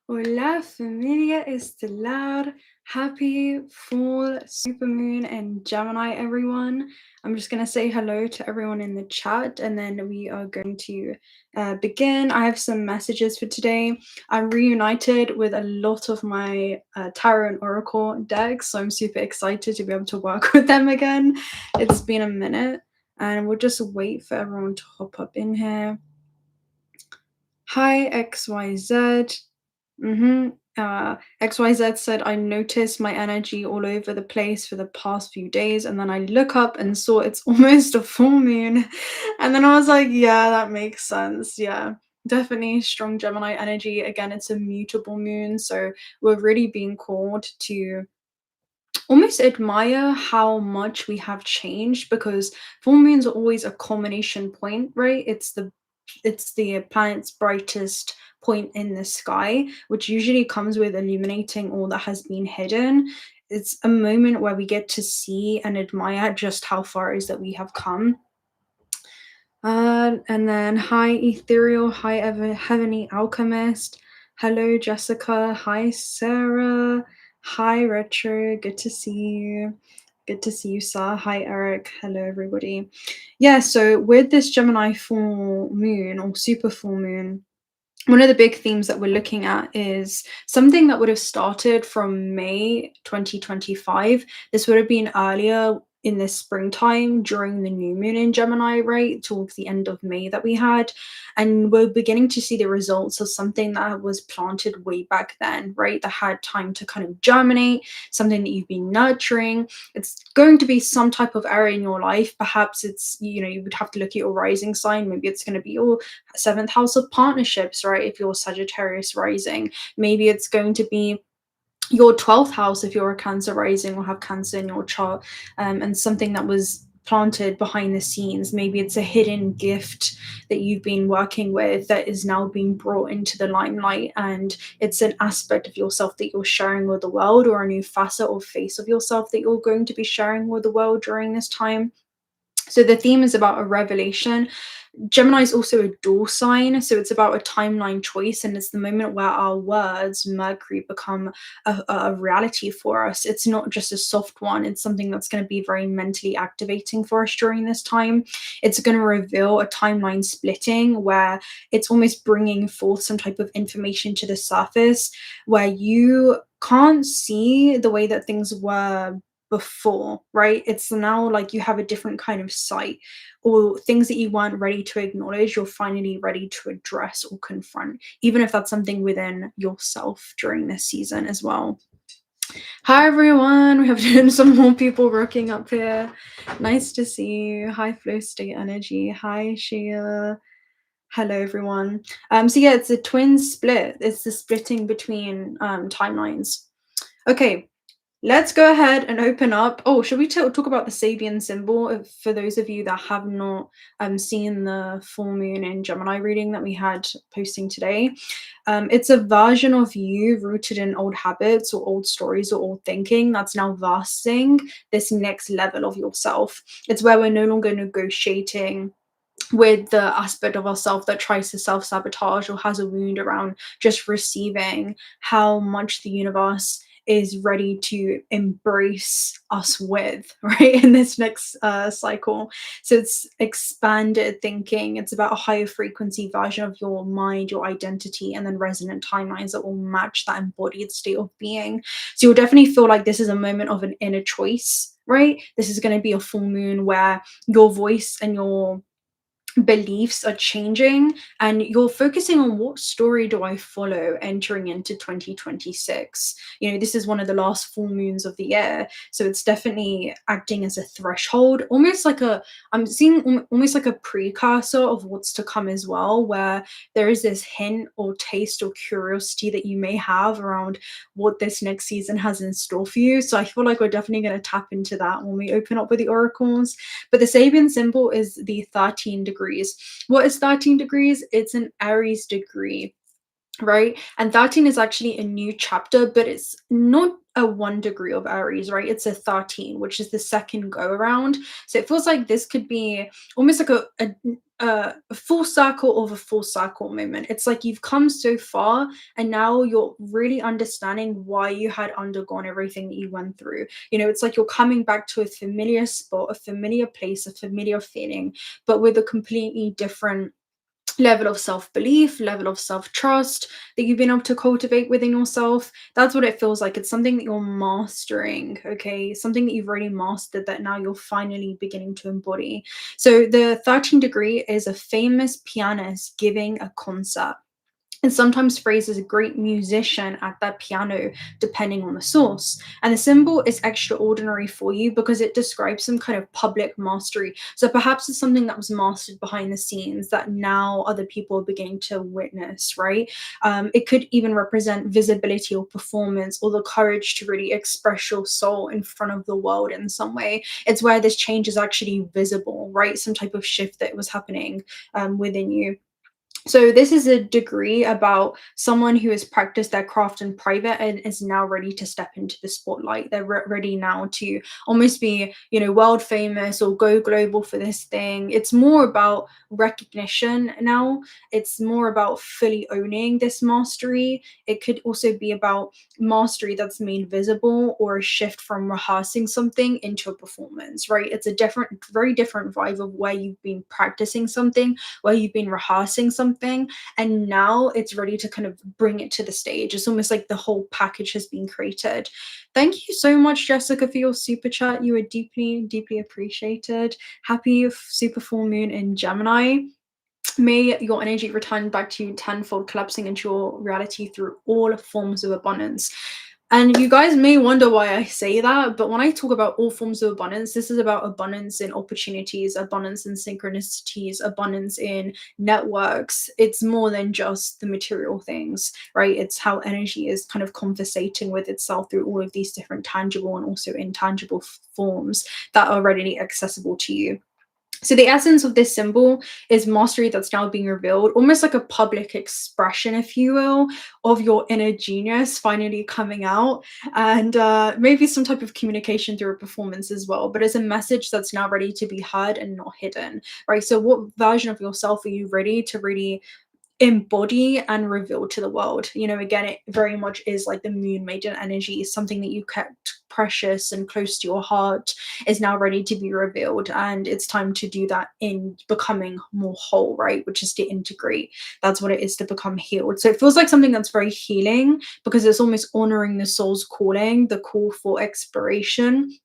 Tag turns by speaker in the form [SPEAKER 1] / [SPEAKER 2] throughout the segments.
[SPEAKER 1] Hola, familia estelar. Happy full supermoon and Gemini, everyone. I'm just going to say hello to everyone in the chat and then we are going to begin. I have some messages for today. I'm reunited with a lot of my tarot and oracle decks, so I'm super excited to be able to work with them again. It's been a minute and we'll just wait for everyone to hop up in here. Hi, XYZ. XYZ said, I noticed my energy all over the place for the past few days, and then I look up and saw it's almost a full moon. And then I was like, yeah, that makes sense. Yeah, definitely strong Gemini energy. Again, it's a mutable moon, so we're really being called to almost admire how much we have changed, because full moons are always a culmination point, right? It's the planet's brightest point in the sky, which usually comes with illuminating all that has been hidden. It's a moment where we get to see and admire just how far it is that we have come. And then, hi, Ethereal. Hi, Heavenly Alchemist. Hello, Jessica. Hi, Sarah. Hi, Retro. Good to see you. Good to see you, sir. Hi, Eric. Hello, everybody. Yeah, so with this Gemini full moon or super full moon, one of the big themes that we're looking at is something that would have started from May 2025. This would have been earlier in the springtime during the new moon in Gemini, right? Towards the end of May that we had. And we're beginning to see the results of something that was planted way back then, right? That had time to kind of germinate, something that you've been nurturing. It's going to be some type of area in your life. Perhaps it's, you would have to look at your rising sign. Maybe it's going to be your seventh house of partnerships, right? If you're Sagittarius rising, maybe it's going to be your 12th house if you're a Cancer rising or have Cancer in your chart, and something that was planted behind the scenes. Maybe it's a hidden gift that you've been working with that is now being brought into the limelight, and it's an aspect of yourself that you're sharing with the world, or a new facet or face of yourself that you're going to be sharing with the world during this time. So the theme is about a revelation. Gemini is also a dual sign, so it's about a timeline choice, and it's the moment where our words, Mercury, become a reality for us. It's not just a soft one, it's something that's going to be very mentally activating for us during this time. It's going to reveal a timeline splitting where it's almost bringing forth some type of information to the surface where you can't see the way that things were before, right? It's now like you have a different kind of sight, or things that you weren't ready to acknowledge, you're finally ready to address or confront, even if that's something within yourself during this season as well. Hi everyone, we have some more people rocking up here. Nice to see you. Hi Flow State Energy. Hi Sheila. Hello everyone. So yeah, it's a twin split. It's the splitting between timelines. Okay, let's go ahead and open up. Oh, should we talk about the Sabian symbol for those of you that have not seen the full moon in Gemini reading that we had posting today? It's a version of you rooted in old habits or old stories or old thinking that's now versing this next level of yourself. It's where we're no longer negotiating with the aspect of ourself that tries to self-sabotage or has a wound around just receiving how much the universe is ready to embrace us with, right, in this next cycle. So it's expanded thinking. It's about a higher frequency version of your mind, your identity, and then resonant timelines that will match that embodied state of being. So you'll definitely feel like this is a moment of an inner choice, right? This is going to be a full moon where your voice and your beliefs are changing, and you're focusing on what story do I follow entering into 2026. This is one of the last full moons of the year, so it's definitely acting as a threshold, almost like I'm seeing almost like a precursor of what's to come as well, where there is this hint or taste or curiosity that you may have around what this next season has in store for you. So I feel like we're definitely going to tap into that when we open up with the oracles. But the Sabian symbol is the 13 degrees. What is 13 degrees? It's an Aries degree. right? And 13 is actually a new chapter, but it's not a 1 degree of Aries, right? It's a 13, which is the second go around. So it feels like this could be almost like a full circle of a full circle moment. It's like you've come so far, and now you're really understanding why you had undergone everything that you went through. It's like you're coming back to a familiar spot, a familiar place, a familiar feeling, but with a completely different level of self-belief, level of self-trust that you've been able to cultivate within yourself. That's what it feels like. It's something that you're mastering, okay? Something that you've already mastered that now you're finally beginning to embody. So the 13th degree is a famous pianist giving a concert, and sometimes phrased as a great musician at that piano, depending on the source. And the symbol is extraordinary for you because it describes some kind of public mastery. So perhaps it's something that was mastered behind the scenes that now other people are beginning to witness, right? It could even represent visibility or performance, or the courage to really express your soul in front of the world in some way. It's where this change is actually visible, right? Some type of shift that was happening within you. So this is a degree about someone who has practiced their craft in private and is now ready to step into the spotlight. They're ready now to almost be, world famous or go global for this thing. It's more about recognition now. It's more about fully owning this mastery. It could also be about mastery that's made visible, or a shift from rehearsing something into a performance, right? It's a very different vibe of where you've been practicing something, where you've been rehearsing something, and now it's ready to kind of bring it to the stage. It's almost like the whole package has been created. Thank you so much, Jessica, for your super chat. You are deeply, deeply appreciated. Happy super full moon in Gemini. May your energy return back to you tenfold, collapsing into your reality through all forms of abundance. And you guys may wonder why I say that, but when I talk about all forms of abundance, this is about abundance in opportunities, abundance in synchronicities, abundance in networks. It's more than just the material things, right? It's how energy is kind of conversating with itself through all of these different tangible and also intangible forms that are readily accessible to you. So the essence of this symbol is mastery that's now being revealed, almost like a public expression, if you will, of your inner genius finally coming out, and maybe some type of communication through a performance as well. But it's a message that's now ready to be heard and not hidden, right? So what version of yourself are you ready to really embody and reveal to the world? Again, it very much is like the moon maiden energy. Something that you kept precious and close to your heart is now ready to be revealed, and it's time to do that in becoming more whole, right? Which is to integrate. That's what it is to become healed. So it feels like something that's very healing, because it's almost honoring the soul's calling, the call for exploration,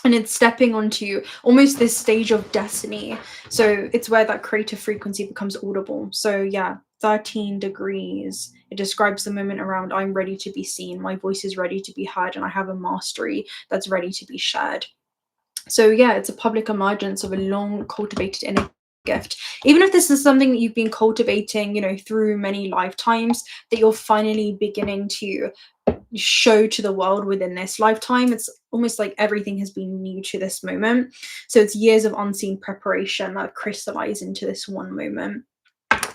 [SPEAKER 1] and it's stepping onto almost this stage of destiny. So it's where that creative frequency becomes audible. So yeah, 13 degrees. It describes the moment around I'm ready to be seen, my voice is ready to be heard, and I have a mastery that's ready to be shared. So yeah, it's a public emergence of a long cultivated inner gift. Even if this is something that you've been cultivating, through many lifetimes, that you're finally beginning to show to the world within this lifetime. It's almost like everything has been new to this moment. So it's years of unseen preparation that crystallize into this one moment.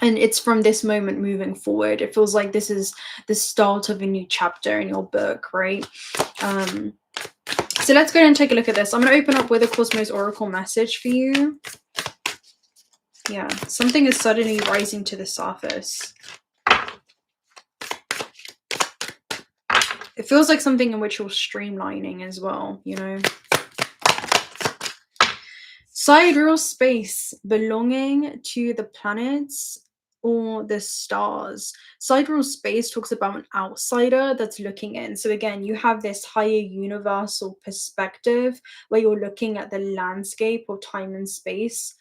[SPEAKER 1] And it's from this moment moving forward. It feels like this is the start of a new chapter in your book, right? So let's go ahead and take a look at this. I'm going to open up with a Cosmos Oracle message for you. Yeah, something is suddenly rising to the surface. It feels like something in which you're streamlining as well, Sidereal space belonging to the planets or the stars. Sidereal space talks about an outsider that's looking in. So again, you have this higher universal perspective where you're looking at the landscape of time and space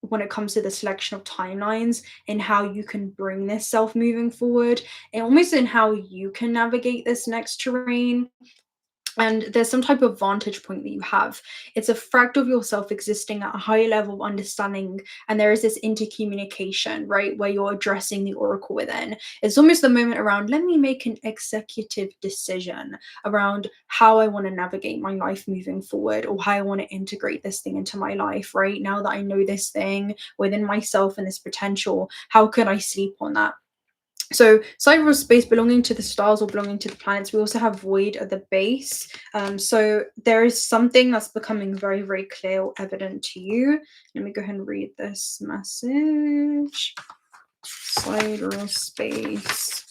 [SPEAKER 1] when it comes to the selection of timelines, and how you can bring this self moving forward, and almost in how you can navigate this next terrain. And there's some type of vantage point that you have. It's a fractal of yourself existing at a higher level of understanding, and there is this intercommunication, right, where you're addressing the oracle within. It's almost the moment around, let me make an executive decision around how I want to navigate my life moving forward, or how I want to integrate this thing into my life, right? Now that I know this thing within myself and this potential, how could I sleep on that? So sidereal space belonging to the stars or belonging to the planets. We also have void at the base. So there is something that's becoming very, very clear or evident to you. Let me go ahead and read this message. Sidereal space.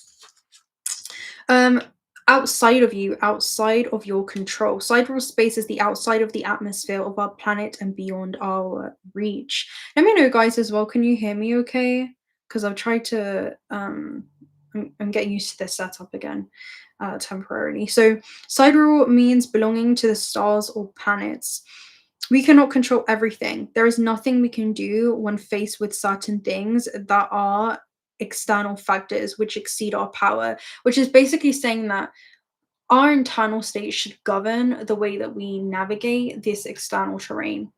[SPEAKER 1] Outside of you, outside of your control. Sidereal space is the outside of the atmosphere of our planet and beyond our reach. Let me know, guys, as well. Can you hear me okay? Because I've tried to, I'm getting used to this setup again temporarily. So sidereal means belonging to the stars or planets. We cannot control everything. There is nothing we can do when faced with certain things that are external factors which exceed our power, which is basically saying that our internal state should govern the way that we navigate this external terrain.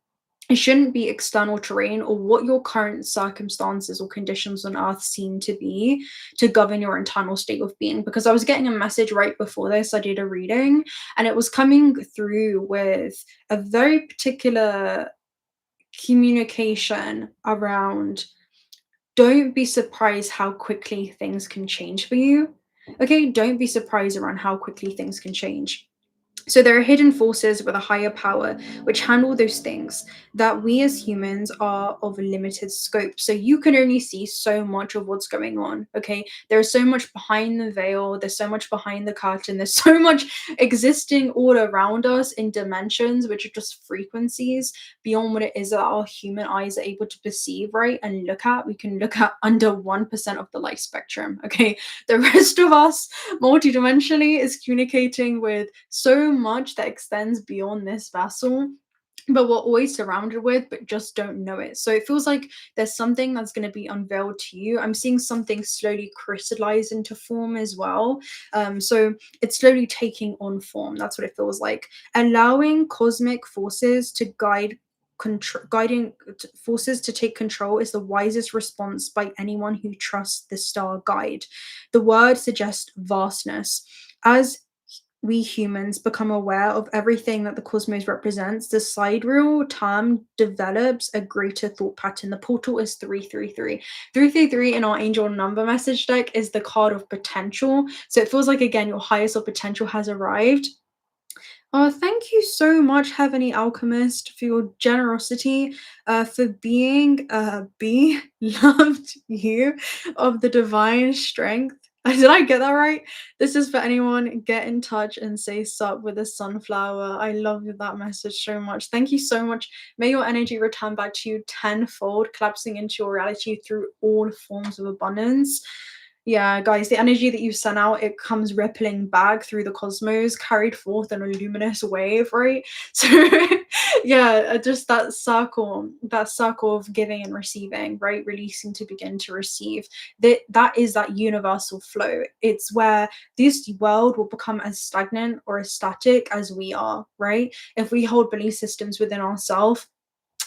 [SPEAKER 1] It shouldn't be external terrain or what your current circumstances or conditions on earth seem to be to govern your internal state of being. Because I was getting a message right before this, I did a reading, and it was coming through with a very particular communication around don't be surprised how quickly things can change for you. Okay, don't be surprised around how quickly things can change. So there are hidden forces with a higher power which handle those things that we as humans are of a limited scope. So you can only see so much of what's going on. Okay, there's so much behind the veil, there's so much behind the curtain, there's so much existing all around us in dimensions which are just frequencies beyond what it is that our human eyes are able to perceive, right? And look at. We can look at under 1% of the light spectrum. Okay, the rest of us multidimensionally is communicating with so much that extends beyond this vessel, but we're always surrounded with, but just don't know it. So it feels like there's something that's going to be unveiled to you. I'm seeing something slowly crystallize into form as well. So it's slowly taking on form. That's what it feels like. Allowing cosmic forces to guiding forces to take control is the wisest response by anyone who trusts the star guide. The word suggests vastness. As we humans become aware of everything that the cosmos represents, the sidereal term develops a greater thought pattern. The portal is 333. 333 in our angel number message deck is the card of potential. So it feels like, again, your highest of potential has arrived. Thank you so much, Heavenly Alchemist, for your generosity, for being beloved you of the divine strength. Did I get that right? This is for anyone. Get in touch and say sup with a sunflower. I love that message so much. Thank you so much. May your energy return back to you tenfold, collapsing into your reality through all forms of abundance. Yeah, guys, the energy that you send out, it comes rippling back through the cosmos, carried forth in a luminous wave, right? So yeah, just that circle of giving and receiving, right? Releasing to begin to receive. That is that universal flow. It's where this world will become as stagnant or as static as we are, right? If we hold belief systems within ourselves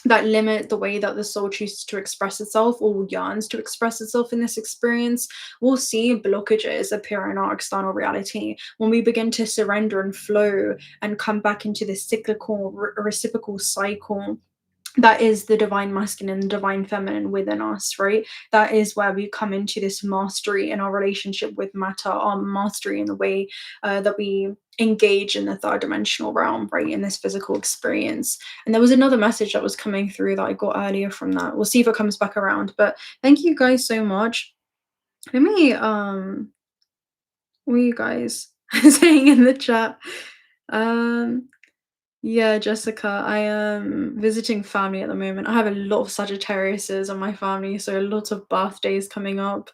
[SPEAKER 1] that limit the way that the soul chooses to express itself or yearns to express itself in this experience, we'll see blockages appear in our external reality. When we begin to surrender and flow and come back into this cyclical, reciprocal cycle, that is the divine masculine and divine feminine within us, right? That is where we come into this mastery in our relationship with matter, our mastery in the way that we engage in the third dimensional realm, right, in this physical experience. And there was another message that was coming through that I got earlier from that. We'll see if it comes back around, but thank you guys so much. Let me what are you guys saying in the chat? Yeah, Jessica, I am visiting family at the moment. I have a lot of Sagittariuses in my family, so a lot of birthdays coming up,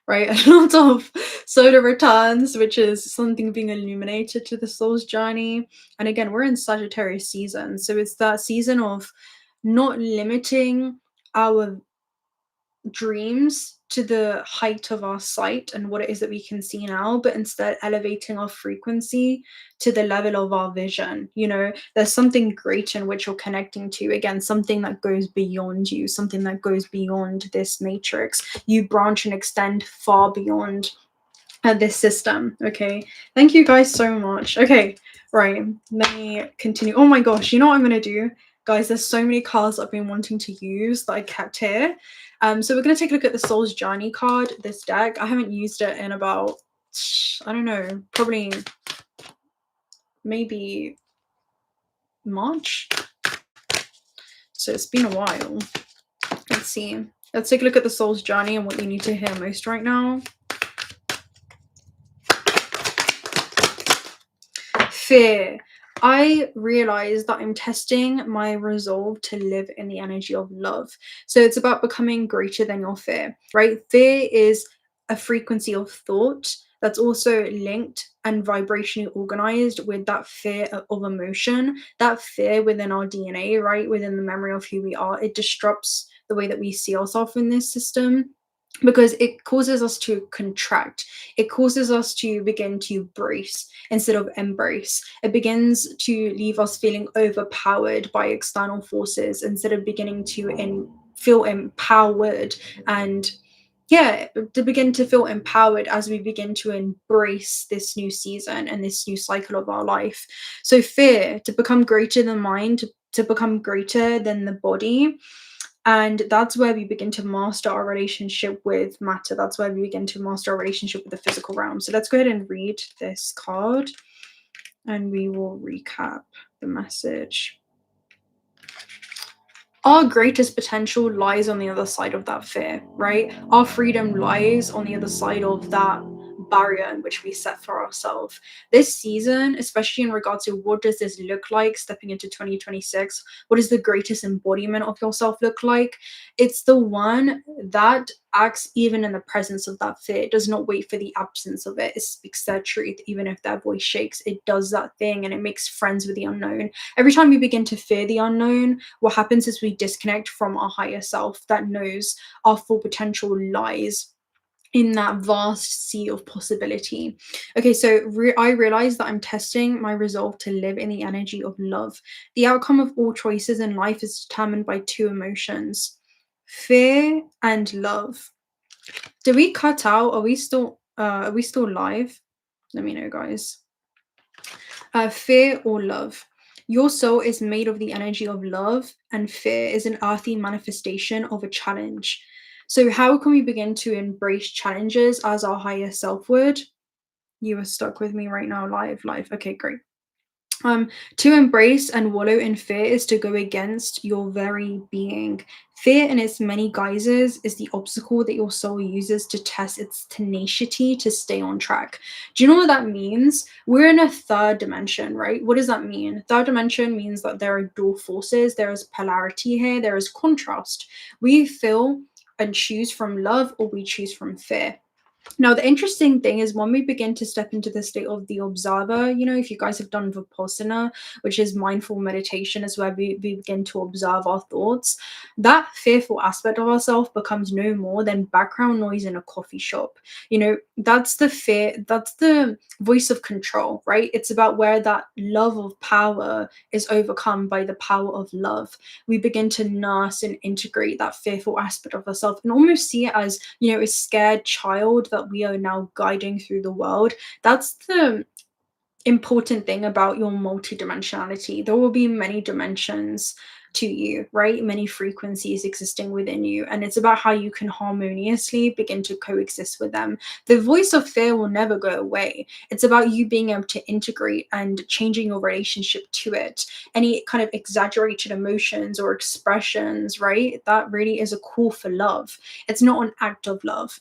[SPEAKER 1] right? A lot of solar returns, which is something being illuminated to the soul's journey. And again, we're in Sagittarius season, so it's that season of not limiting our dreams to the height of our sight and what it is that we can see now, but instead elevating our frequency to the level of our vision. You know, there's something great in which you're connecting to, again, something that goes beyond you, something that goes beyond this matrix. You branch and extend far beyond this system. Okay, thank you guys so much. Okay, right, let me continue. Oh my gosh, you know what I'm gonna do, guys? There's so many cards I've been wanting to use that I kept here. So we're going to take a look at the Soul's Journey card, this deck. I haven't used it in about, I don't know, probably maybe March. So it's been a while. Let's see. Let's take a look at the Soul's Journey and what you need to hear most right now. Fear. I realize that I'm testing my resolve to live in the energy of love. So it's about becoming greater than your fear, right? Fear is a frequency of thought that's also linked and vibrationally organized with that fear of emotion, that fear within our DNA, right? Within the memory of who we are. It disrupts the way that we see ourselves in this system because it causes us to contract. It causes us to begin to brace instead of embrace. It begins to leave us feeling overpowered by external forces instead of beginning to feel empowered and to begin to feel empowered as we begin to embrace this new season and this new cycle of our life. So fear, to become greater than mind, to become greater than the body. And that's where we begin to master our relationship with matter. That's where we begin to master our relationship with the physical realm. So let's go ahead and read this card and we will recap the message. Our greatest potential lies on the other side of that fear, right? Our freedom lies on the other side of that barrier in which we set for ourselves. This season, especially in regards to what does this look like stepping into 2026, what does the greatest embodiment of yourself look like? It's the one that acts even in the presence of that fear. It does not wait for the absence of it. It speaks their truth, even if their voice shakes. It does that thing and it makes friends with the unknown. Every time we begin to fear the unknown, what happens is we disconnect from our higher self that knows our full potential lies in that vast sea of possibility. Okay, so I realize that I'm testing my resolve to live in the energy of love. The outcome of all choices in life is determined by two emotions, fear and love. Did we cut out? Are we still live? Let me know, guys. Fear or love. Your soul is made of the energy of love, and fear is an earthy manifestation of a challenge. So, how can we begin to embrace challenges as our higher self would? You are stuck with me right now, live. Okay, great. To embrace and wallow in fear is to go against your very being. Fear in its many guises is the obstacle that your soul uses to test its tenacity to stay on track. Do you know what that means? We're in a third dimension, right? What does that mean? Third dimension means that there are dual forces, there is polarity here, there is contrast. We feel and choose from love or we choose from fear. Now, the interesting thing is when we begin to step into the state of the observer, if you guys have done Vipassana, which is mindful meditation, is where we begin to observe our thoughts, that fearful aspect of ourselves becomes no more than background noise in a coffee shop. That's the fear, that's the voice of control, right? It's about where that love of power is overcome by the power of love. We begin to nurse and integrate that fearful aspect of ourselves and almost see it as, a scared child that we are now guiding through the world. That's the important thing about your multidimensionality. There will be many dimensions to you, right? Many frequencies existing within you. And it's about how you can harmoniously begin to coexist with them. The voice of fear will never go away. It's about you being able to integrate and changing your relationship to it. Any kind of exaggerated emotions or expressions, right? That really is a call for love. It's not an act of love.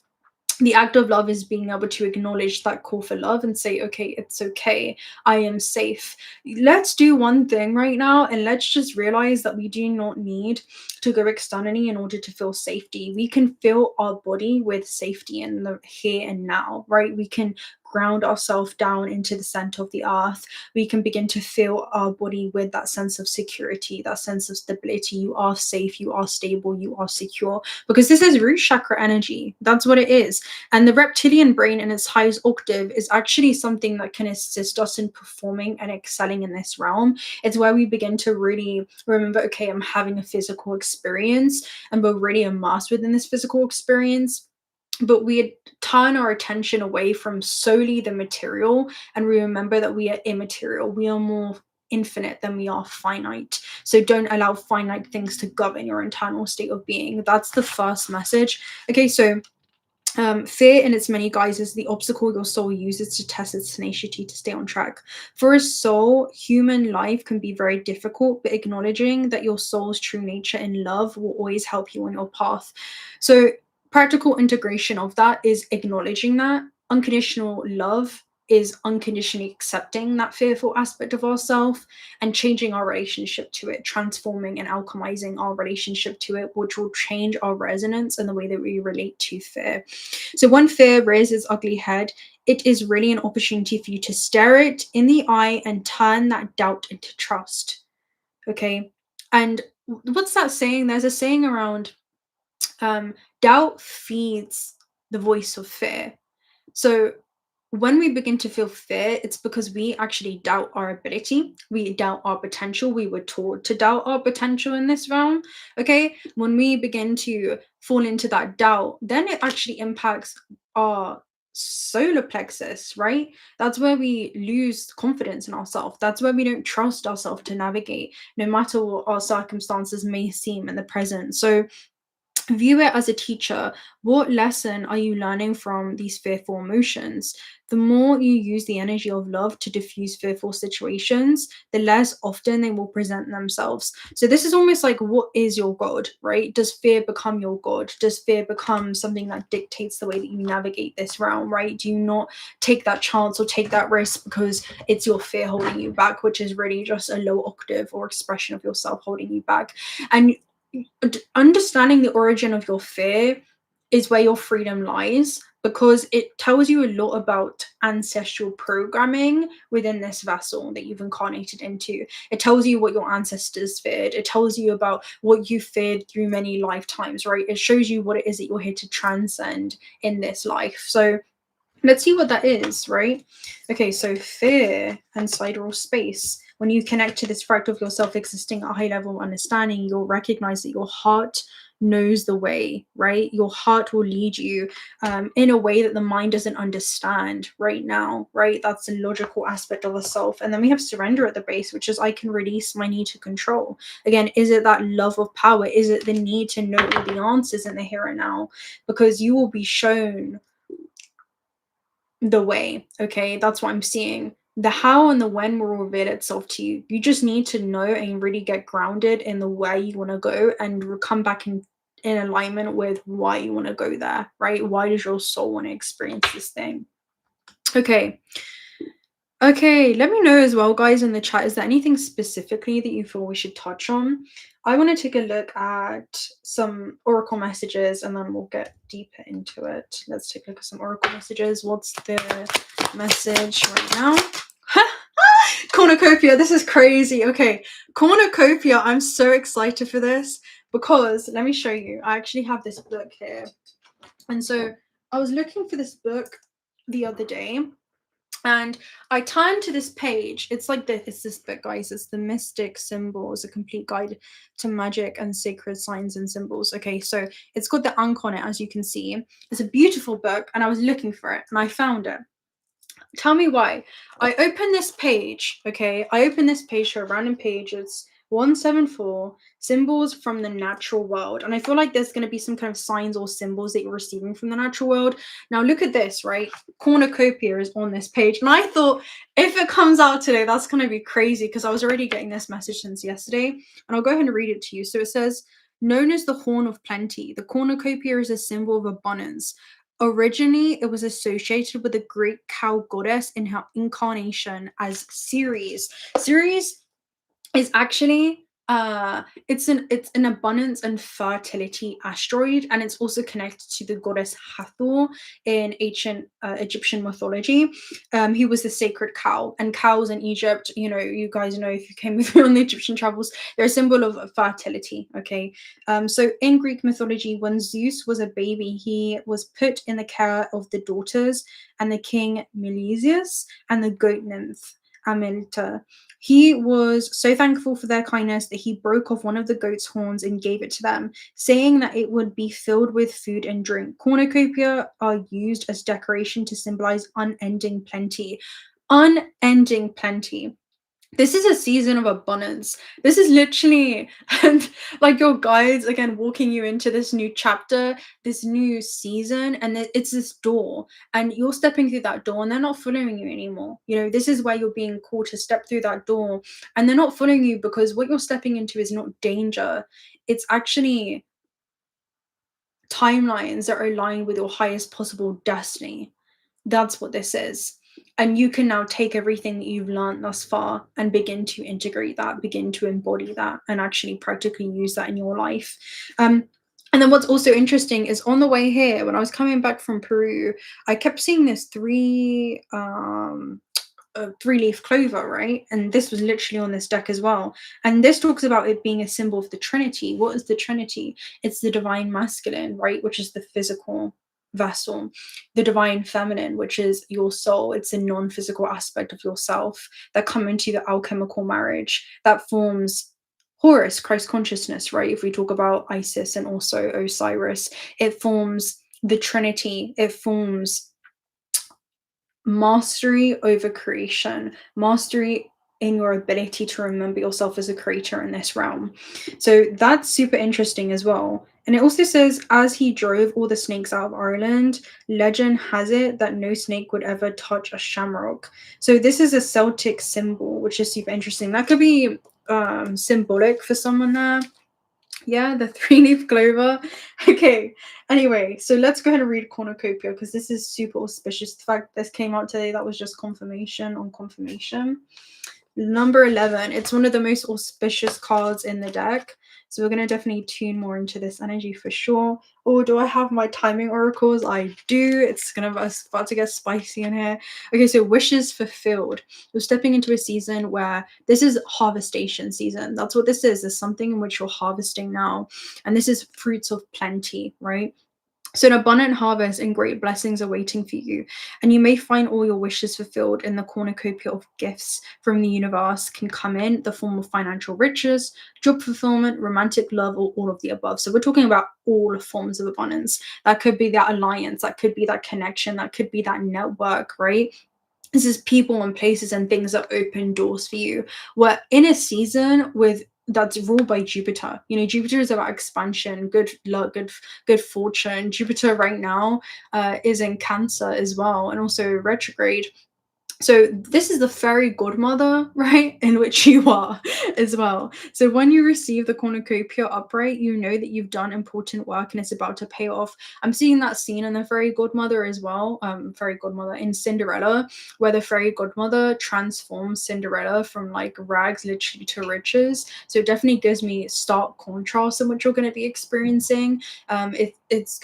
[SPEAKER 1] The act of love is being able to acknowledge that call for love and say, okay, it's okay. I am safe. Let's do one thing right now and let's just realize that we do not need to go externally in order to feel safety. We can fill our body with safety in the here and now, right? We can ground ourselves down into the center of the earth. We can begin to fill our body with that sense of security, that sense of stability. You are safe, you are stable, you are secure, because this is root chakra energy. That's what it is. And the reptilian brain in its highest octave is actually something that can assist us in performing and excelling in this realm. It's where we begin to really remember, okay, I'm having a physical experience and we're really immersed within this physical experience. But we turn our attention away from solely the material and we remember that we are immaterial. We are more infinite than we are finite. So don't allow finite things to govern your internal state of being. That's the first message. Okay, so fear in its many guises is the obstacle your soul uses to test its tenacity to stay on track. For a soul, human life can be very difficult, but acknowledging that your soul's true nature in love will always help you on your path. So, practical integration of that is acknowledging that unconditional love is unconditionally accepting that fearful aspect of ourselves and changing our relationship to it, transforming and alchemizing our relationship to it, which will change our resonance and the way that we relate to fear. So when fear raises its ugly head, it is really an opportunity for you to stare it in the eye and turn that doubt into trust. Okay. And what's that saying? There's a saying around doubt feeds the voice of fear. So when we begin to feel fear, it's because we actually doubt our ability. We doubt our potential. We were taught to doubt our potential in this realm. Okay. When we begin to fall into that doubt, then it actually impacts our solar plexus, right? That's where we lose confidence in ourselves. That's where we don't trust ourselves to navigate, no matter what our circumstances may seem in the present. So view it as a teacher. What lesson are you learning from these fearful emotions? The more you use the energy of love to diffuse fearful situations, the less often they will present themselves. So this is almost like, what is your God, right? Does fear become your God? Does fear become something that dictates the way that you navigate this realm, right? Do you not take that chance or take that risk because it's your fear holding you back, which is really just a low octave or expression of yourself holding you back? And understanding the origin of your fear is where your freedom lies, because it tells you a lot about ancestral programming within this vessel that you've incarnated into. It tells you what your ancestors feared. It tells you about what you feared through many lifetimes, right? It shows you what it is that you're here to transcend in this life. So let's see what that is, right? Okay, so fear and sidereal space. When you connect to this fractal of yourself existing at a high level of understanding, you'll recognize that your heart knows the way, right? Your heart will lead you in a way that the mind doesn't understand right now, right? That's the logical aspect of the self. And then we have surrender at the base, which is I can release my need to control. Again, is it that love of power? Is it the need to know all the answers in the here and now? Because you will be shown the way. Okay, that's what I'm seeing. The how and the when will reveal itself to you. You just need to know and really get grounded in the where you want to go and come back in alignment with why you want to go there, right? Why does your soul want to experience this thing? Okay, let me know as well, guys, in the chat. Is there anything specifically that you feel we should touch on? I want to take a look at some oracle messages and then we'll get deeper into it. Let's take a look at some oracle messages. What's the message right now? Cornucopia, this is crazy. Okay, cornucopia, I'm so excited for this because let me show you. I actually have this book here. And so I was looking for this book the other day. And I turned to this page. It's like this. It's this book, guys. It's The Mystic Symbols, a complete guide to magic and sacred signs and symbols. Okay, so it's got the ink on it, as you can see. It's a beautiful book, and I was looking for it, and I found it. Tell me why. I open this page, okay? I open this page to a random page. It's 174, symbols from the natural world. And I feel like there's going to be some kind of signs or symbols that you're receiving from the natural world. Now, look at this, right? Cornucopia is on this page. And I thought, if it comes out today, that's going to be crazy because I was already getting this message since yesterday. And I'll go ahead and read it to you. So it says, known as the horn of plenty, the cornucopia is a symbol of abundance. Originally, it was associated with the Greek cow goddess in her incarnation as Ceres. Ceres is actually it's an abundance and fertility asteroid, and it's also connected to the goddess Hathor in ancient Egyptian mythology, who was the sacred cow. And cows in Egypt, you know, you guys know if you came with me on the Egyptian travels, they're a symbol of fertility. Okay, so in Greek mythology, when Zeus was a baby, he was put in the care of the daughters and the king Milesius and the goat nymph Amilta. He was so thankful for their kindness that he broke off one of the goat's horns and gave it to them, saying that it would be filled with food and drink. Cornucopia are used as decoration to symbolize unending plenty. Unending plenty. This is a season of abundance. This is literally and like your guides again walking you into this new chapter, this new season, and it's this door, and you're stepping through that door, and they're not following you anymore. You know, this is where you're being called to step through that door, and they're not following you because what you're stepping into is not danger. It's actually timelines that are aligned with your highest possible destiny. That's what this is. And you can now take everything that you've learned thus far and begin to integrate that, begin to embody that, and actually practically use that in your life. Um, and then what's also interesting is on the way here, when I was coming back from Peru, I kept seeing this three-leaf clover, right? And this was literally on this deck as well. And this talks about it being a symbol of the Trinity. What is the Trinity? It's the divine masculine, right? Which is the physical vessel, the divine feminine, which is your soul. It's a non-physical aspect of yourself that come into the alchemical marriage that forms Horus, Christ consciousness, right? If we talk about Isis and also Osiris, it forms the Trinity. It forms mastery over creation, mastery in your ability to remember yourself as a creator in this realm. So that's super interesting as well. And it also says, as he drove all the snakes out of Ireland, legend has it that no snake would ever touch a shamrock. So this is a Celtic symbol, which is super interesting. That could be symbolic for someone there. Yeah, the three-leaf clover. Okay, anyway, so let's go ahead and read cornucopia because this is super auspicious. The fact this came out today, that was just confirmation on confirmation. Number 11, it's one of the most auspicious cards in the deck. So we're going to definitely tune more into this energy for sure. Oh, do I have my timing oracles? I do. It's about to get spicy in here. Okay, so wishes fulfilled. You're stepping into a season where this is harvestation season. That's what this is. There's something in which you're harvesting now. And this is fruits of plenty, right? So an abundant harvest and great blessings are waiting for you. And you may find all your wishes fulfilled in the cornucopia of gifts from the universe can come in the form of financial riches, job fulfillment, romantic love, or all of the above. So we're talking about all forms of abundance. That could be that alliance, that could be that connection, that could be that network, right? This is people and places and things that open doors for you. We're in a season with that's ruled by Jupiter. You know, Jupiter is about expansion, good luck, good fortune. Jupiter right now is in Cancer as well, and also retrograde. So this is the fairy godmother, right, in which you are as well. So when you receive the cornucopia upright, you know that you've done important work and it's about to pay off. I'm seeing that scene in the fairy godmother as well, fairy godmother in Cinderella, where the fairy godmother transforms Cinderella from like rags literally to riches. So it definitely gives me stark contrast in what you're going to be experiencing. It's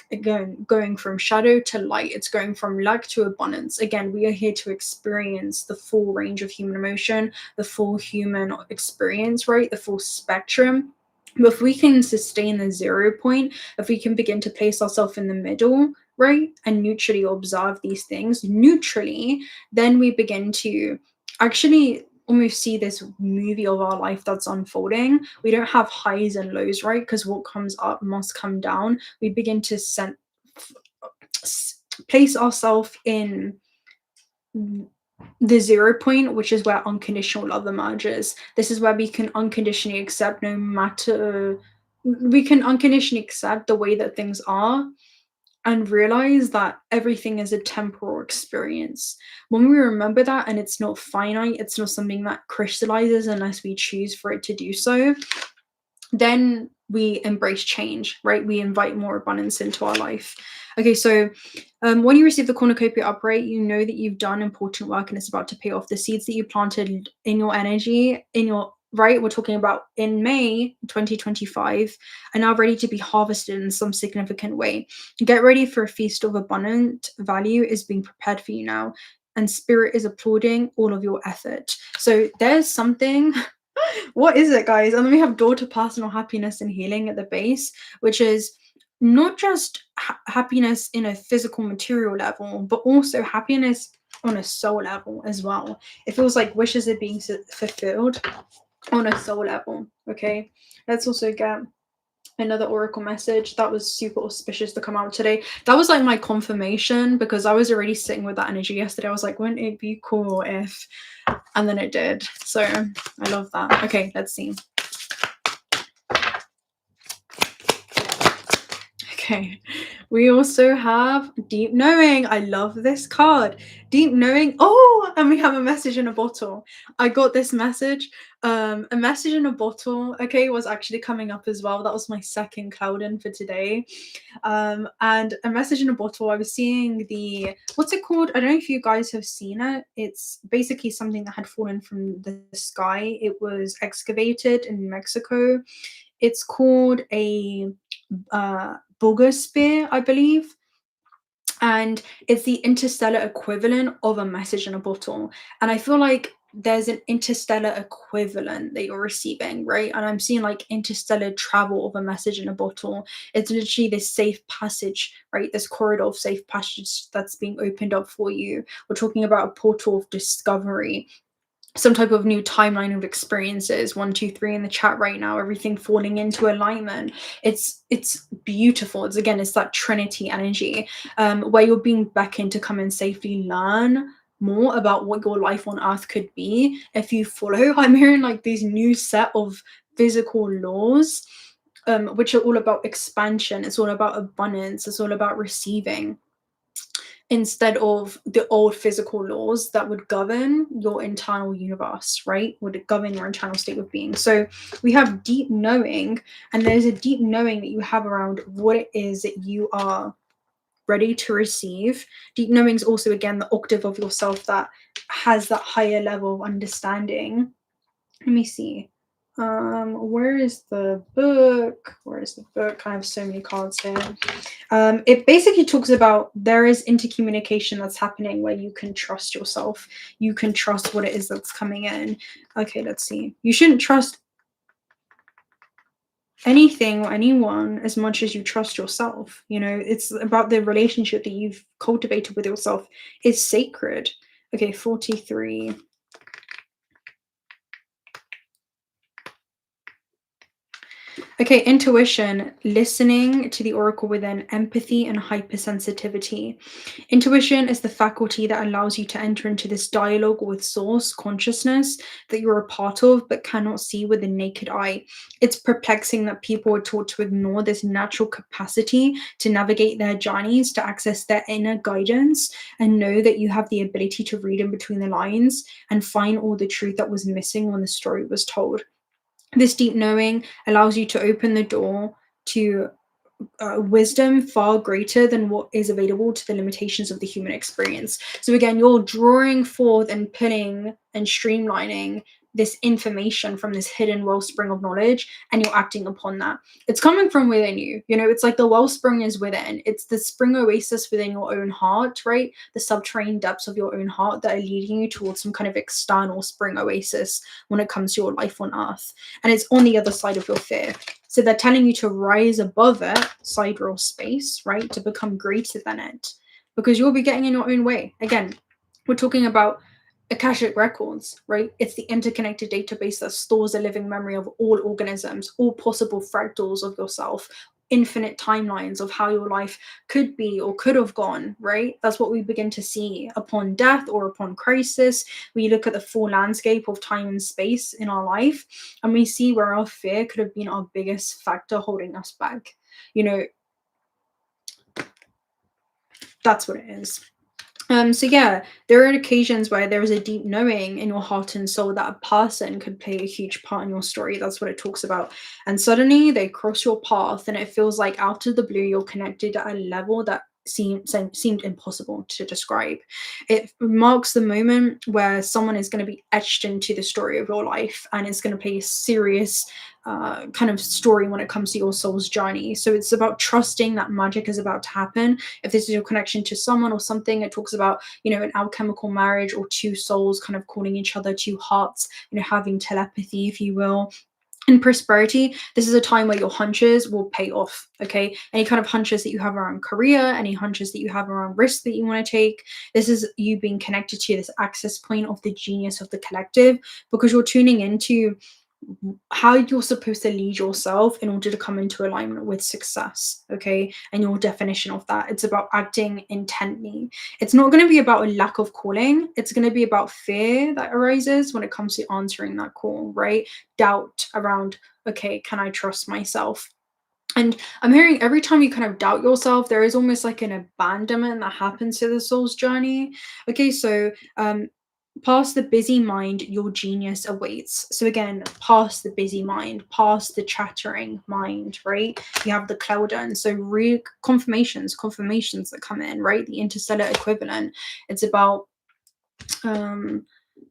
[SPEAKER 1] going from shadow to light. It's going from lack to abundance. Again, we are here to experience the full range of human emotion, the full human experience, right? The full spectrum. But if we can sustain the 0 point, if we can begin to place ourselves in the middle, right, and neutrally observe these things, neutrally, then we begin to actually almost see this movie of our life that's unfolding. We don't have highs and lows, right? Because what comes up must come down. We begin to place ourselves in the 0 point, which is where unconditional love emerges. This is where we can unconditionally accept we can unconditionally accept the way that things are and realize that everything is a temporal experience. When we remember that and it's not finite, it's not something that crystallizes unless we choose for it to do so, then we embrace change, right? We invite more abundance into our life. Okay, so when you receive the cornucopia upright, you know that you've done important work and it's about to pay off. The seeds that you planted in your energy, right, we're talking about in May 2025, are now ready to be harvested in some significant way. Get ready for a feast of abundant value is being prepared for you now, and spirit is applauding all of your effort. So there's something. What is it, guys? And then we have door to personal happiness and healing at the base, which is not just happiness in a physical material level, but also happiness on a soul level as well. It feels like wishes are being fulfilled on a soul level. Okay, let's also get Another oracle message. That was super auspicious to come out today. That was like my confirmation, because I was already sitting with that energy yesterday. I was like, wouldn't it be cool if, and then it did. So I love that. Okay, let's see. Okay, we also have Deep Knowing. I love this card. Deep Knowing. Oh, and we have a message in a bottle. I got this message. A message in a bottle, okay, was actually coming up as well. That was my second clouding for today. And a message in a bottle, I was seeing the, what's it called? I don't know if you guys have seen it. It's basically something that had fallen from the sky. It was excavated in Mexico. It's called a booger spear, I believe. And it's the interstellar equivalent of a message in a bottle. And I feel like there's an interstellar equivalent that you're receiving, right? And I'm seeing like interstellar travel of a message in a bottle. It's literally this safe passage, right? This corridor of safe passage that's being opened up for you. We're talking about a portal of discovery, some type of new timeline of experiences. 1 2 3 in the chat right now, everything falling into alignment. It's beautiful. It's, again, it's that trinity energy, where you're being beckoned to come and safely learn more about what your life on earth could be if you follow. I'm hearing like these new set of physical laws, which are all about expansion. It's all about abundance. It's all about receiving, instead of the old physical laws that would govern your internal universe, right? Would govern your internal state of being. So we have deep knowing, and there's a deep knowing that you have around what it is that you are ready to receive. Deep knowing is also, again, the octave of yourself that has that higher level of understanding. Let me see. Where is the book? Where is the book? I have so many cards here. It basically talks about there is intercommunication that's happening where you can trust yourself. You can trust what it is that's coming in. Okay, let's see. You shouldn't trust anything or anyone as much as you trust yourself. You know, it's about the relationship that you've cultivated with yourself is sacred. Okay, 43. Okay, intuition, listening to the oracle within, empathy and hypersensitivity. Intuition is the faculty that allows you to enter into this dialogue with source consciousness that you're a part of but cannot see with the naked eye. It's perplexing that people are taught to ignore this natural capacity to navigate their journeys, to access their inner guidance, and know that you have the ability to read in between the lines and find all the truth that was missing when the story was told. This deep knowing allows you to open the door to wisdom far greater than what is available to the limitations of the human experience. So again, you're drawing forth and pulling and streamlining this information from this hidden wellspring of knowledge, and you're acting upon that. It's coming from within you. You know, it's like the wellspring is within. It's the spring oasis within your own heart, right? The subterranean depths of your own heart that are leading you towards some kind of external spring oasis when it comes to your life on earth. And it's on the other side of your fear. So they're telling you to rise above it, sidereal space, right? To become greater than it, because you'll be getting in your own way. Again, we're talking about Akashic records, right? It's the interconnected database that stores a living memory of all organisms, all possible fractals of yourself, infinite timelines of how your life could be or could have gone, right? That's what we begin to see upon death or upon crisis. We look at the full landscape of time and space in our life, and we see where our fear could have been our biggest factor holding us back. You know, that's what it is. So yeah, there are occasions where there is a deep knowing in your heart and soul that a person could play a huge part in your story. That's what it talks about. And suddenly they cross your path, and it feels like out of the blue, you're connected at a level that seemed impossible to describe. It marks the moment where someone is going to be etched into the story of your life, and it's going to play a serious kind of story when it comes to your soul's journey. So it's about trusting that magic is about to happen. If this is your connection to someone or something, it talks about, you know, an alchemical marriage or two souls kind of calling each other, two hearts, you know, having telepathy, if you will. In prosperity, this is a time where your hunches will pay off, okay? Any kind of hunches that you have around career, any hunches that you have around risk that you want to take, this is you being connected to this access point of the genius of the collective, because you're tuning into how you're supposed to lead yourself in order to come into alignment with success, okay? And your definition of that. It's about acting intently. It's not going to be about a lack of calling. It's going to be about fear that arises when it comes to answering that call, right? Doubt around, okay, can I trust myself? And I'm hearing every time you kind of doubt yourself, there is almost like an abandonment that happens to the soul's journey. Okay, so past the busy mind, your genius awaits. So again, past the busy mind, past the chattering mind, right? You have the 𝓬𝓪𝓻. So confirmations that come in, right? The interstellar equivalent. It's about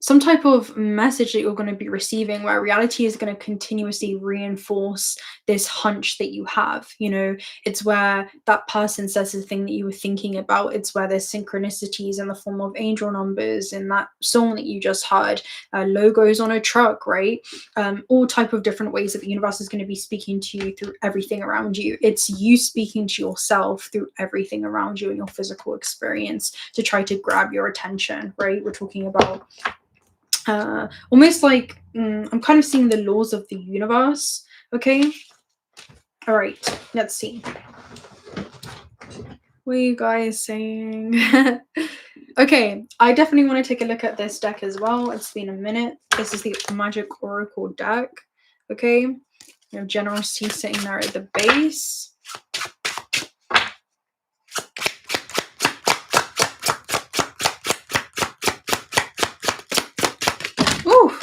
[SPEAKER 1] some type of message that you're going to be receiving where reality is going to continuously reinforce this hunch that you have. It's where that person says the thing that you were thinking about. It's where there's synchronicities in the form of angel numbers in that song that you just heard, logos on a truck, right? All type of different ways that the universe is going to be speaking to you through everything around you. It's you speaking to yourself through everything around you in your physical experience to try to grab your attention, right? We're talking about almost like I'm kind of seeing the laws of the universe. Okay, all right, let's see. What are you guys saying? Okay, I definitely want to take a look at this deck as well. It's been a minute. This is the Magic Oracle deck. Okay, you have generosity sitting there at the base. Ooh.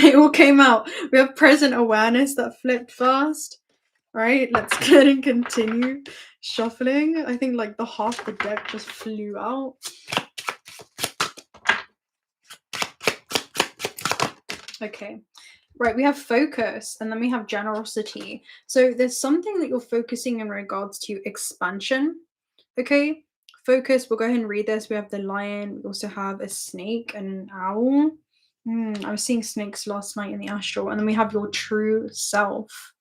[SPEAKER 1] They all came out. We have present awareness that flipped fast. Right, let's go ahead and continue shuffling. I think like the half the deck just flew out. Okay, right, we have focus and then we have generosity. So there's something that you're focusing in regards to expansion. Okay, focus, we'll go ahead and read this. We have the lion, we also have a snake and an owl. I was seeing snakes last night in the astral. And then we have your true self.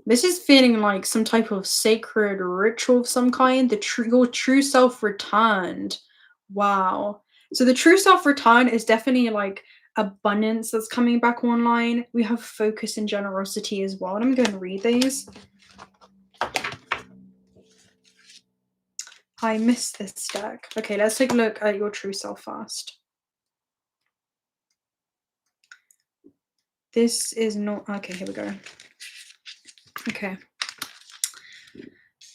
[SPEAKER 1] This is feeling like some type of sacred ritual of some kind. Your true self returned. Wow. So the true self return is definitely like abundance that's coming back online. We have focus and generosity as well. And I'm going to read these. I missed this deck. Okay, let's take a look at your true self first. This is not... Okay, here we go. Okay.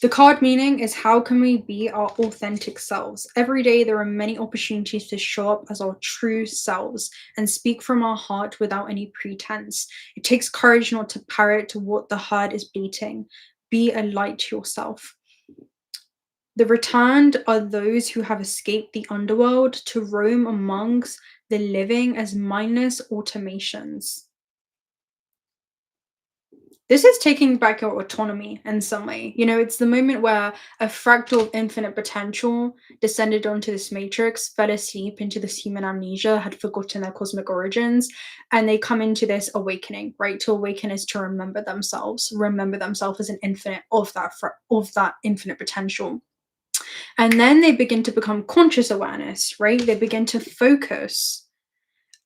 [SPEAKER 1] The card meaning is, how can we be our authentic selves? Every day there are many opportunities to show up as our true selves and speak from our heart without any pretense. It takes courage not to parrot to what the herd is bleating. Be a light to yourself. The returned are those who have escaped the underworld to roam amongst the living as mindless automations. This is taking back your autonomy in some way. It's the moment where a fractal of infinite potential descended onto this matrix, fell asleep into this human amnesia, had forgotten their cosmic origins, and they come into this awakening, right? To awaken is to remember themselves as an infinite of that infinite potential. And then they begin to become conscious awareness, right? They begin to focus.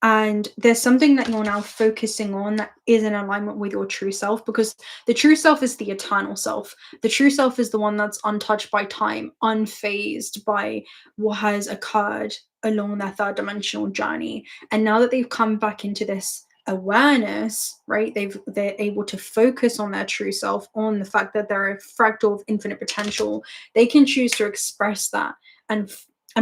[SPEAKER 1] And there's something that you're now focusing on that is in alignment with your true self, because the true self is the eternal self. The true self is the one that's untouched by time, unfazed by what has occurred along their third dimensional journey. And now that they've come back into this awareness, right, they're able to focus on their true self, on the fact that they're a fractal of infinite potential. They can choose to express that and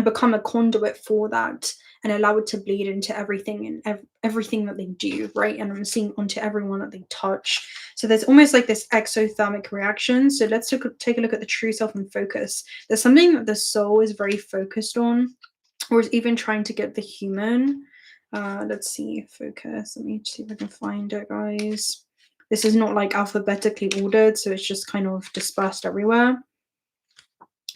[SPEAKER 1] become a conduit for that, and allow it to bleed into everything and everything that they do, right? And I'm seeing onto everyone that they touch. So there's almost like this exothermic reaction. So let's take a look at the true self and focus. There's something that the soul is very focused on, or is even trying to get the human. Let's see, focus. Let me see if I can find it, guys. This is not like alphabetically ordered, so it's just kind of dispersed everywhere.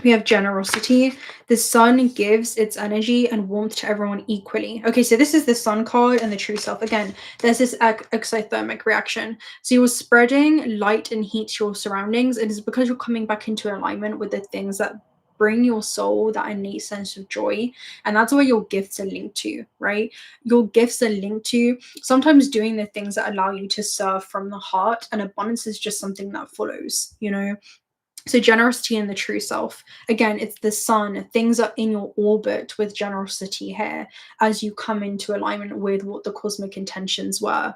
[SPEAKER 1] We have generosity. The sun gives its energy and warmth to everyone equally. Okay, so this is the sun card and the true self. Again, there's this exothermic reaction. So you're spreading light and heat to your surroundings. It is because you're coming back into alignment with the things that bring your soul that innate sense of joy. And that's where your gifts are linked to, right? Your gifts are linked to sometimes doing the things that allow you to serve from the heart, and abundance is just something that follows, you know? So generosity and the true self. Again, it's the sun. Things are in your orbit with generosity here as you come into alignment with what the cosmic intentions were.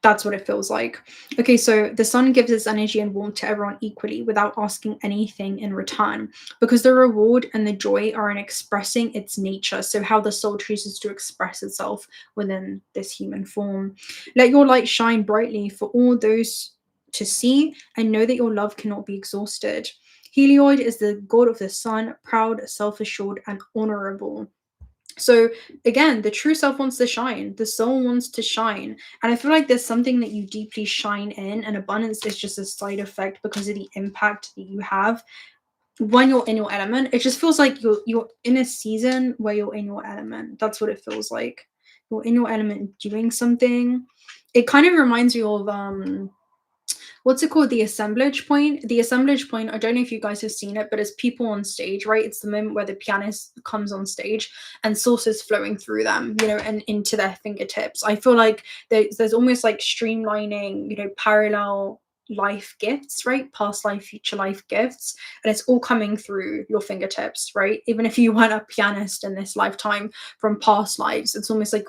[SPEAKER 1] That's what it feels like. Okay, so the sun gives its energy and warmth to everyone equally without asking anything in return, because the reward and the joy are in expressing its nature. So how the soul chooses to express itself within this human form. Let your light shine brightly for all those to see, and know that your love cannot be exhausted. Helioid is the god of the sun, proud, self-assured, and honorable. So again, the true self wants to shine, the soul wants to shine. And I feel like there's something that you deeply shine in, and abundance is just a side effect because of the impact that you have when you're in your element. It just feels like you're in a season where you're in your element. That's what it feels like. You're in your element doing something. It kind of reminds me of what's it called? The assemblage point. The assemblage point, I don't know if you guys have seen it, but it's people on stage, right? It's the moment where the pianist comes on stage and sources flowing through them, you know, and into their fingertips. I feel like there's almost like streamlining, you know, parallel life gifts, right? Past life, future life gifts, and it's all coming through your fingertips, right? Even if you weren't a pianist in this lifetime from past lives, it's almost like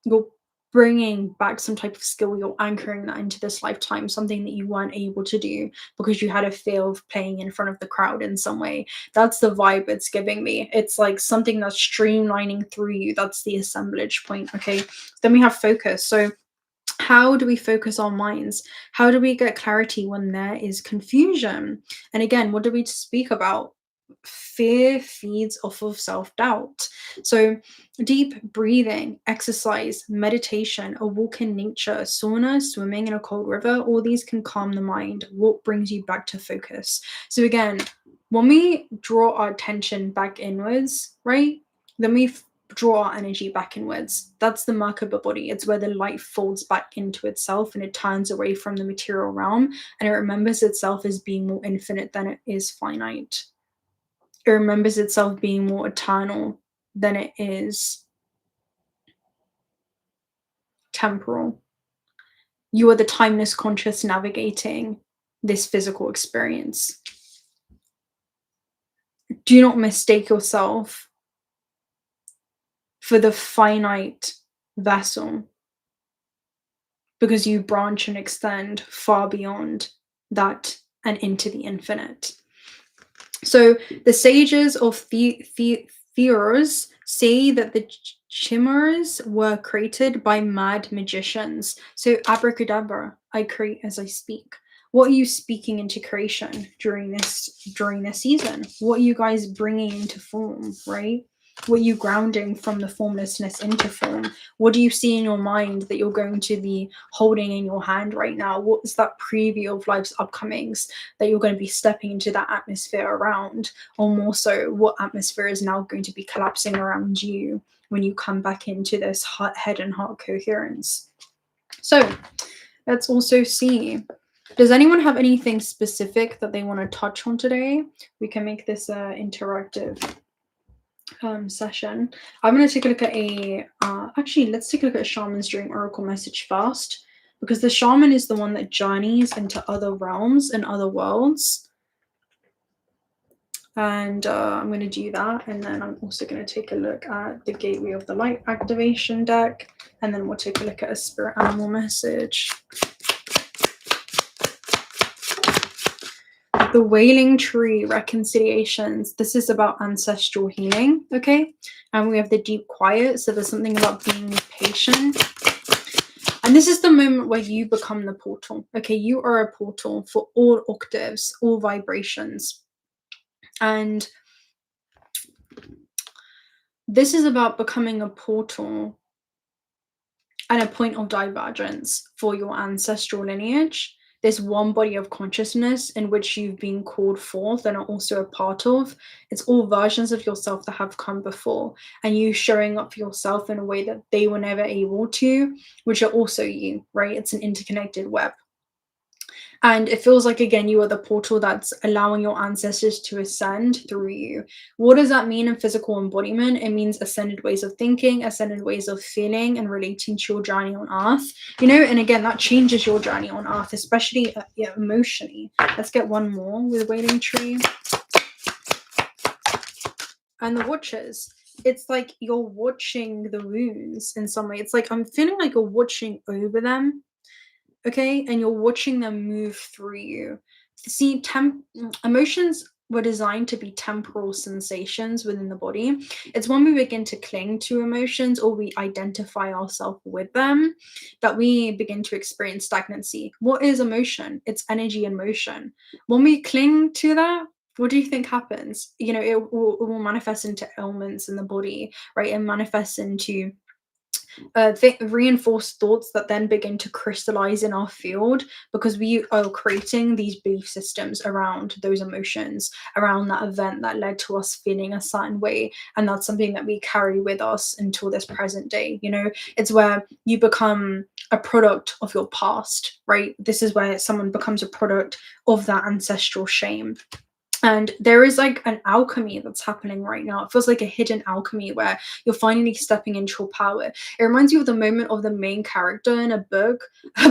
[SPEAKER 1] you're bringing back some type of skill, you're anchoring that into this lifetime, something that you weren't able to do because you had a fear of playing in front of the crowd in some way. That's the vibe it's giving me. It's like something that's streamlining through you. That's the assemblage point. Okay, then we have focus. So how do we focus our minds? How do we get clarity when there is confusion? And again, what do we speak about? Fear feeds off of self-doubt. So deep breathing, exercise, meditation, a walk in nature, sauna, swimming in a cold river, all these can calm the mind. What brings you back to focus? So again, when we draw our attention back inwards, right, then we draw our energy back inwards. That's the Merkaba body. It's where the light folds back into itself and it turns away from the material realm, and it remembers itself as being more infinite than it is finite. It remembers itself being more eternal than it is temporal. You are the timeless conscious navigating this physical experience. Do not mistake yourself for the finite vessel, because you branch and extend far beyond that and into the infinite. So the sages of Theros say that the chimeras were created by mad magicians. So abracadabra, I create as I speak. What are you speaking into creation during this season? What are you guys bringing into form, right? What are you grounding from the formlessness into form? What do you see in your mind that you're going to be holding in your hand right now? What is that preview of life's upcomings that you're going to be stepping into that atmosphere around? Or more so, what atmosphere is now going to be collapsing around you when you come back into this head and heart coherence? So let's also see, does anyone have anything specific that they want to touch on today? We can make this interactive session. I'm going to take a look at actually, let's take a look at a shaman's dream oracle message first, because the shaman is the one that journeys into other realms and other worlds. And I'm going to do that, and then I'm also going to take a look at the Gateway of the Light activation deck, and then we'll take a look at a spirit animal message. The Wailing Tree Reconciliations. This is about ancestral healing, okay? And we have the Deep Quiet, so there's something about being patient. And this is the moment where you become the portal, okay? You are a portal for all octaves, all vibrations. And this is about becoming a portal and a point of divergence for your ancestral lineage. There's one body of consciousness in which you've been called forth and are also a part of. It's all versions of yourself that have come before, and you showing up for yourself in a way that they were never able to, which are also you, right? It's an interconnected web. And it feels like, again, you are the portal that's allowing your ancestors to ascend through you. What does that mean in physical embodiment? It means ascended ways of thinking, ascended ways of feeling, and relating to your journey on earth. And again, that changes your journey on earth, especially yeah, emotionally. Let's get one more with Wailing Tree. And the Watchers. It's like you're watching the wounds in some way. It's like I'm feeling like you're watching over them, okay, and you're watching them move through you. See, emotions were designed to be temporal sensations within the body. It's when we begin to cling to emotions or we identify ourselves with them that we begin to experience stagnancy. What is emotion? It's energy and motion. When we cling to that, what do you think happens? It will manifest into ailments in the body, right? It manifests into reinforced thoughts that then begin to crystallize in our field because we are creating these belief systems around those emotions, around that event that led to us feeling a certain way. And that's something that we carry with us until this present day. It's where you become a product of your past, right? This is where someone becomes a product of that ancestral shame. And there is like an alchemy that's happening right now. It feels like a hidden alchemy where you're finally stepping into your power. It reminds you of the moment of the main character in a book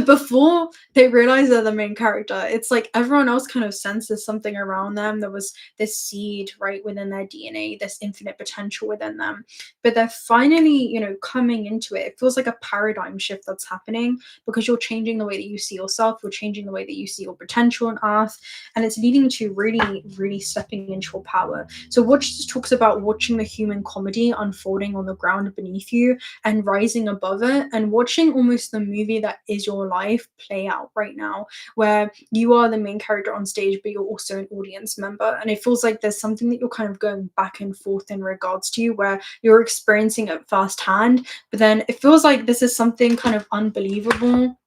[SPEAKER 1] before they realize they're the main character. It's like everyone else kind of senses something around them. There was this seed right within their DNA, this infinite potential within them. But they're finally, coming into it. It feels like a paradigm shift that's happening because you're changing the way that you see yourself. You're changing the way that you see your potential on earth. And it's leading to really stepping into your power. So Watch talks about watching the human comedy unfolding on the ground beneath you and rising above it and watching almost the movie that is your life play out right now, where you are the main character on stage, but you're also an audience member. And it feels like there's something that you're kind of going back and forth in regards to where you're experiencing it firsthand, but then it feels like this is something kind of unbelievable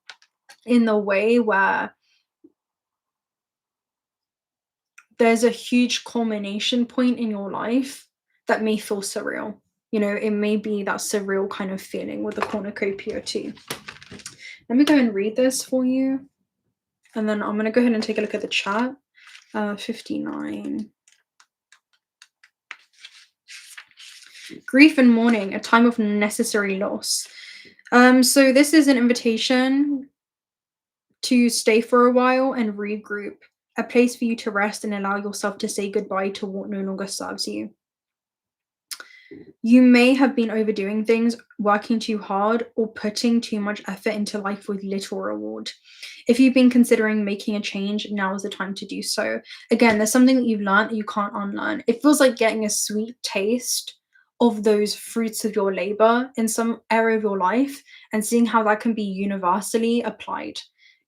[SPEAKER 1] in the way where there's a huge culmination point in your life that may feel surreal. It may be that surreal kind of feeling with the cornucopia too. Let me go and read this for you. And then I'm going to go ahead and take a look at the chat. 59. Grief and mourning, a time of necessary loss. So this is an invitation to stay for a while and regroup, a place for you to rest and allow yourself to say goodbye to what no longer serves you. You may have been overdoing things, working too hard, or putting too much effort into life with little reward. If you've been considering making a change, now is the time to do so. Again, there's something that you've learned that you can't unlearn. It feels like getting a sweet taste of those fruits of your labor in some area of your life and seeing how that can be universally applied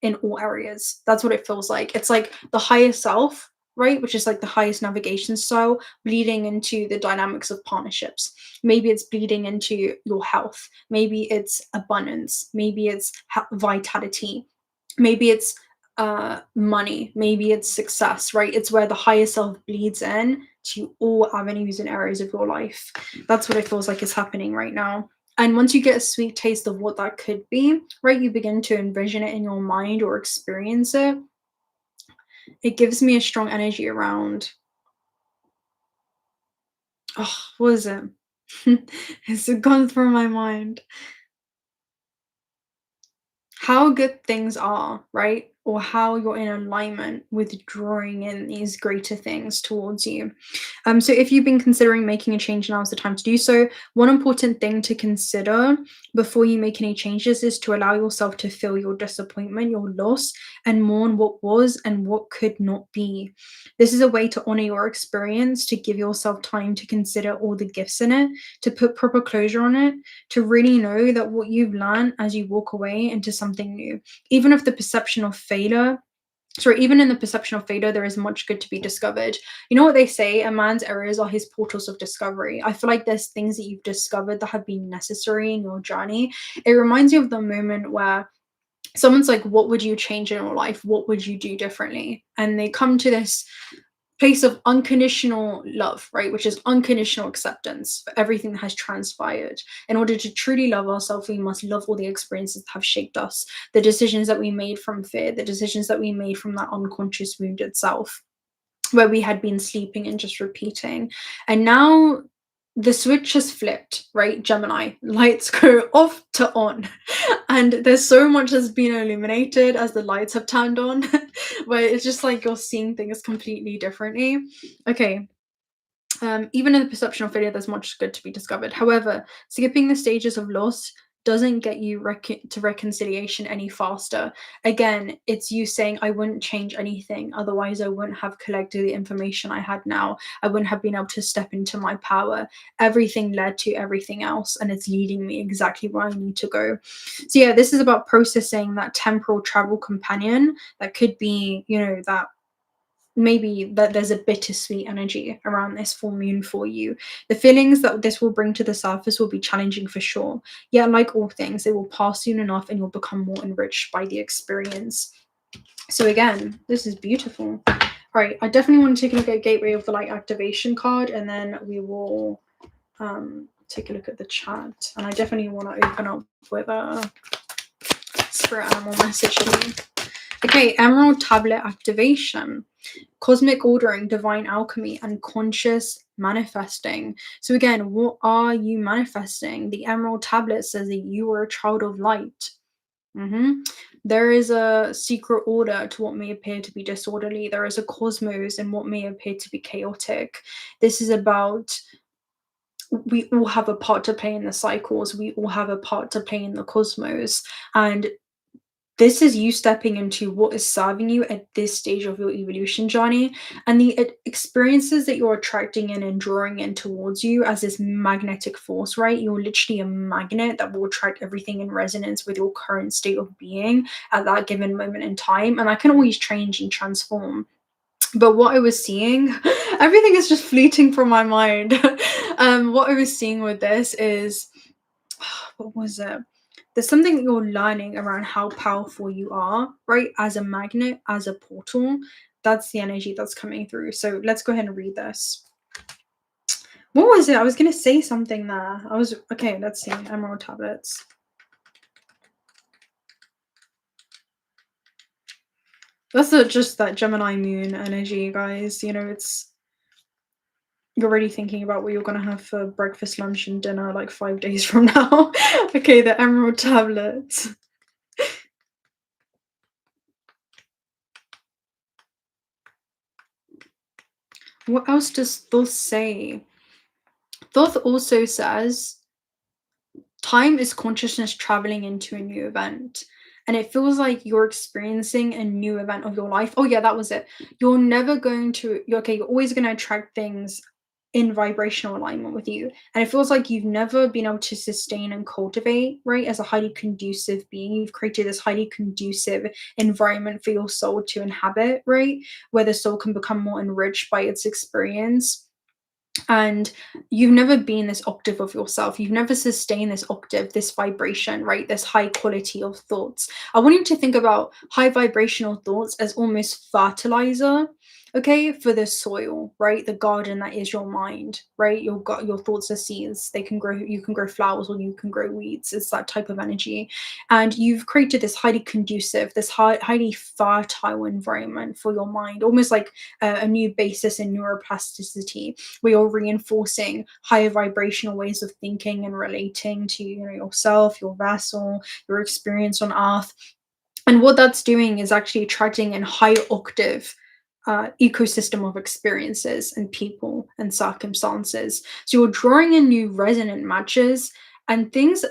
[SPEAKER 1] in all areas. That's what it feels like. It's like the higher self, right? Which is like the highest navigation style, bleeding into the dynamics of partnerships. Maybe it's bleeding into your health. Maybe it's abundance. Maybe it's vitality. Maybe it's money. Maybe it's success, right? It's where the higher self bleeds in to all avenues and areas of your life. That's what it feels like is happening right now. And once you get a sweet taste of what that could be, right, you begin to envision it in your mind or experience it. It gives me a strong energy around, what is it? It's gone through my mind. How good things are, right? Or how you're in alignment with drawing in these greater things towards you. So if you've been considering making a change, now is the time to do so. One important thing to consider before you make any changes is to allow yourself to feel your disappointment, your loss, and mourn what was and what could not be. This is a way to honor your experience, to give yourself time to consider all the gifts in it, to put proper closure on it, to really know that what you've learned as you walk away into something new, even if the perception of failure, even in the perception of failure, there is much good to be discovered. You know what they say, a man's errors are his portals of discovery. I feel like there's things that you've discovered that have been necessary in your journey. It reminds you of the moment where someone's like, what would you change in your life? What would you do differently? And they come to this place of unconditional love, right? Which is unconditional acceptance for everything that has transpired. In order to truly love ourselves, we must love all the experiences that have shaped us, the decisions that we made from fear, the decisions that we made from that unconscious wounded self, where we had been sleeping and just repeating. And now the switch has flipped, right? Gemini, lights go off to on. And there's so much that's been illuminated as the lights have turned on, where it's just like you're seeing things completely differently. Okay. Even in the perception of failure, there's much good to be discovered. However, skipping the stages of loss doesn't get you to reconciliation any faster. Again, it's you saying, I wouldn't change anything. Otherwise, I wouldn't have collected the information I had now. I wouldn't have been able to step into my power. Everything led to everything else, and it's leading me exactly where I need to go. So yeah, this is about processing that temporal travel companion that could be, that maybe that there's a bittersweet energy around this full moon for you. The feelings that this will bring to the surface will be challenging for sure. Yet, like all things, it will pass soon enough and you'll become more enriched by the experience. So again, this is beautiful. All right, I definitely want to take a look at Gateway of the Light activation card, and then we will take a look at the chat. And I definitely want to open up with a spirit animal message here. Okay, Emerald Tablet activation. Cosmic ordering, divine alchemy, and conscious manifesting. So again, what are you manifesting? The Emerald Tablet says that you are a child of light. There is a secret order to what may appear to be disorderly. There is a cosmos in what may appear to be chaotic. This is about, we all have a part to play in the cycles. We all have a part to play in the cosmos. And this is you stepping into what is serving you at this stage of your evolution journey, and the experiences that you're attracting in and drawing in towards you as this magnetic force, right? You're literally a magnet that will attract everything in resonance with your current state of being at that given moment in time. And that can always change and transform. But what I was seeing, everything is just fleeting from my mind. What I was seeing with this is, what was it? There's something that you're learning around how powerful you are, right? As a magnet, as a portal. That's the energy that's coming through. So let's go ahead and read this. What was it? I was going to say something there. Okay, let's see. Emerald tablets. That's just that Gemini moon energy, guys. You're already thinking about what you're going to have for breakfast, lunch, and dinner like 5 days from now. Okay, the Emerald tablets. What else does Thoth say? Thoth also says, time is consciousness traveling into a new event. And it feels like you're experiencing a new event of your life. Oh yeah, that was it. You're always going to attract things in vibrational alignment with you. And it feels like you've never been able to sustain and cultivate, right? As a highly conducive being, you've created this highly conducive environment for your soul to inhabit, right? Where the soul can become more enriched by its experience. And you've never been this octave of yourself. You've never sustained this octave, this vibration, right? This high quality of thoughts. I want you to think about high vibrational thoughts as almost fertilizer, okay, for the soil, right? The garden that is your mind, right? Your thoughts are seeds. You can grow flowers or you can grow weeds. It's that type of energy. And you've created this highly conducive, this highly fertile environment for your mind, almost like a new basis in neuroplasticity, where you're reinforcing higher vibrational ways of thinking and relating to yourself, your vessel, your experience on earth. And what that's doing is actually attracting a high octave ecosystem of experiences and people and circumstances. So you're drawing in new resonant matches and things.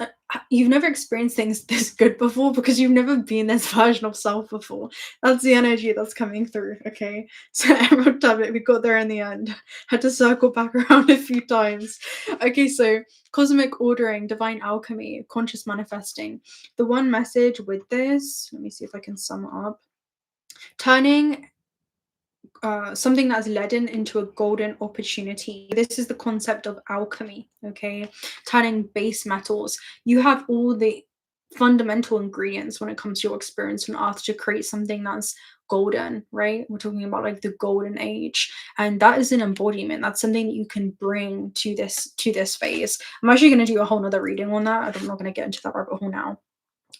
[SPEAKER 1] You've never experienced things this good before because you've never been this version of self before. That's the energy that's coming through. Okay, so Emerald Tablet, we got there in the end. Had to circle back around a few times. Okay, so cosmic ordering, divine alchemy, conscious manifesting. The one message with this, let me see if I can sum it up. Turning something that's leaden into a golden opportunity. This is the concept of alchemy, okay? Turning base metals. You have all the fundamental ingredients when it comes to your experience on earth to create something that's golden, right? We're talking about like the golden age, and that is an embodiment. That's something that you can bring to this phase. I'm actually going to do a whole nother reading on that. I'm not going to get into that rabbit hole now.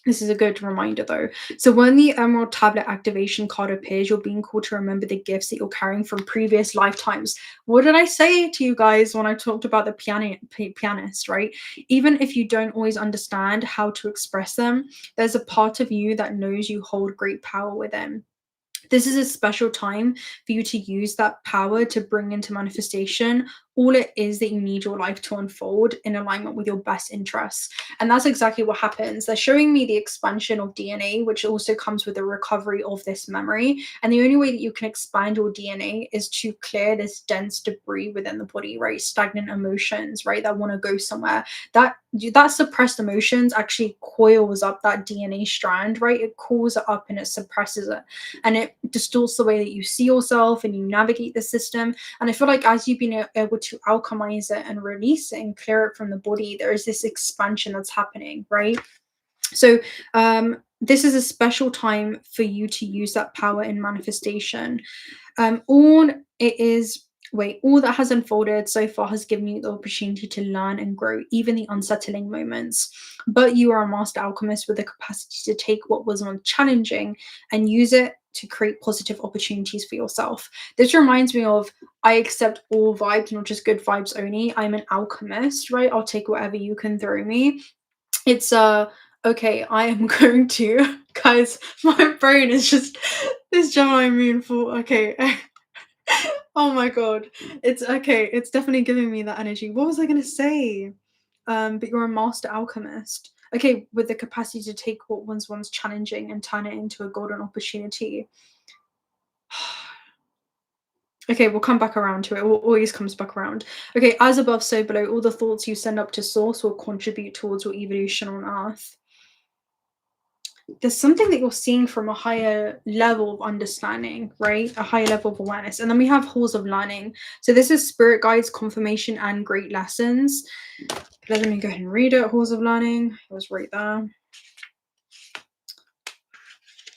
[SPEAKER 1] This is a good reminder though. So when the Emerald Tablet activation card appears, you're being called to remember the gifts that you're carrying from previous lifetimes. What did I say to you guys when I talked about the pianist, right? Even if you don't always understand how to express them, there's a part of you that knows you hold great power within. This is a special time for you to use that power to bring into manifestation all it is that you need your life to unfold in alignment with your best interests. And that's exactly what happens. They're showing me the expansion of DNA, which also comes with the recovery of this memory. And the only way that you can expand your DNA is to clear this dense debris within the body, right? Stagnant emotions, right? That want to go somewhere. That suppressed emotions actually coils up that DNA strand, right? It calls it up and it suppresses it. And it distorts the way that you see yourself and you navigate the system. And I feel like as you've been able to alchemize it and release it and clear it from the body, there is this expansion that's happening, right? So this is a special time for you to use that power in manifestation. All that has unfolded so far has given you the opportunity to learn and grow, even the unsettling moments. But you are a master alchemist with the capacity to take what was once challenging and use it to create positive opportunities for yourself. This reminds me of, I accept all vibes, not just good vibes only. I'm an alchemist, right? I'll take whatever you can throw me. It's okay, I am going to, guys, my brain is just this Gemini moon full. Okay. Oh my god. It's okay, it's definitely giving me that energy. What was I gonna say? But you're a master alchemist. Okay, with the capacity to take what was once challenging and turn it into a golden opportunity. Okay, we'll come back around to it. It always comes back around. Okay, as above, so below. All the thoughts you send up to source will contribute towards your evolution on Earth. There's something that you're seeing from a higher level of understanding, right? A higher level of awareness. And then we have halls of learning. So this is spirit guides, confirmation, and great lessons. Let me go ahead and read it. Halls of learning. It was right there.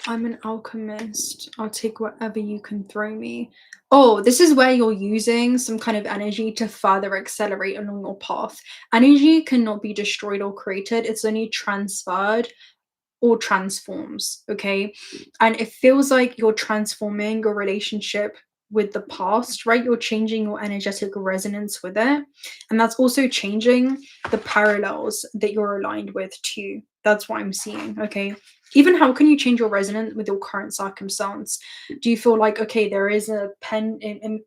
[SPEAKER 1] I'm an alchemist. I'll take whatever you can throw me. Oh, this is where you're using some kind of energy to further accelerate along your path. Energy cannot be destroyed or created. It's only transferred or transforms, okay? And it feels like you're transforming your relationship with the past, right? You're changing your energetic resonance with it. And that's also changing the parallels that you're aligned with too. That's what I'm seeing, okay? Even how can you change your resonance with your current circumstance? Do you feel like, okay, there is a an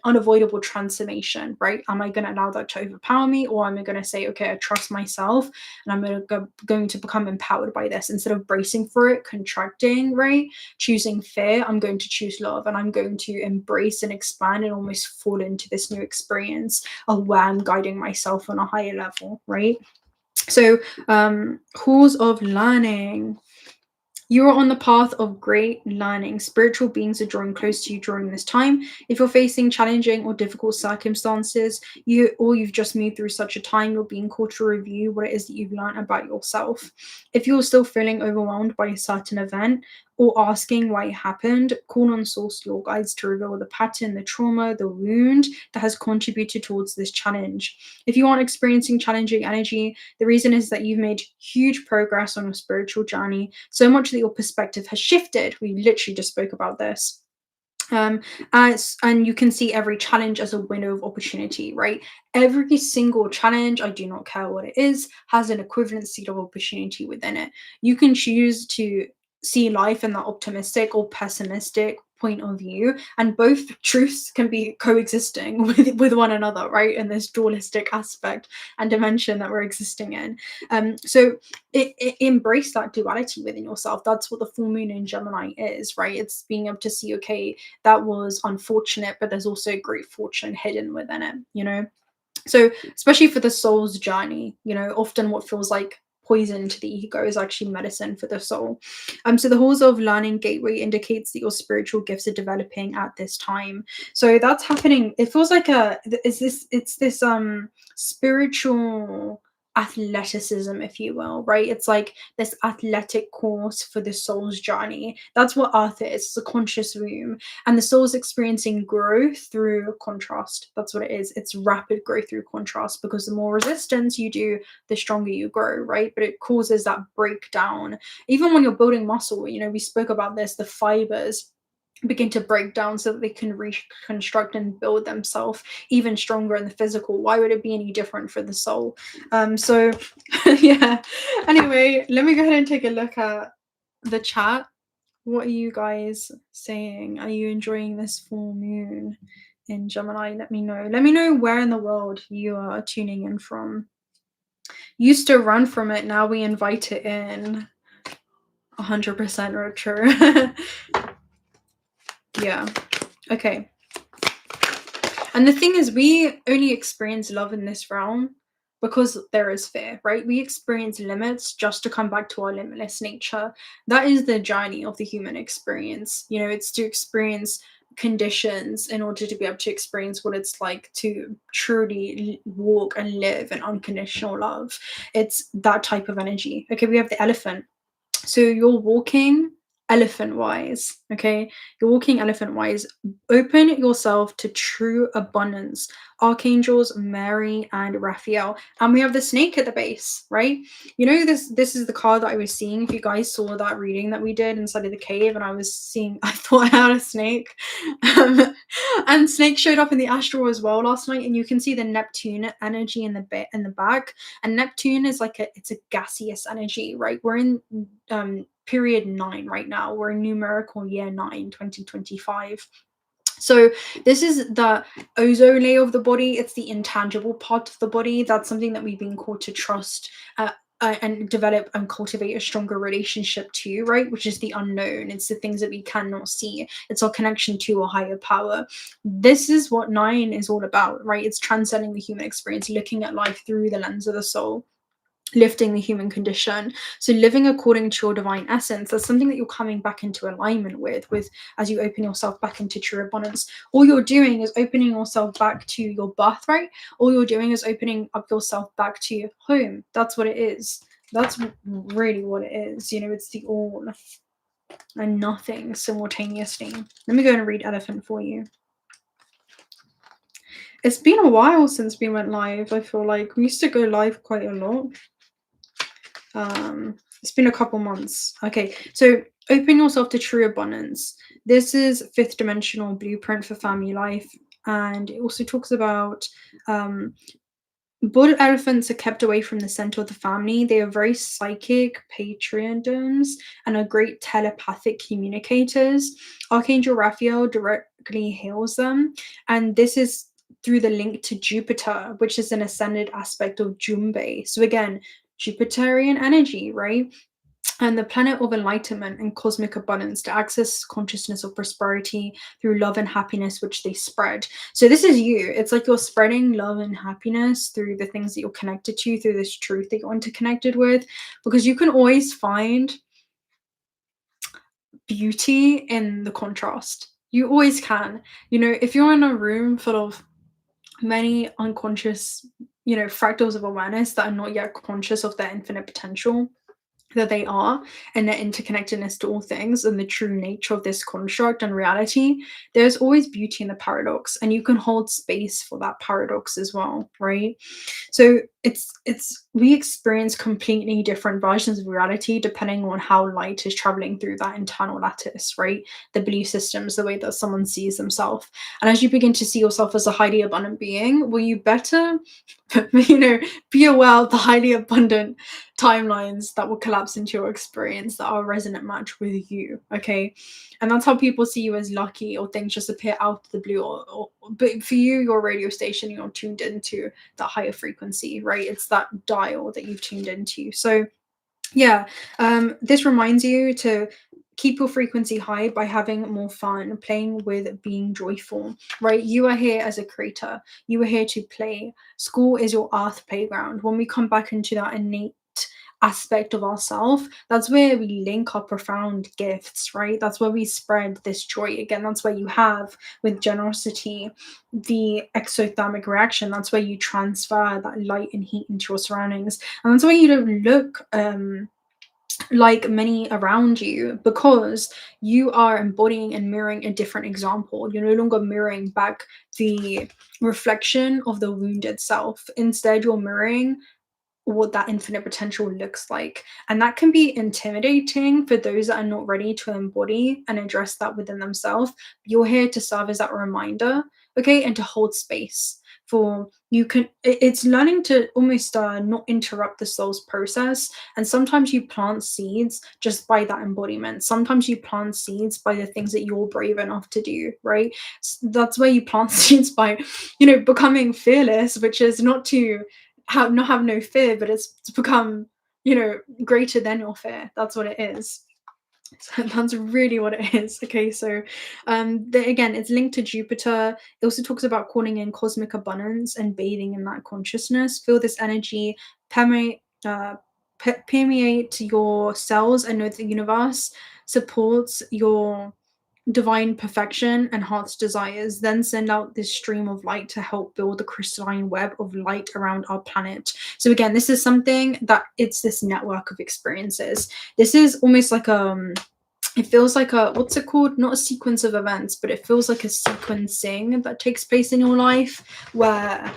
[SPEAKER 1] unavoidable transformation, right? Am I going to allow that to overpower me, or am I going to say, okay, I trust myself and I'm going to become empowered by this instead of bracing for it, contracting, right? Choosing fear, I'm going to choose love, and I'm going to embrace and expand and almost fall into this new experience of where I'm guiding myself on a higher level, right? So, halls of learning. You are on the path of great learning. Spiritual beings are drawing close to you during this time. If you're facing challenging or difficult circumstances, you've just moved through such a time, you're being called to review what it is that you've learned about yourself. If you're still feeling overwhelmed by a certain event or asking why it happened, call on source your guides to reveal the pattern, the trauma, the wound that has contributed towards this challenge. If you aren't experiencing challenging energy, the reason is that you've made huge progress on your spiritual journey, so much that your perspective has shifted. We literally just spoke about this. And you can see every challenge as a window of opportunity, right? Every single challenge, I do not care what it is, has an equivalent seed of opportunity within it. You can choose to see life in that optimistic or pessimistic point of view, and both truths can be coexisting with one another, right? In this dualistic aspect and dimension that we're existing in. So embrace that duality within yourself. That's what the full moon in Gemini is, right? It's being able to see, okay, that was unfortunate, but there's also great fortune hidden within it, you know? So especially for the soul's journey, you know, often what feels like poison to the ego is actually medicine for the soul. So the halls of learning gateway indicates that your spiritual gifts are developing at this time. So that's happening. It feels like it's this spiritual athleticism, if you will, right? It's like this athletic course for the soul's journey. That's what earth is. It's a conscious womb. And the soul's experiencing growth through contrast. That's what it is. It's rapid growth through contrast, because the more resistance you do, the stronger you grow, right? But it causes that breakdown. Even when you're building muscle, you know, we spoke about this, the fibers begin to break down so that they can reconstruct and build themselves even stronger in the physical. Why would it be any different for the soul? So yeah, anyway, let me go ahead and take a look at the chat. What are you guys saying? Are you enjoying this full moon in Gemini? Let me know where in the world you are tuning in from. Used to run from it, now we invite it in. 100% true. Yeah. Okay. And the thing is, we only experience love in this realm because there is fear, right? We experience limits just to come back to our limitless nature. That is the journey of the human experience. You know, it's to experience conditions in order to be able to experience what it's like to truly walk and live in unconditional love. It's that type of energy. Okay, we have the elephant. So you're walking elephant wise, okay? You're walking elephant wise. Open yourself to true abundance. Archangels Mary and Raphael. And we have the snake at the base, right? You know, this is the card that I was seeing. If you guys saw that reading that we did inside of the cave, and I thought I had a snake. And snake showed up in the astral as well last night, and you can see the Neptune energy in the back. And Neptune is like it's a gaseous energy, right? We're in period 9 right now. We're in numerical year 9, 2025. So this is the ozone layer of the body. It's the intangible part of the body. That's something that we've been called to trust and develop and cultivate a stronger relationship to, right? Which is the unknown. It's the things that we cannot see. It's our connection to a higher power. This is what 9 is all about, right? It's transcending the human experience, looking at life through the lens of the soul, lifting the human condition. So living according to your divine essence, that's something that you're coming back into alignment with as you open yourself back into true abundance. All you're doing is opening yourself back to your birthright. All you're doing is opening up yourself back to home. That's what it is. That's really what it is. You know, it's the all and nothing simultaneously. Let me go and read elephant for you. It's been a while since we went live. I feel like we used to go live quite a lot. It's been a couple months. Okay, so open yourself to true abundance. This is 5th dimensional blueprint for family life, and it also talks about bull elephants are kept away from the center of the family. They are very psychic patriarchs and are great telepathic communicators. Archangel Raphael directly hails them, and this is through the link to Jupiter, which is an ascended aspect of Jumbe. So again, Jupiterian energy, right? And the planet of enlightenment and cosmic abundance to access consciousness of prosperity through love and happiness, which they spread. So this is you. It's like you're spreading love and happiness through the things that you're connected to, through this truth that you're interconnected with, because you can always find beauty in the contrast. You always can. You know, if you're in a room full of many unconscious, you know, fractals of awareness that are not yet conscious of their infinite potential that they are, and their interconnectedness to all things, and the true nature of this construct and reality, there's always beauty in the paradox, and you can hold space for that paradox as well, right? So we experience completely different versions of reality depending on how light is traveling through that internal lattice, right? The belief systems, the way that someone sees themselves. And as you begin to see yourself as a highly abundant being, will you better you know, be aware of the highly abundant timelines that will collapse into your experience that are a resonant match with you, okay? And that's how people see you as lucky, or things just appear out of the blue, but for you, your radio station, you're tuned into that higher frequency, right? It's that dial that you've tuned into. So yeah, this reminds you to keep your frequency high by having more fun, playing with being joyful, right? You are here as a creator. You are here to play. School is your earth playground. When we come back into that innate aspect of ourself, that's where we link our profound gifts, right? That's where we spread this joy. Again, that's where you have with generosity the exothermic reaction. That's where you transfer that light and heat into your surroundings. And that's why you don't look like many around you, because you are embodying and mirroring a different example. You're no longer mirroring back the reflection of the wounded self. Instead, you're mirroring what that infinite potential looks like. And that can be intimidating for those that are not ready to embody and address that within themselves. You're here to serve as that reminder, okay, and to hold space for you can it's learning to almost not interrupt the soul's process. And sometimes you plant seeds just by that embodiment. Sometimes you plant seeds by the things that you're brave enough to do, right? That's where you plant seeds by, becoming fearless, which is not to have no fear, but it's to become, greater than your fear. That's what it is. So that's really what it is. Okay, so again, it's linked to Jupiter. It also talks about calling in cosmic abundance and bathing in that consciousness. Feel this energy permeate, permeate your cells, and know that the universe supports your divine perfection and heart's desires. Then send out this stream of light to help build the crystalline web of light around our planet. So again, this is something that it's this network of experiences. This is almost like it feels like a, what's it called, not a sequence of events, but it feels like a sequencing that takes place in your life, where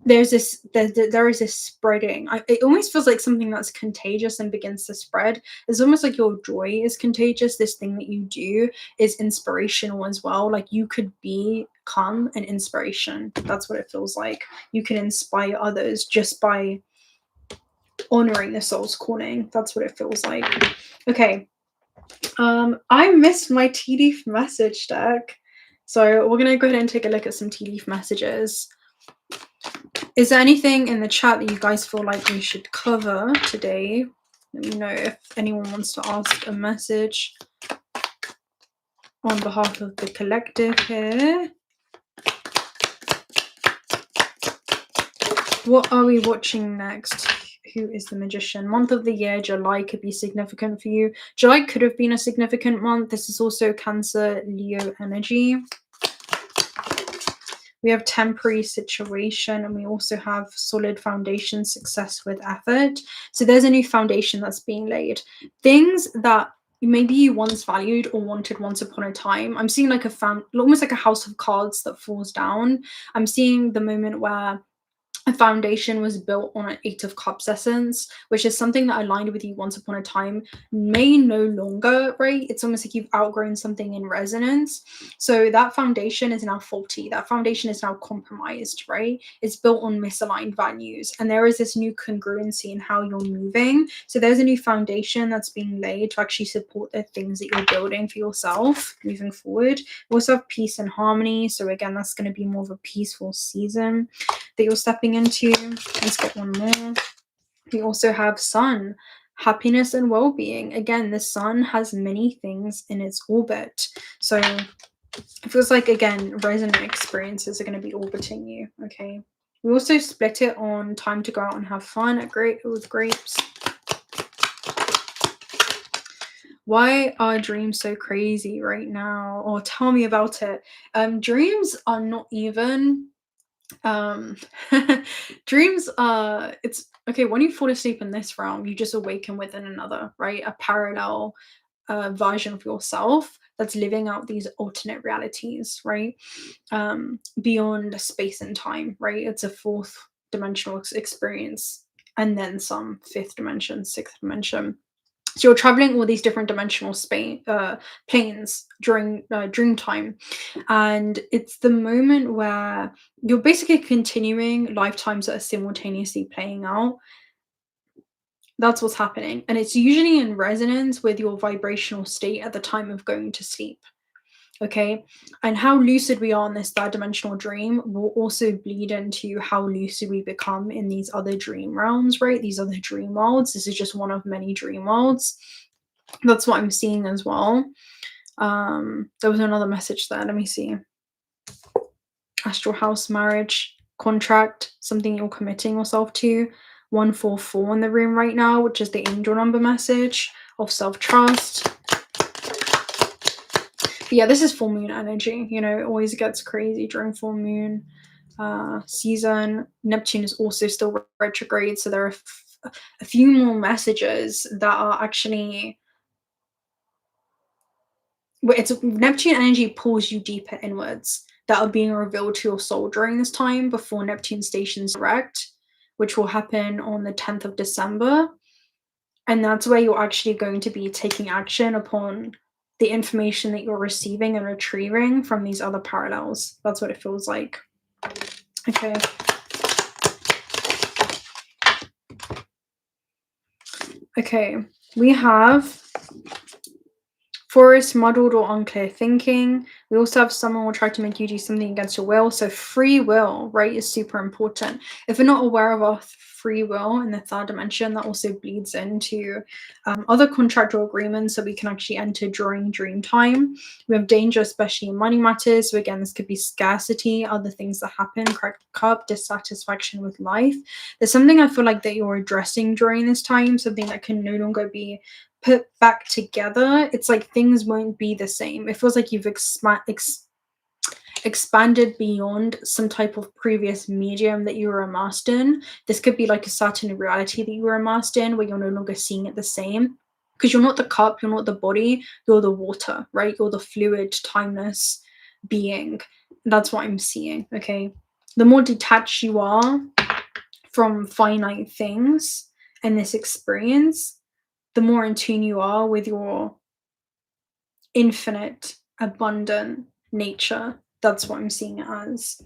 [SPEAKER 1] there is this spreading. It almost feels like something that's contagious and begins to spread. It's almost like your joy is contagious. This thing that you do is inspirational as well. Like you could become an inspiration. That's what it feels like. You can inspire others just by honoring the soul's calling. That's what it feels like. Okay. I missed my tea leaf message deck, so we're gonna go ahead and take a look at some tea leaf messages. Is there anything in the chat that you guys feel like we should cover today? Let me know if anyone wants to ask a message on behalf of the collective here. What are we watching next? Who is the magician? Month of the year, July could be significant for you. July could have been a significant month. This is also Cancer, Leo energy. We have temporary situation, and we also have solid foundation, success with effort. So there's a new foundation that's being laid. Things that maybe you once valued or wanted once upon a time. I'm seeing like almost like a house of cards that falls down. I'm seeing the moment where a foundation was built on an Eight of Cups essence, which is something that aligned with you once upon a time, may no longer, right? It's almost like you've outgrown something in resonance. So that foundation is now faulty. That foundation is now compromised, right? It's built on misaligned values. And there is this new congruency in how you're moving. So there's a new foundation that's being laid to actually support the things that you're building for yourself moving forward. We also have peace and harmony. So again, that's going to be more of a peaceful season that you're stepping into. Let's get one more. We also have sun, happiness and well-being. Again, the sun has many things in its orbit. So it feels like, again, resonant experiences are going to be orbiting you, okay? We also split it on time to go out and have fun with grapes. Why are dreams so crazy right now? Or tell me about it. Dreams are not even dreams are, it's okay, when you fall asleep in this realm, you just awaken within another, right? A parallel version of yourself that's living out these alternate realities, right? Beyond space and time, right? It's a fourth dimensional experience, and then some, fifth dimension, sixth dimension. So you're traveling all these different dimensional planes during dream time. And it's the moment where you're basically continuing lifetimes that are simultaneously playing out. That's what's happening. And it's usually in resonance with your vibrational state at the time of going to sleep. Okay, and how lucid we are in this third dimensional dream will also bleed into how lucid we become in these other dream realms, right? These other dream worlds. This is just one of many dream worlds. That's what I'm seeing as well. There was another message there. Let me see. Astral house, marriage, contract, something you're committing yourself to. 144 in the room right now, which is the angel number message of self-trust. Yeah, this is full moon energy. You know, it always gets crazy during full moon season. Neptune is also still retrograde, so there are a few more messages that are actually, it's Neptune energy pulls you deeper inwards, that are being revealed to your soul during this time before Neptune stations direct, which will happen on the 10th of December. And that's where you're actually going to be taking action upon the information that you're receiving and retrieving from these other parallels. That's what it feels like. Okay. Okay, we have forest, muddled or unclear thinking. We also have someone will try to make you do something against your will. So free will, right, is super important. If we're not aware of our free will in the third dimension, that also bleeds into other contractual agreements that we can actually enter during dream time. We have danger, especially in money matters. So again, this could be scarcity, other things that happen, cracked cup, dissatisfaction with life. There's something I feel like that you're addressing during this time, something that can no longer be put back together. It's like things won't be the same. It feels like you've expanded beyond some type of previous medium that you were immersed in. This could be like a certain reality that you were immersed in where you're no longer seeing it the same, because you're not the cup, you're not the body, you're the water, right? You're the fluid, timeless being. That's what I'm seeing. Okay, the more detached you are from finite things and this experience, the more in tune you are with your infinite, abundant nature. That's what I'm seeing it as.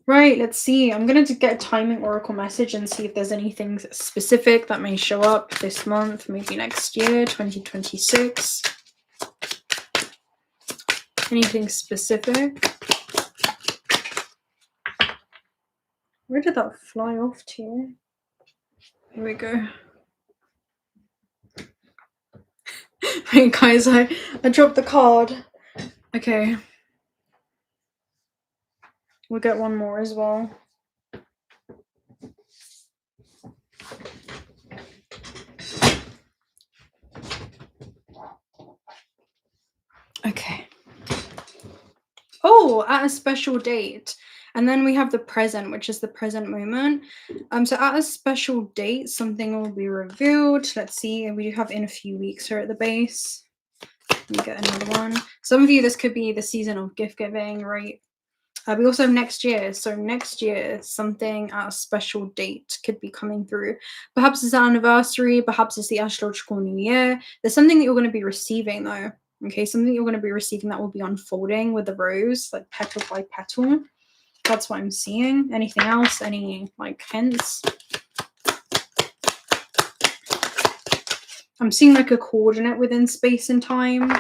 [SPEAKER 1] Right, let's see. I'm going to get a timing oracle message and see if there's anything specific that may show up this month, maybe next year, 2026. Anything specific? Where did that fly off to? Here we go. Wait, guys, I dropped the card. Okay. We'll get one more as well. Okay. Oh, at a special date. And then we have the present, which is the present moment. So at a special date, something will be revealed. Let's see. We do have in a few weeks here at the base. Let me get another one. Some of you, this could be the season of gift giving, right? We also have next year. So next year, something at a special date could be coming through. Perhaps it's an anniversary. Perhaps it's the astrological new year. There's something that you're going to be receiving, though. Okay, something you're going to be receiving that will be unfolding with the rose, like petal by petal. That's what I'm seeing. Anything else? Any like hints? I'm seeing like a coordinate within space and time.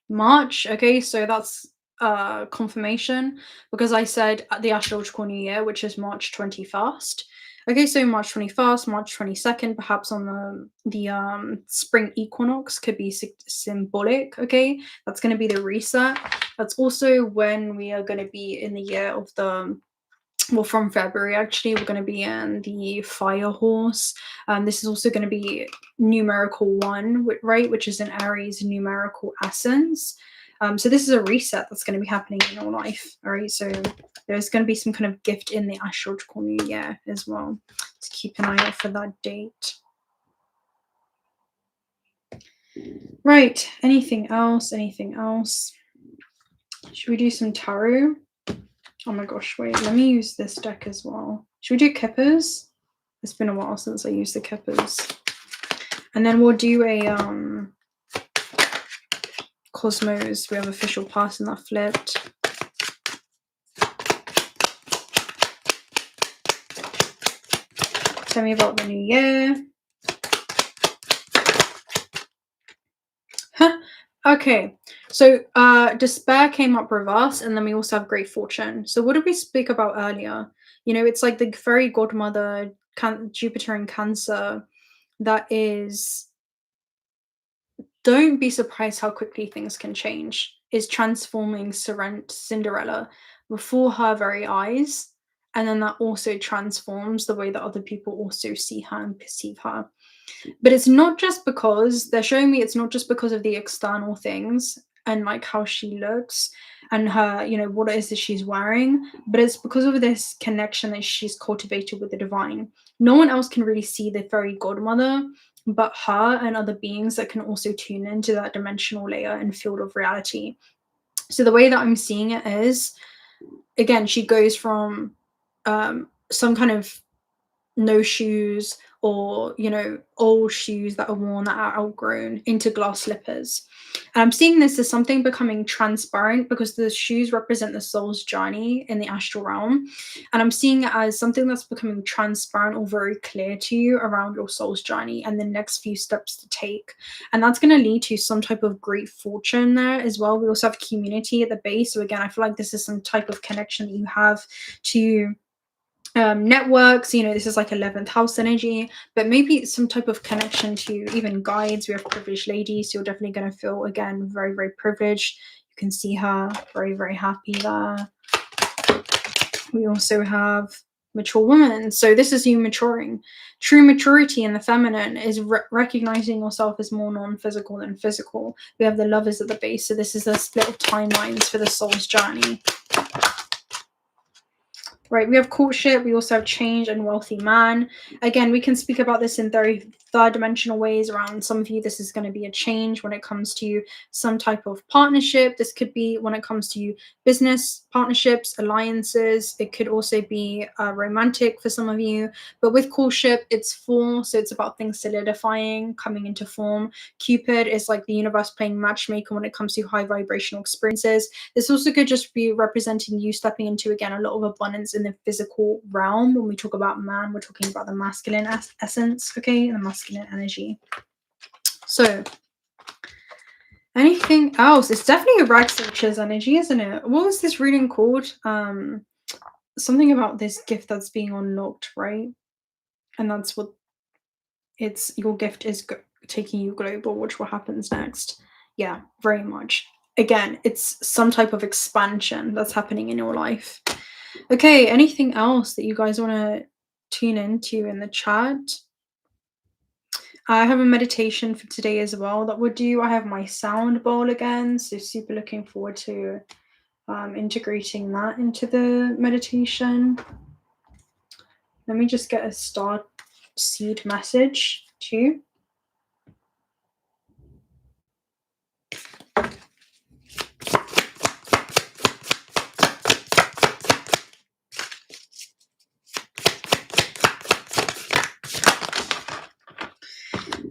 [SPEAKER 1] March. Okay, so that's confirmation, because I said the astrological new year, which is March 21st. Okay, so March 21st, March 22nd, perhaps on the spring equinox could be symbolic. Okay, that's going to be the reset. That's also when we are going to be in the year of the, well, from February, actually, we're going to be in the fire horse. This is also going to be numerical 1, right, which is an Aries numerical essence. So this is a reset that's going to be happening in your life. All right, so there's going to be some kind of gift in the astrological new year as well. So keep an eye out for that date. Right, anything else? Anything else? Should we do some tarot? Oh my gosh, wait, let me use this deck as well. Should we do kippers? It's been a while since I used the kippers. And then we'll do a Cosmos. We have official pass in that flipped. Tell me about the new year. Okay, so despair came up reverse, and then we also have great fortune. So what did we speak about earlier? You know, it's like the fairy godmother, Jupiter in Cancer, that is don't be surprised how quickly things can change, is transforming Cinderella before her very eyes. And then that also transforms the way that other people also see her and perceive her. But it's not just because they're showing me, it's not just because of the external things and like how she looks and her, what it is that she's wearing, but it's because of this connection that she's cultivated with the divine. No one else can really see the fairy godmother but her and other beings that can also tune into that dimensional layer and field of reality. So the way that I'm seeing it is, again, she goes from some kind of no shoes or old shoes that are worn that are outgrown into glass slippers. And I'm seeing this as something becoming transparent because the shoes represent the soul's journey in the astral realm, and I'm seeing it as something that's becoming transparent or very clear to you around your soul's journey and the next few steps to take. And that's going to lead to some type of great fortune there as well. We also have community at the base, so again, I feel like this is some type of connection that you have to networks. This is like 11th house energy, but maybe some type of connection to even guides. We have privileged ladies, so you're definitely going to feel, again, very, very privileged. You can see her very, very happy there. We also have mature women, so this is you maturing. True maturity in the feminine is recognizing yourself as more non-physical than physical. We have the lovers at the base, so this is a split of timelines for the soul's journey. Right, we have courtship, we also have change and wealthy man. Again, we can speak about this in very third dimensional ways. Around some of you, this is going to be a change when it comes to some type of partnership. This could be when it comes to business partnerships, alliances. It could also be romantic for some of you. But with courtship, it's form, so it's about things solidifying, coming into form. Cupid is like the universe playing matchmaker when it comes to high vibrational experiences. This also could just be representing you stepping into, again, a lot of abundance in the physical realm. When we talk about man, we're talking about the masculine essence, okay, the masculine energy. So anything else? It's definitely a 𝓲𝓻𝓪𝓷𝓽 energy, isn't it? What was this reading called? Something about this gift that's being unlocked, right? And that's what it's, your gift is taking you global, which what happens next. Yeah, very much. Again, it's some type of expansion that's happening in your life. Okay, anything else that you guys want to tune into in the chat? I have a meditation for today as well that we'll do. I have my sound bowl again, so super looking forward to integrating that into the meditation. Let me just get a star seed message too.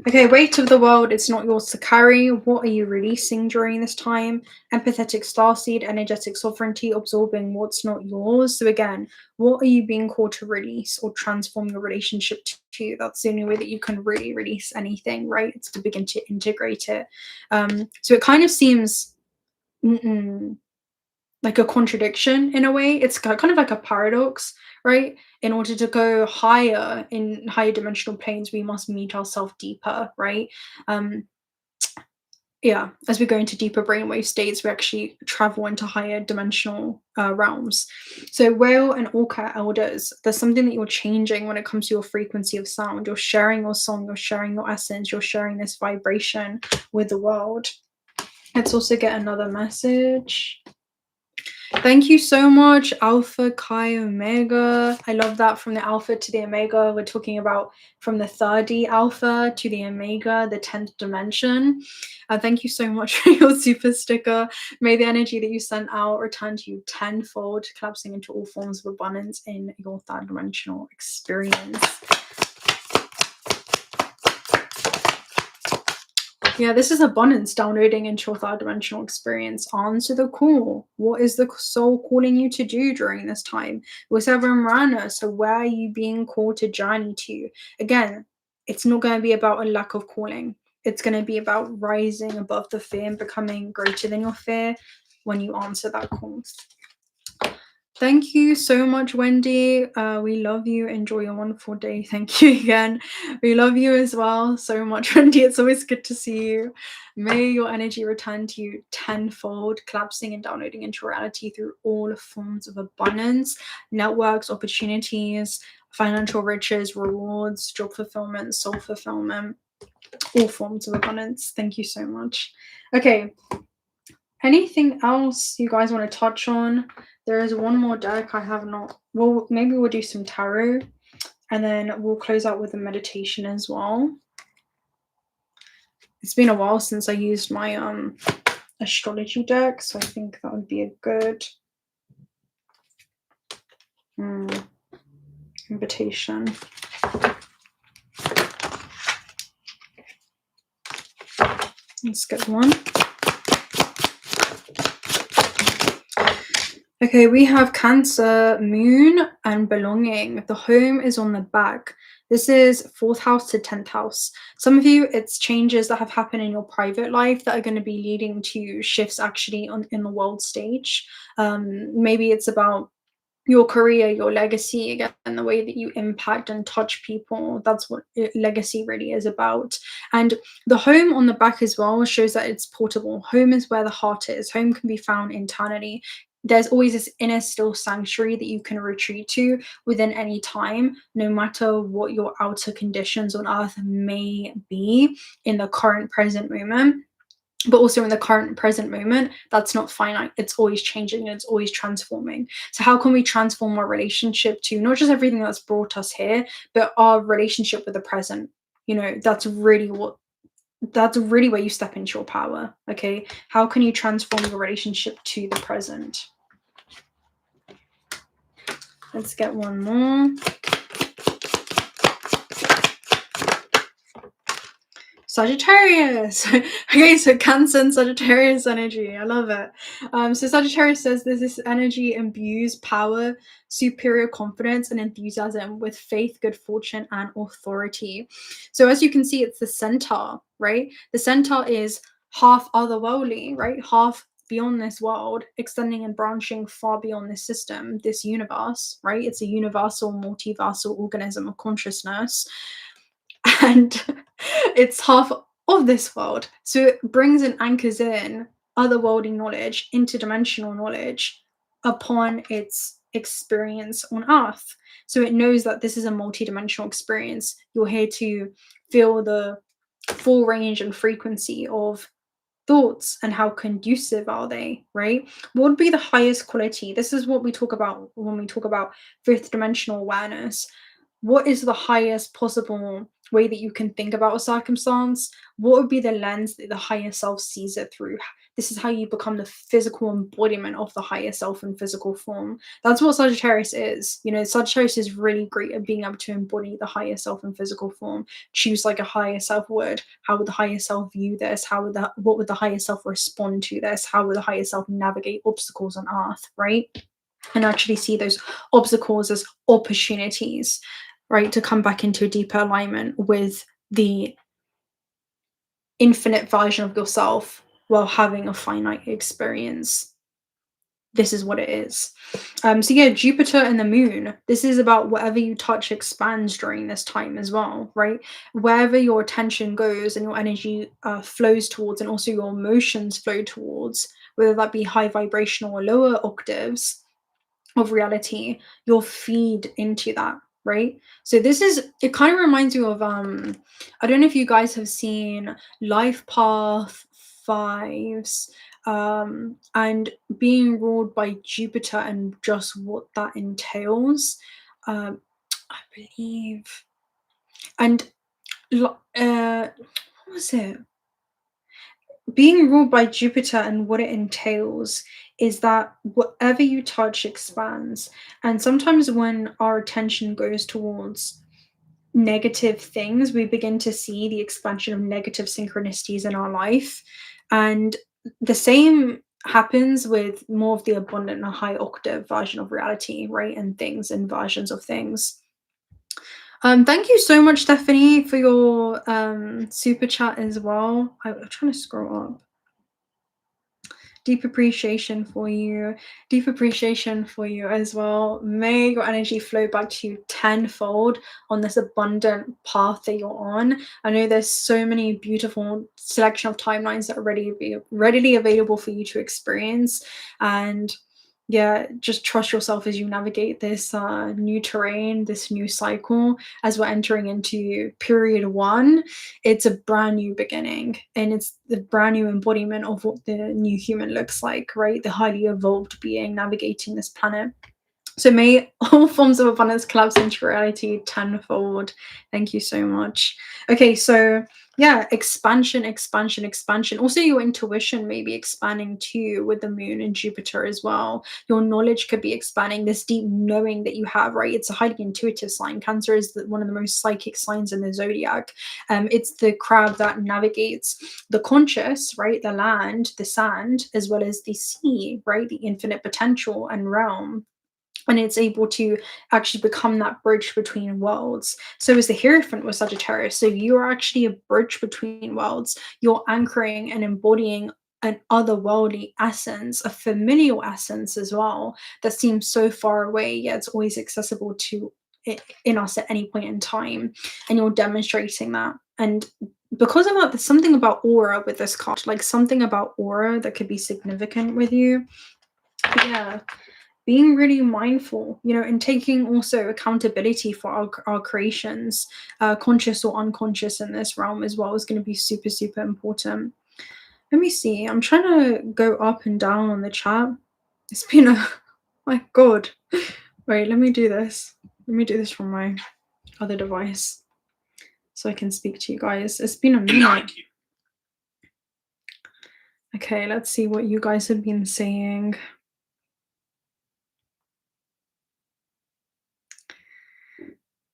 [SPEAKER 1] Okay, weight of the world, it's not yours to carry. What are you releasing during this time? Empathetic starseed, energetic sovereignty, absorbing what's not yours. So again, what are you being called to release or transform your relationship to? That's the only way that you can really release anything, right? It's to begin to integrate it. So it kind of seems like a contradiction in a way. It's kind of like a paradox, right? In order to go higher in higher dimensional planes, we must meet ourselves deeper, right? Yeah, as we go into deeper brainwave states, we actually travel into higher dimensional realms. So whale and orca elders, there's something that you're changing when it comes to your frequency of sound. You're sharing your song, you're sharing your essence, you're sharing this vibration with the world. Let's also get another message. Thank you so much, Alpha Chi Omega. I love that. From the Alpha to the Omega, we're talking about from the 3D Alpha to the Omega, the 10th dimension. Thank you so much for your super sticker. May the energy that you sent out return to you tenfold, collapsing into all forms of abundance in your third dimensional experience. Yeah, this is abundance downloading into your third dimensional experience. Answer the call. What is the soul calling you to do during this time? 𝓬𝓫, so where are you being called to journey to? Again, it's not going to be about a lack of calling. It's going to be about rising above the fear and becoming greater than your fear when you answer that call. Thank you so much, Wendy. We love you. Enjoy your wonderful day. Thank you again. We love you as well so much, Wendy. It's always good to see you. May your energy return to you tenfold, collapsing and downloading into reality through all forms of abundance, networks, opportunities, financial riches, rewards, job fulfillment, soul fulfillment, all forms of abundance. Thank you so much. Okay, anything else you guys want to touch on? There is one more deck I have not. Well, maybe we'll do some tarot and then we'll close out with a meditation as well. It's been a while since I used my astrology deck, so I think that would be a good invitation. Let's get one. Okay, we have Cancer, Moon, and Belonging. The home is on the back. This is 4th house to 10th house. Some of you, it's changes that have happened in your private life that are going to be leading to shifts actually in the world stage. Maybe it's about your career, your legacy, again, the way that you impact and touch people. That's what legacy really is about. And the home on the back as well shows that it's portable. Home is where the heart is. Home can be found internally. There's always this inner still sanctuary that you can retreat to within any time, no matter what your outer conditions on earth may be in the current present moment. But also in the current present moment, that's not finite. It's always changing and it's always transforming. So how can we transform our relationship to not just everything that's brought us here, but our relationship with the present? You know, that's really where you step into your power. Okay, how can you transform your relationship to the present? Let's get one more. Sagittarius. Okay, so Cancer and Sagittarius energy. I love it. So Sagittarius says this energy imbues power, superior confidence, and enthusiasm with faith, good fortune, and authority. So as you can see, it's the centaur, right? The centaur is half otherworldly, right? Half beyond this world, extending and branching far beyond this system, this universe, right? It's a universal, multiversal organism of consciousness. And it's half of this world. So it brings and anchors in otherworldly knowledge, interdimensional knowledge upon its experience on Earth. So it knows that this is a multidimensional experience. You're here to feel the full range and frequency of thoughts and how conducive are they, right? What would be the highest quality? This is what we talk about when we talk about fifth dimensional awareness. What is the highest possible way that you can think about a circumstance? What would be the lens that the higher self sees it through? This is how you become the physical embodiment of the higher self in physical form. That's what Sagittarius is. You know, Sagittarius is really great at being able to embody the higher self in physical form. Choose like a higher self would. How would the higher self view this? What would the higher self respond to this? How would the higher self navigate obstacles on earth, right? And actually see those obstacles as opportunities, right, to come back into a deeper alignment with the infinite version of yourself while having a finite experience. This is what it is. So yeah, Jupiter and the moon, this is about whatever you touch expands during this time as well, right? Wherever your attention goes and your energy flows towards, and also your emotions flow towards, whether that be high vibrational or lower octaves of reality, you'll feed into that, right? So it kind of reminds you of I don't know if you guys have seen Life Path Fives, and being ruled by Jupiter and just what that entails. I believe, and what was it? Being ruled by Jupiter and what it entails is that whatever you touch expands. And sometimes when our attention goes towards negative things, we begin to see the expansion of negative synchronicities in our life. And the same happens with more of the abundant and high octave version of reality, right? And things and versions of things. Thank you so much, Stephanie, for your super chat as well. I'm trying to scroll up. Deep appreciation for you. Deep appreciation for you as well. May your energy flow back to you tenfold on this abundant path that you're on. I know there's so many beautiful selection of timelines that are readily available for you to experience. And yeah, just trust yourself as you navigate this new terrain, this new cycle, as we're entering into period one. It's a brand new beginning, and it's the brand new embodiment of what the new human looks like, right? The highly evolved being navigating this planet. So may all forms of abundance collapse into reality tenfold. Thank you so much. Okay, so yeah, expansion, expansion, expansion. Also, your intuition may be expanding too with the moon and Jupiter as well. Your knowledge could be expanding, this deep knowing that you have, right? It's a highly intuitive sign. Cancer is one of the most psychic signs in the zodiac. It's the crab that navigates the conscious, right? The land, the sand, as well as the sea, right? The infinite potential and realm, and it's able to actually become that bridge between worlds. So is the Hierophant with Sagittarius. So you're actually a bridge between worlds. You're anchoring and embodying an otherworldly essence, a familial essence as well, that seems so far away, yet it's always accessible to in us at any point in time. And you're demonstrating that. And because of that, there's something about aura with this card, like something about aura that could be significant with you. Yeah, being really mindful, and taking also accountability for our creations, conscious or unconscious in this realm as well, is going to be super, super important. Let me see. I'm trying to go up and down on the chat. It's been a, my God. Wait, let me do this. Let me do this from my other device so I can speak to you guys. It's been a minute. Okay, let's see what you guys have been saying.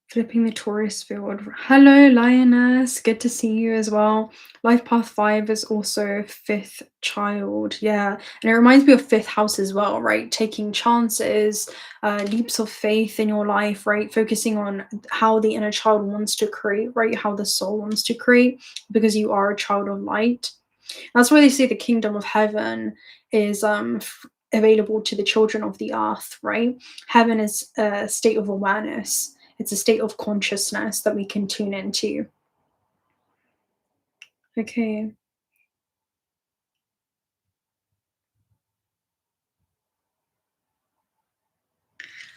[SPEAKER 1] Flipping the Taurus field. Hello, Lioness. Good to see you as well. Life Path 5 is also fifth child. Yeah. And it reminds me of fifth house as well, right? Taking chances, leaps of faith in your life, right? Focusing on how the inner child wants to create, right? How the soul wants to create, because you are a child of light. That's why they say the kingdom of heaven is available to the children of the earth, right? Heaven is a state of awareness. It's a state of consciousness that we can tune into. Okay.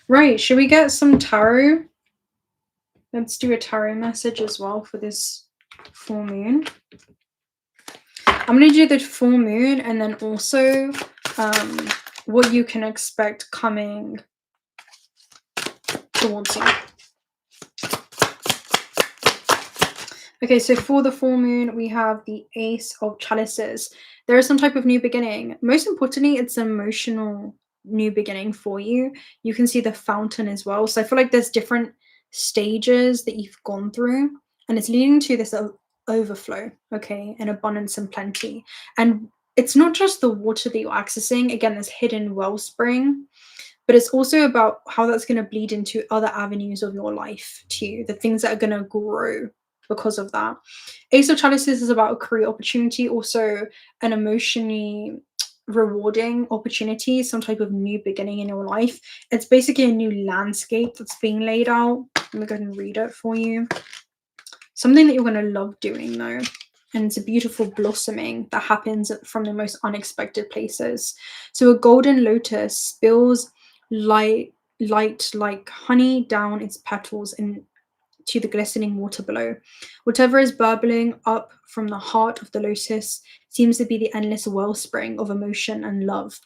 [SPEAKER 1] Right. Should we get some tarot? Let's do a tarot message as well for this full moon. I'm going to do the full moon and then also what you can expect coming towards you. Okay, so for the full moon, we have the Ace of Chalices. There is some type of new beginning. Most importantly, it's an emotional new beginning for you. You can see the fountain as well. So I feel like there's different stages that you've gone through, and it's leading to this overflow, okay, and abundance and plenty. And it's not just the water that you're accessing. Again, this hidden wellspring, but it's also about how that's going to bleed into other avenues of your life too, the things that are going to grow because of that. Ace of Chalices is about a career opportunity, also an emotionally rewarding opportunity, some type of new beginning in your life. It's basically a new landscape that's being laid out. Let me go ahead and read it for you. Something that you're going to love doing though. And it's a beautiful blossoming that happens from the most unexpected places. So a golden lotus spills light like honey down its petals and to the glistening water below. Whatever is bubbling up from the heart of the lotus seems to be the endless wellspring of emotion and love.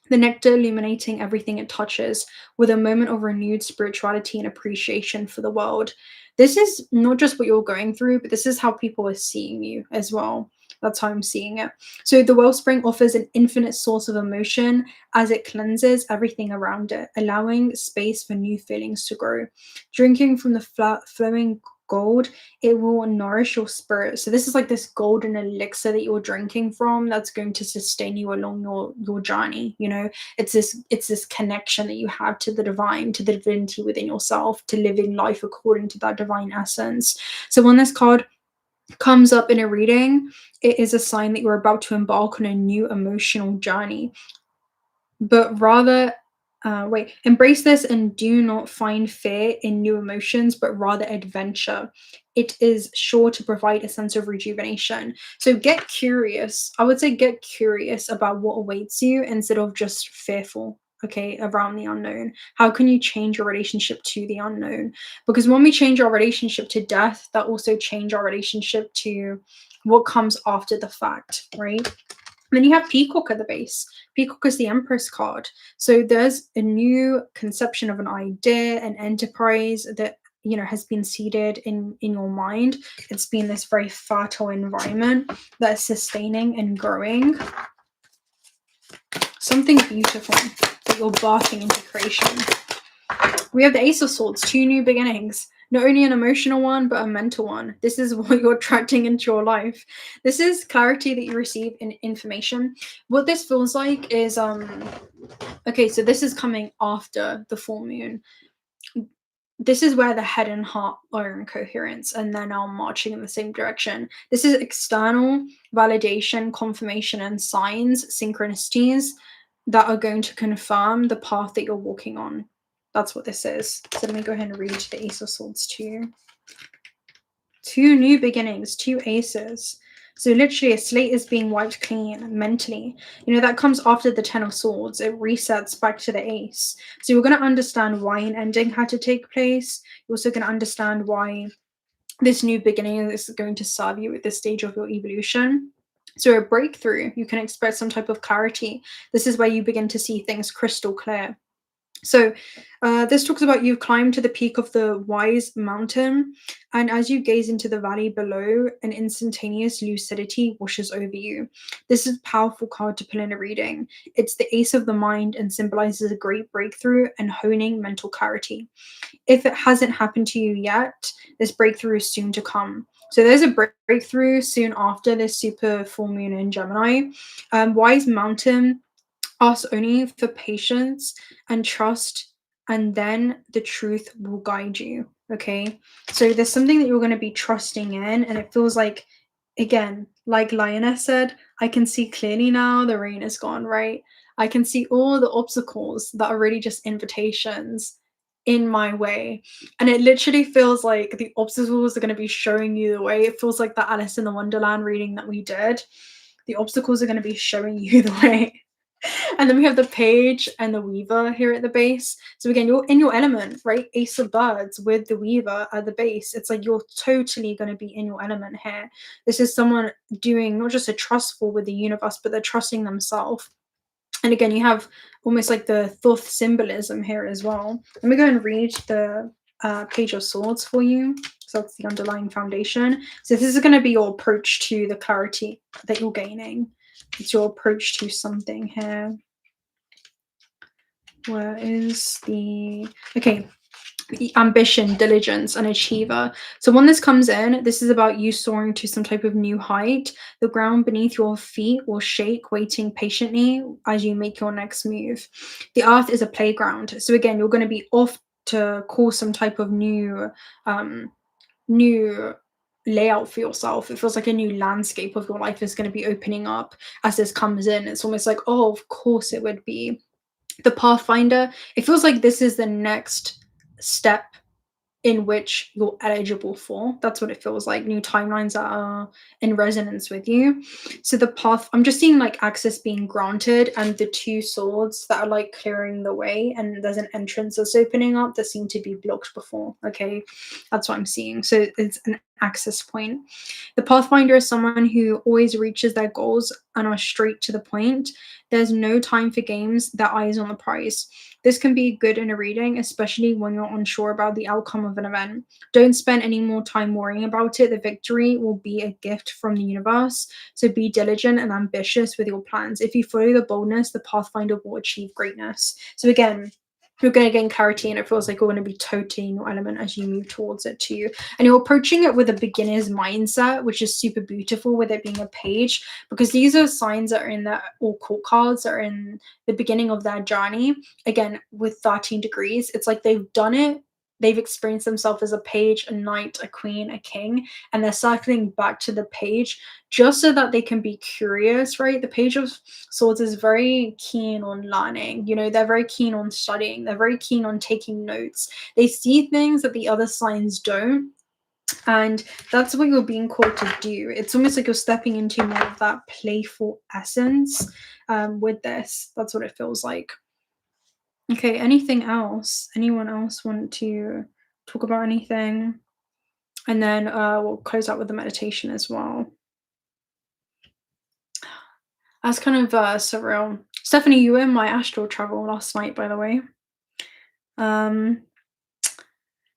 [SPEAKER 1] The nectar illuminating everything it touches, with a moment of renewed spirituality and appreciation for the world. This is not just what you're going through, but this is how people are seeing you as well. That's how I'm seeing it. So the wellspring offers an infinite source of emotion as it cleanses everything around it, allowing space for new feelings to grow. Drinking from the flowing gold, it will nourish your spirit. So this is like this golden elixir that you're drinking from that's going to sustain you along your journey. It's this connection that you have to the divine, to the divinity within yourself, to living life according to that divine essence. So on this card, comes up in a reading, it is a sign that you're about to embark on a new emotional journey. But rather, embrace this and do not find fear in new emotions, but rather adventure. It is sure to provide a sense of rejuvenation. So get curious. I would say get curious about what awaits you instead of just fearful. Okay, around the unknown. How can you change your relationship to the unknown? Because when we change our relationship to death, that also change our relationship to what comes after the fact, right? Then you have Peacock at the base. Peacock is the Empress card. So there's a new conception of an idea, an enterprise that has been seeded in your mind. It's been this very fertile environment that is sustaining and growing. Something beautiful that you're birthing into creation. We have the Ace of Swords, 2 new beginnings. Not only an emotional one, but a mental one. This is what you're attracting into your life. This is clarity that you receive in information. What this feels like is, okay, so this is coming after the full moon. This is where the head and heart are in coherence and they're now marching in the same direction. This is external validation, confirmation, and signs, synchronicities that are going to confirm the path that you're walking on. That's what this is. So let me go ahead and read the Ace of Swords to you. 2 new beginnings, 2 aces. So literally a slate is being wiped clean mentally. That comes after the 10 of Swords. It resets back to the ace. So you're going to understand why an ending had to take place. You're also going to understand why this new beginning is going to serve you at this stage of your evolution. So a breakthrough, you can expect some type of clarity. This is where you begin to see things crystal clear. So this talks about you've climbed to the peak of the wise mountain, and as you gaze into the valley below, an instantaneous lucidity washes over you. This is a powerful card to pull in a reading. It's the ace of the mind and symbolizes a great breakthrough and honing mental clarity. If it hasn't happened to you yet, this breakthrough is soon to come. So there's a breakthrough soon after this super full moon in Gemini. Wise mountain asks only for patience and trust, and then the truth will guide you. Okay, so there's something that you're going to be trusting in, and it feels like, again, like Lioness said, I can see clearly now. The rain is gone, right? I can see all the obstacles that are really just invitations in my way, and it literally feels like the obstacles are going to be showing you the way. It feels like the Alice in the Wonderland reading that we did. The obstacles are going to be showing you the way. And then we have the page and the weaver here at the base. So again, you're in your element, right? Ace of birds with the weaver at the base. It's like you're totally going to be in your element here. This is someone doing not just a trustful with the universe, but they're trusting themselves. And again, you have almost like the thoth symbolism here as well. Let me go and read the Page of Swords for you. So that's the underlying foundation. So this is going to be your approach to the clarity that you're gaining. It's your approach to something here. Where is the... Okay. Ambition, diligence, and achiever. So when this comes in, this is about you soaring to some type of new height. The ground beneath your feet will shake, waiting patiently as you make your next move. The earth is a playground. So again, you're going to be off to cause some type of new layout for yourself. It feels like a new landscape of your life is going to be opening up as this comes in. It's almost like, oh, of course it would be. The Pathfinder, it feels like this is the next step in which you're eligible for. That's what it feels like. New timelines that are in resonance with you. So the path, I'm just seeing like access being granted and the 2 swords that are like clearing the way, and there's an entrance that's opening up that seemed to be blocked before. Okay, that's what I'm seeing. So it's an access point. The Pathfinder is someone who always reaches their goals and are straight to the point. There's no time for games, their eyes on the prize. This can be good in a reading, especially when you're unsure about the outcome of an event. Don't spend any more time worrying about it. The victory will be a gift from the universe. So be diligent and ambitious with your plans. If you follow the boldness, the Pathfinder will achieve greatness. So again, you're going to gain clarity, and it feels like you're going to be totally in your element as you move towards it too. And you're approaching it with a beginner's mindset, which is super beautiful with it being a page, because these are signs that are in that, or court cards that are in the beginning of their journey. Again, with 13 degrees, it's like they've done it they've experienced themselves as a page, a knight, a queen, a king, and they're circling back to the page just so that they can be curious, right? The Page of Swords is very keen on learning. You know, they're very keen on studying. They're very keen on taking notes. They see things that the other signs don't. And that's what you're being called to do. It's almost like you're stepping into more of that playful essence with this. That's what it feels like. Okay, anything else? Anyone else want to talk about anything? And then we'll close out with the meditation as well. That's kind of surreal. Stephanie, you were in my astral travel last night, by the way.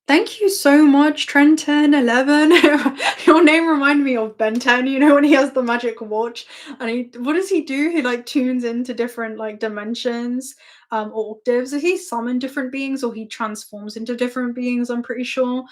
[SPEAKER 1] Thank you so much, 𝓤𝓪𝓻𝓸𝓽. Your name reminded me of Ben 10, you know, when he has the magic watch. And what does he do? He like tunes into different like dimensions or octaves. Does he summon different beings or he transforms into different beings? I'm pretty sure.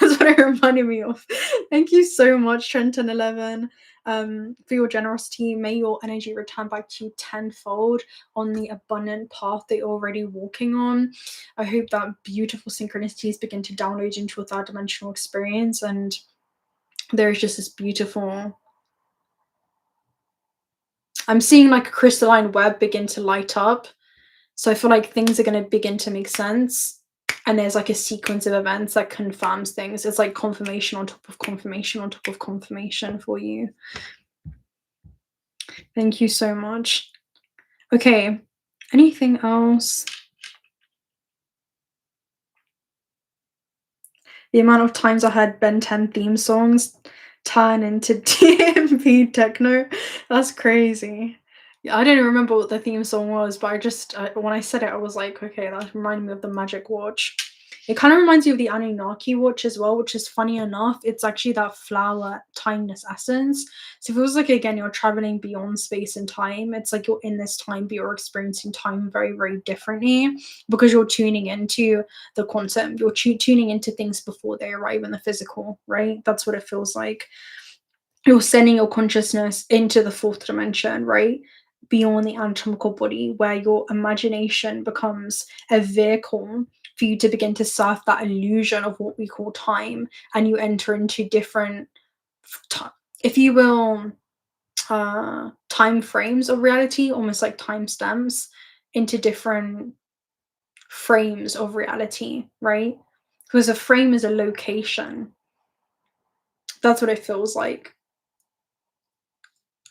[SPEAKER 1] That's what it reminded me of. Thank you so much, 𝓤𝓪𝓻𝓸𝓽. For your generosity. May your energy return back to you tenfold on the abundant path that you're already walking on. I hope that beautiful synchronicities begin to download into a third dimensional experience, and there's just this beautiful, I'm seeing like a crystalline web begin to light up. So I feel like things are going to begin to make sense, and there's like a sequence of events that confirms things. It's like confirmation on top of confirmation on top of confirmation for you. Thank you so much. Okay, anything else? The amount of times I heard Ben 10 theme songs turn into DMV techno, that's crazy. Yeah, I don't even remember what the theme song was, but I just when I said it, I was like, okay, that reminded me of the Magic Watch. It kind of reminds you of the Anunnaki watch as well, which is funny enough. It's actually that flower timeless essence. So it feels like, again, you're traveling beyond space and time. It's like you're in this time, but you're experiencing time very, very differently because you're tuning into the quantum. You're tuning into things before they arrive in the physical, right? That's what it feels like. You're sending your consciousness into the fourth dimension, right? Beyond the anatomical body, where your imagination becomes a vehicle for you to begin to surf that illusion of what we call time, and you enter into different, if you will, time frames of reality, almost like timestamps, into different frames of reality, right? Because a frame is a location. That's what it feels like.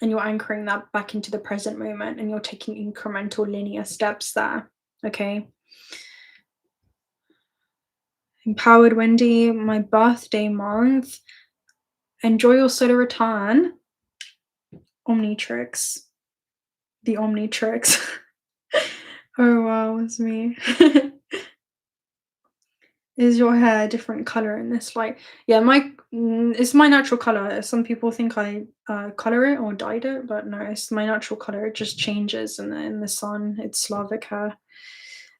[SPEAKER 1] And you're anchoring that back into the present moment, and you're taking incremental linear steps there. Okay. Empowered Wendy, my birthday month. Enjoy your solar return. Omnitrix. The Omnitrix. Oh wow, it's me. Is your hair a different color in this light? Yeah, it's my natural color. Some people think I color it or dyed it, but no, it's my natural color. It just changes in the sun. It's Slavic hair,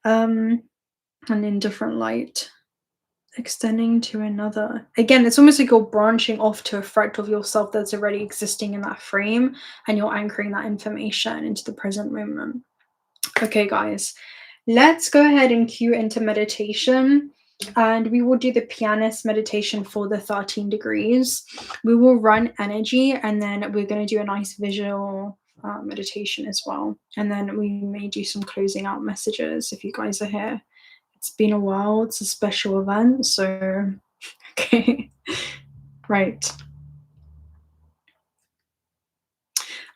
[SPEAKER 1] and in different light, extending to another. Again, it's almost like you're branching off to a fractal of yourself that's already existing in that frame, and you're anchoring that information into the present moment. Okay, guys, let's go ahead and cue into meditation. And we will do the pianist meditation for the 13 degrees. We will run energy, and then we're going to do a nice visual meditation as well. And then we may do some closing out messages if you guys are here. It's been a while. It's a special event. So, okay. Right.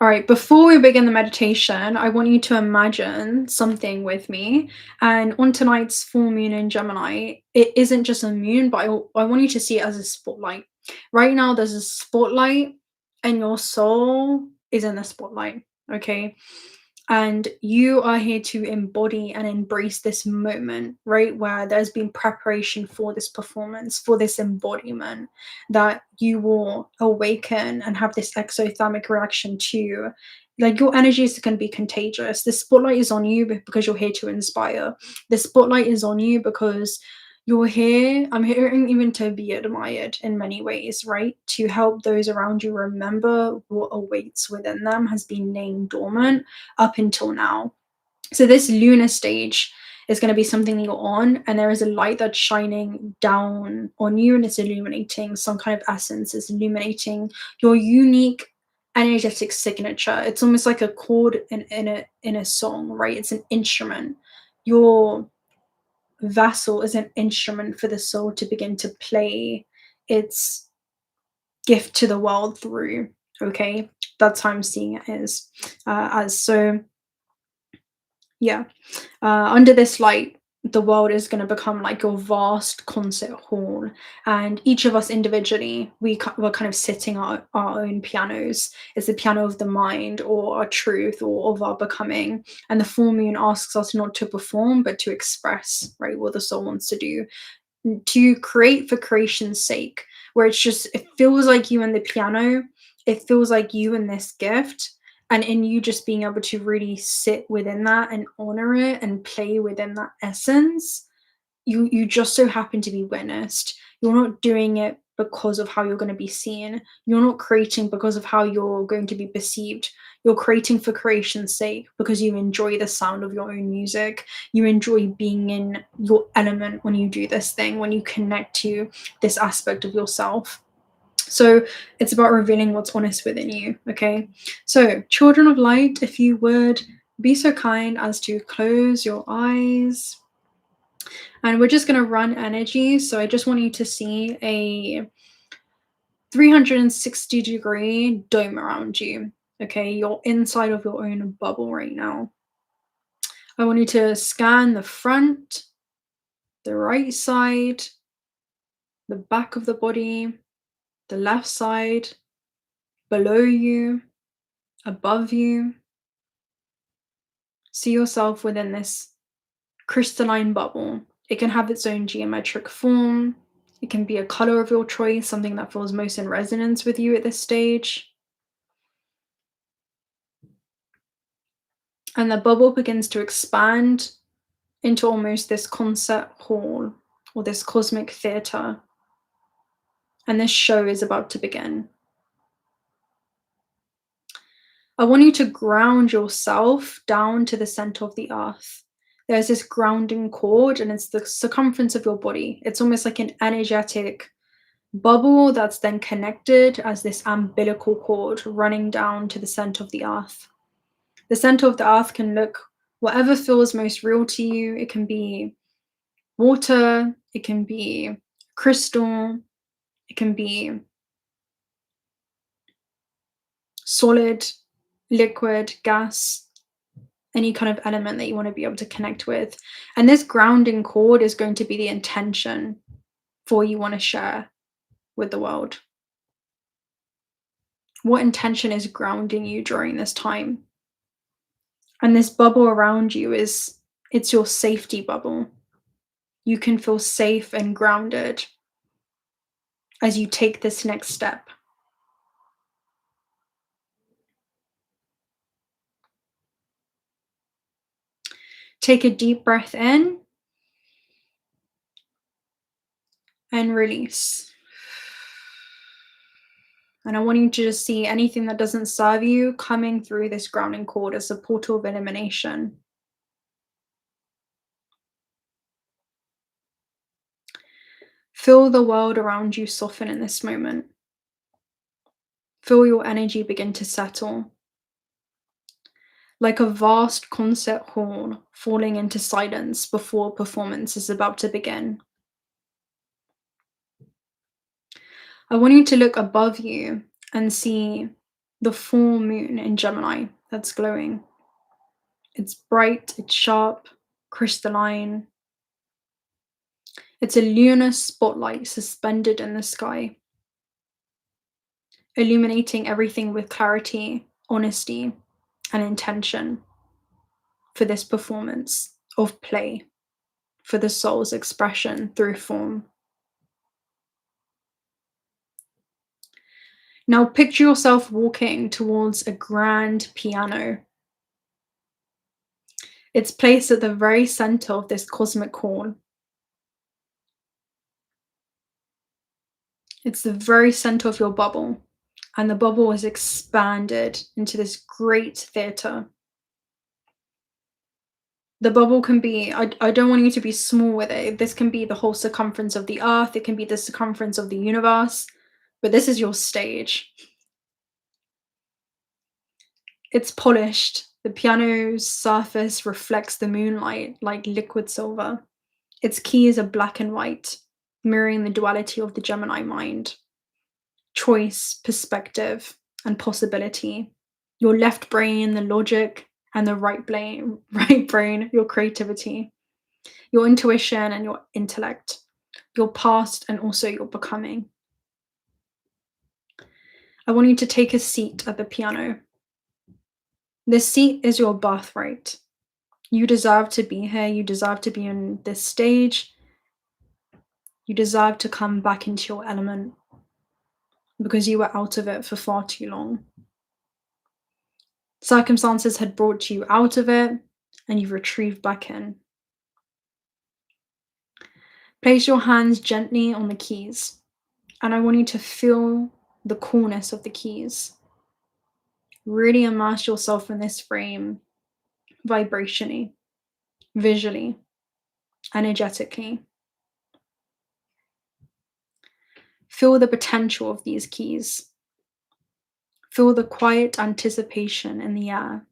[SPEAKER 1] All right, before we begin the meditation, I want you to imagine something with me. And on tonight's full moon in Gemini, it isn't just a moon, but I want you to see it as a spotlight. Right now, there's a spotlight, and your soul is in the spotlight, okay? And you are here to embody and embrace this moment, right? Where there's been preparation for this performance, for this embodiment, that you will awaken and have this exothermic reaction to. Like, your energy is going to be contagious. The spotlight is on you because you're here to inspire. The spotlight is on you because you're here. I'm here even to be admired in many ways, right? To help those around you remember what awaits within them has been named dormant up until now. So this lunar stage is going to be something that you're on, and there is a light that's shining down on you, and it's illuminating some kind of essence. It's illuminating your unique energetic signature. It's almost like a chord in a song, right? It's an instrument. Your vessel is an instrument for the soul to begin to play its gift to the world through. Okay, that's how I'm seeing it as. So yeah, under this light, the world is going to become like your vast concert hall, and each of us individually, we're kind of sitting our own pianos. It's the piano of the mind, or our truth, or of our becoming. And the full moon asks us not to perform, but to express, right, what the soul wants to do, to create for creation's sake, where it feels like you and the piano, it feels like you and this gift, and in you just being able to really sit within that and honor it and play within that essence. You just so happen to be witnessed. You're not doing it because of how you're going to be seen. You're not creating because of how you're going to be perceived. You're creating for creation's sake because you enjoy the sound of your own music. You enjoy being in your element when you do this thing, when you connect to this aspect of yourself. So it's about revealing what's honest within you. Okay, so children of light, if you would be so kind as to close your eyes. And we're just going to run energy. So I just want you to see a 360-degree dome around you. Okay, you're inside of your own bubble right now. I want you to scan the front, the right side, the back of the body, the left side, below you, above you. See yourself within this crystalline bubble. It can have its own geometric form. It can be a color of your choice, something that feels most in resonance with you at this stage. And the bubble begins to expand into almost this concert hall, or this cosmic theater. And this show is about to begin. I want you to ground yourself down to the center of the earth. There's this grounding cord, and it's the circumference of your body. It's almost like an energetic bubble that's then connected as this umbilical cord running down to the center of the earth. The center of the earth can look whatever feels most real to you. It can be water, it can be crystal, it can be solid, liquid, gas, any kind of element that you want to be able to connect with. And this grounding cord is going to be the intention for what you want to share with the world. What intention is grounding you during this time? And this bubble around you it's your safety bubble. You can feel safe and grounded as you take this next step. Take a deep breath in and release. And I want you to just see anything that doesn't serve you coming through this grounding cord as a portal of elimination. Feel the world around you soften in this moment. Feel your energy begin to settle. Like a vast concert hall falling into silence before performance is about to begin. I want you to look above you and see the full moon in Gemini that's glowing. It's bright, it's sharp, crystalline. It's a lunar spotlight suspended in the sky, illuminating everything with clarity, honesty, and intention for this performance of play, for the soul's expression through form. Now picture yourself walking towards a grand piano. It's placed at the very center of this cosmic hall. It's the very center of your bubble, and the bubble is expanded into this great theater. The bubble can be, I don't want you to be small with it. This can be the whole circumference of the earth, it can be the circumference of the universe, but this is your stage. It's polished. The piano's surface reflects the moonlight like liquid silver. Its keys are black and white, mirroring the duality of the Gemini mind: choice, perspective, and possibility. Your left brain, the logic, and the right brain, your creativity. Your intuition and your intellect. Your past and also your becoming. I want you to take a seat at the piano. This seat is your birthright. You deserve to be here. You deserve to be on this stage. You deserve to come back into your element because you were out of it for far too long. Circumstances had brought you out of it and you've retrieved back in. Place your hands gently on the keys, and I want you to feel the coolness of the keys. Really immerse yourself in this frame vibrationally, visually, energetically. Feel the potential of these keys. Feel the quiet anticipation in the air.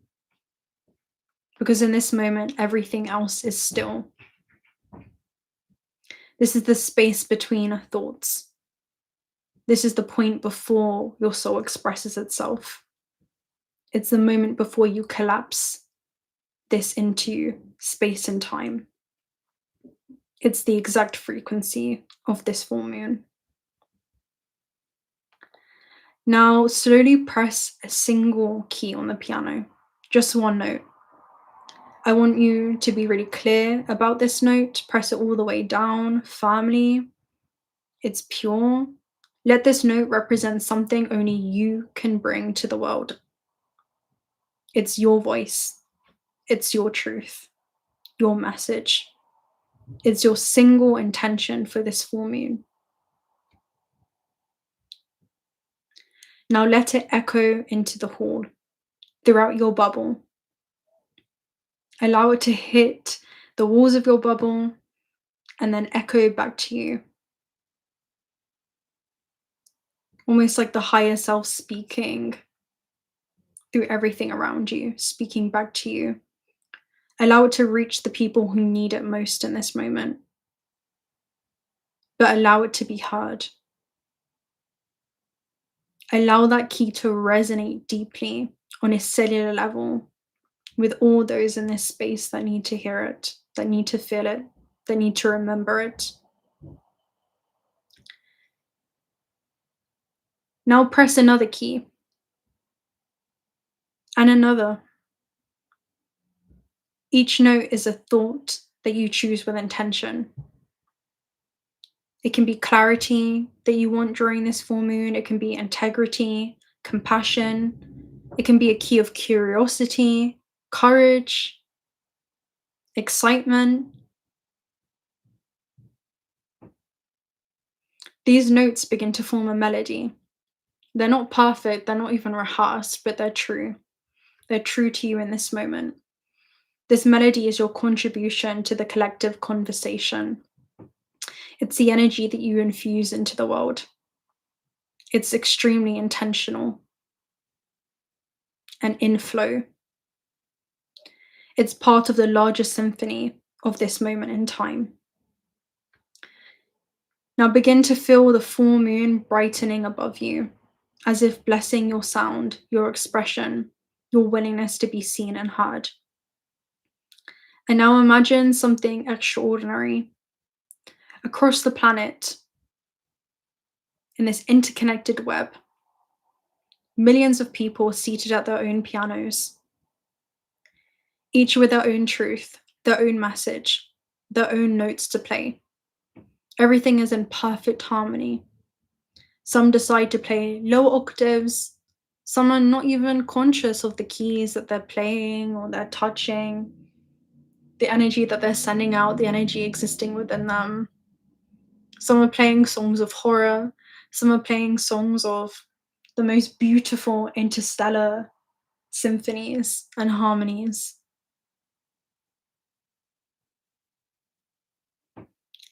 [SPEAKER 1] Because in this moment, everything else is still. This is the space between thoughts. This is the point before your soul expresses itself. It's the moment before you collapse this into space and time. It's the exact frequency of this full moon. Now, slowly press a single key on the piano, just one note. I want you to be really clear about this note. Press it all the way down, firmly. It's pure. Let this note represent something only you can bring to the world. It's your voice. It's your truth, your message. It's your single intention for this full moon. Now let it echo into the hall, throughout your bubble. Allow it to hit the walls of your bubble and then echo back to you. Almost like the higher self speaking through everything around you, speaking back to you. Allow it to reach the people who need it most in this moment, but allow it to be heard. Allow that key to resonate deeply on a cellular level with all those in this space that need to hear it, that need to feel it, that need to remember it. Now press another key and another. Each note is a thought that you choose with intention. It can be clarity that you want during this full moon. It can be integrity, compassion. It can be a key of curiosity, courage, excitement. These notes begin to form a melody. They're not perfect, they're not even rehearsed, but they're true. They're true to you in this moment. This melody is your contribution to the collective conversation. It's the energy that you infuse into the world. It's extremely intentional and in flow. It's part of the larger symphony of this moment in time. Now begin to feel the full moon brightening above you, as if blessing your sound, your expression, your willingness to be seen and heard. And now imagine something extraordinary. Across the planet, in this interconnected web, millions of people seated at their own pianos, each with their own truth, their own message, their own notes to play. Everything is in perfect harmony. Some decide to play low octaves. Some are not even conscious of the keys that they're playing or they're touching, the energy that they're sending out, the energy existing within them. Some are playing songs of horror. Some are playing songs of the most beautiful interstellar symphonies and harmonies.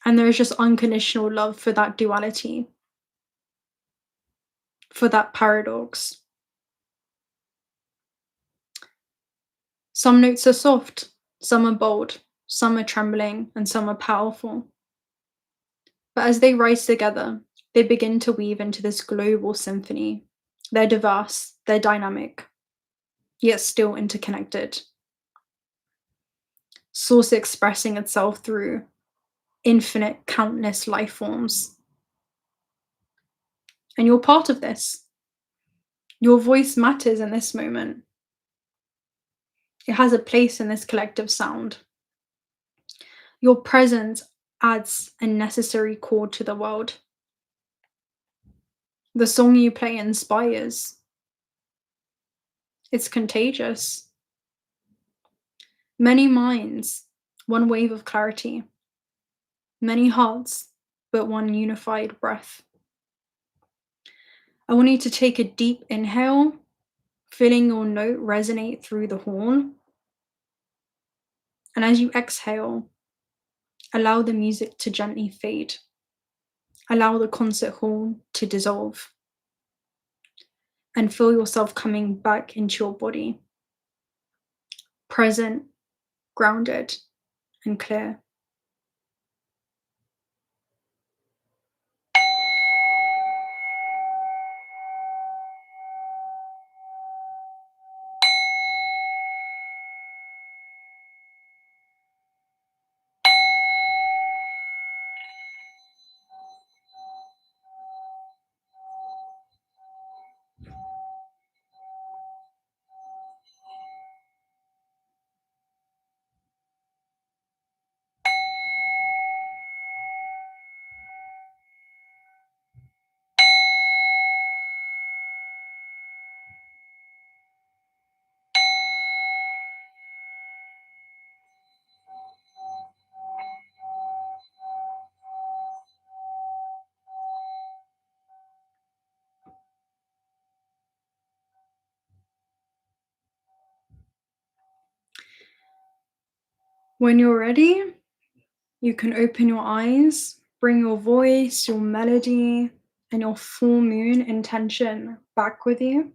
[SPEAKER 1] And there is just unconditional love for that duality, for that paradox. Some notes are soft, some are bold, some are trembling, and some are powerful. But as they rise together, they begin to weave into this global symphony. They're diverse, they're dynamic, yet still interconnected. Source expressing itself through infinite, countless life forms. And you're part of this. Your voice matters in this moment. It has a place in this collective sound. Your presence adds a necessary chord to the world. The song you play inspires. It's contagious. Many minds, one wave of clarity. Many hearts, but one unified breath. I want you to take a deep inhale, feeling your note resonate through the horn. And as you exhale, allow the music to gently fade. Allow the concert hall to dissolve. And feel yourself coming back into your body. Present, grounded, and clear. When you're ready, you can open your eyes, bring your voice, your melody, and your full moon intention back with you.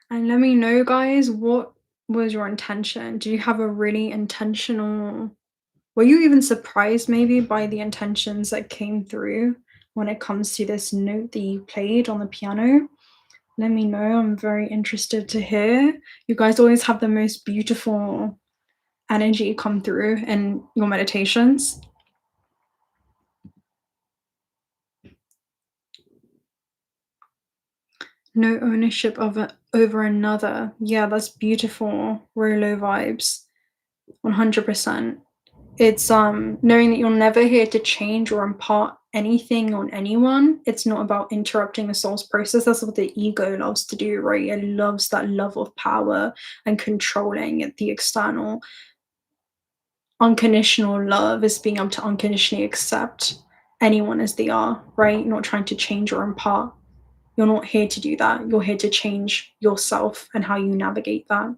[SPEAKER 1] And let me know, guys, what was your intention? Do you have a really intentional, were you even surprised maybe by the intentions that came through when it comes to this note that you played on the piano? Let me know. I'm very interested to hear. You guys always have the most beautiful energy come through in your meditations. No ownership of it over another. Yeah, that's beautiful. Rolo vibes. 100%. It's knowing that you're never here to change or impart anything on anyone. It's not about interrupting the soul's process. That's what the ego loves to do, right? It loves that love of power and controlling the external. Unconditional love is being able to unconditionally accept anyone as they are, right? Not trying to change or impart. You're not here to do that. You're here to change yourself and how you navigate that.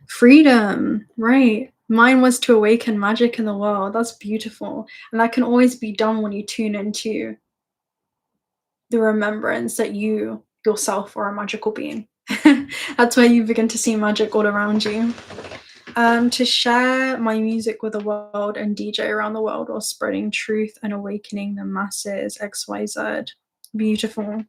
[SPEAKER 1] Freedom, right? Mine was to awaken magic in the world. That's beautiful. And that can always be done when you tune into the remembrance that you yourself are a magical being. That's where you begin to see magic all around you. To share my music with the world and DJ around the world while spreading truth and awakening the masses, XYZ. Beautiful.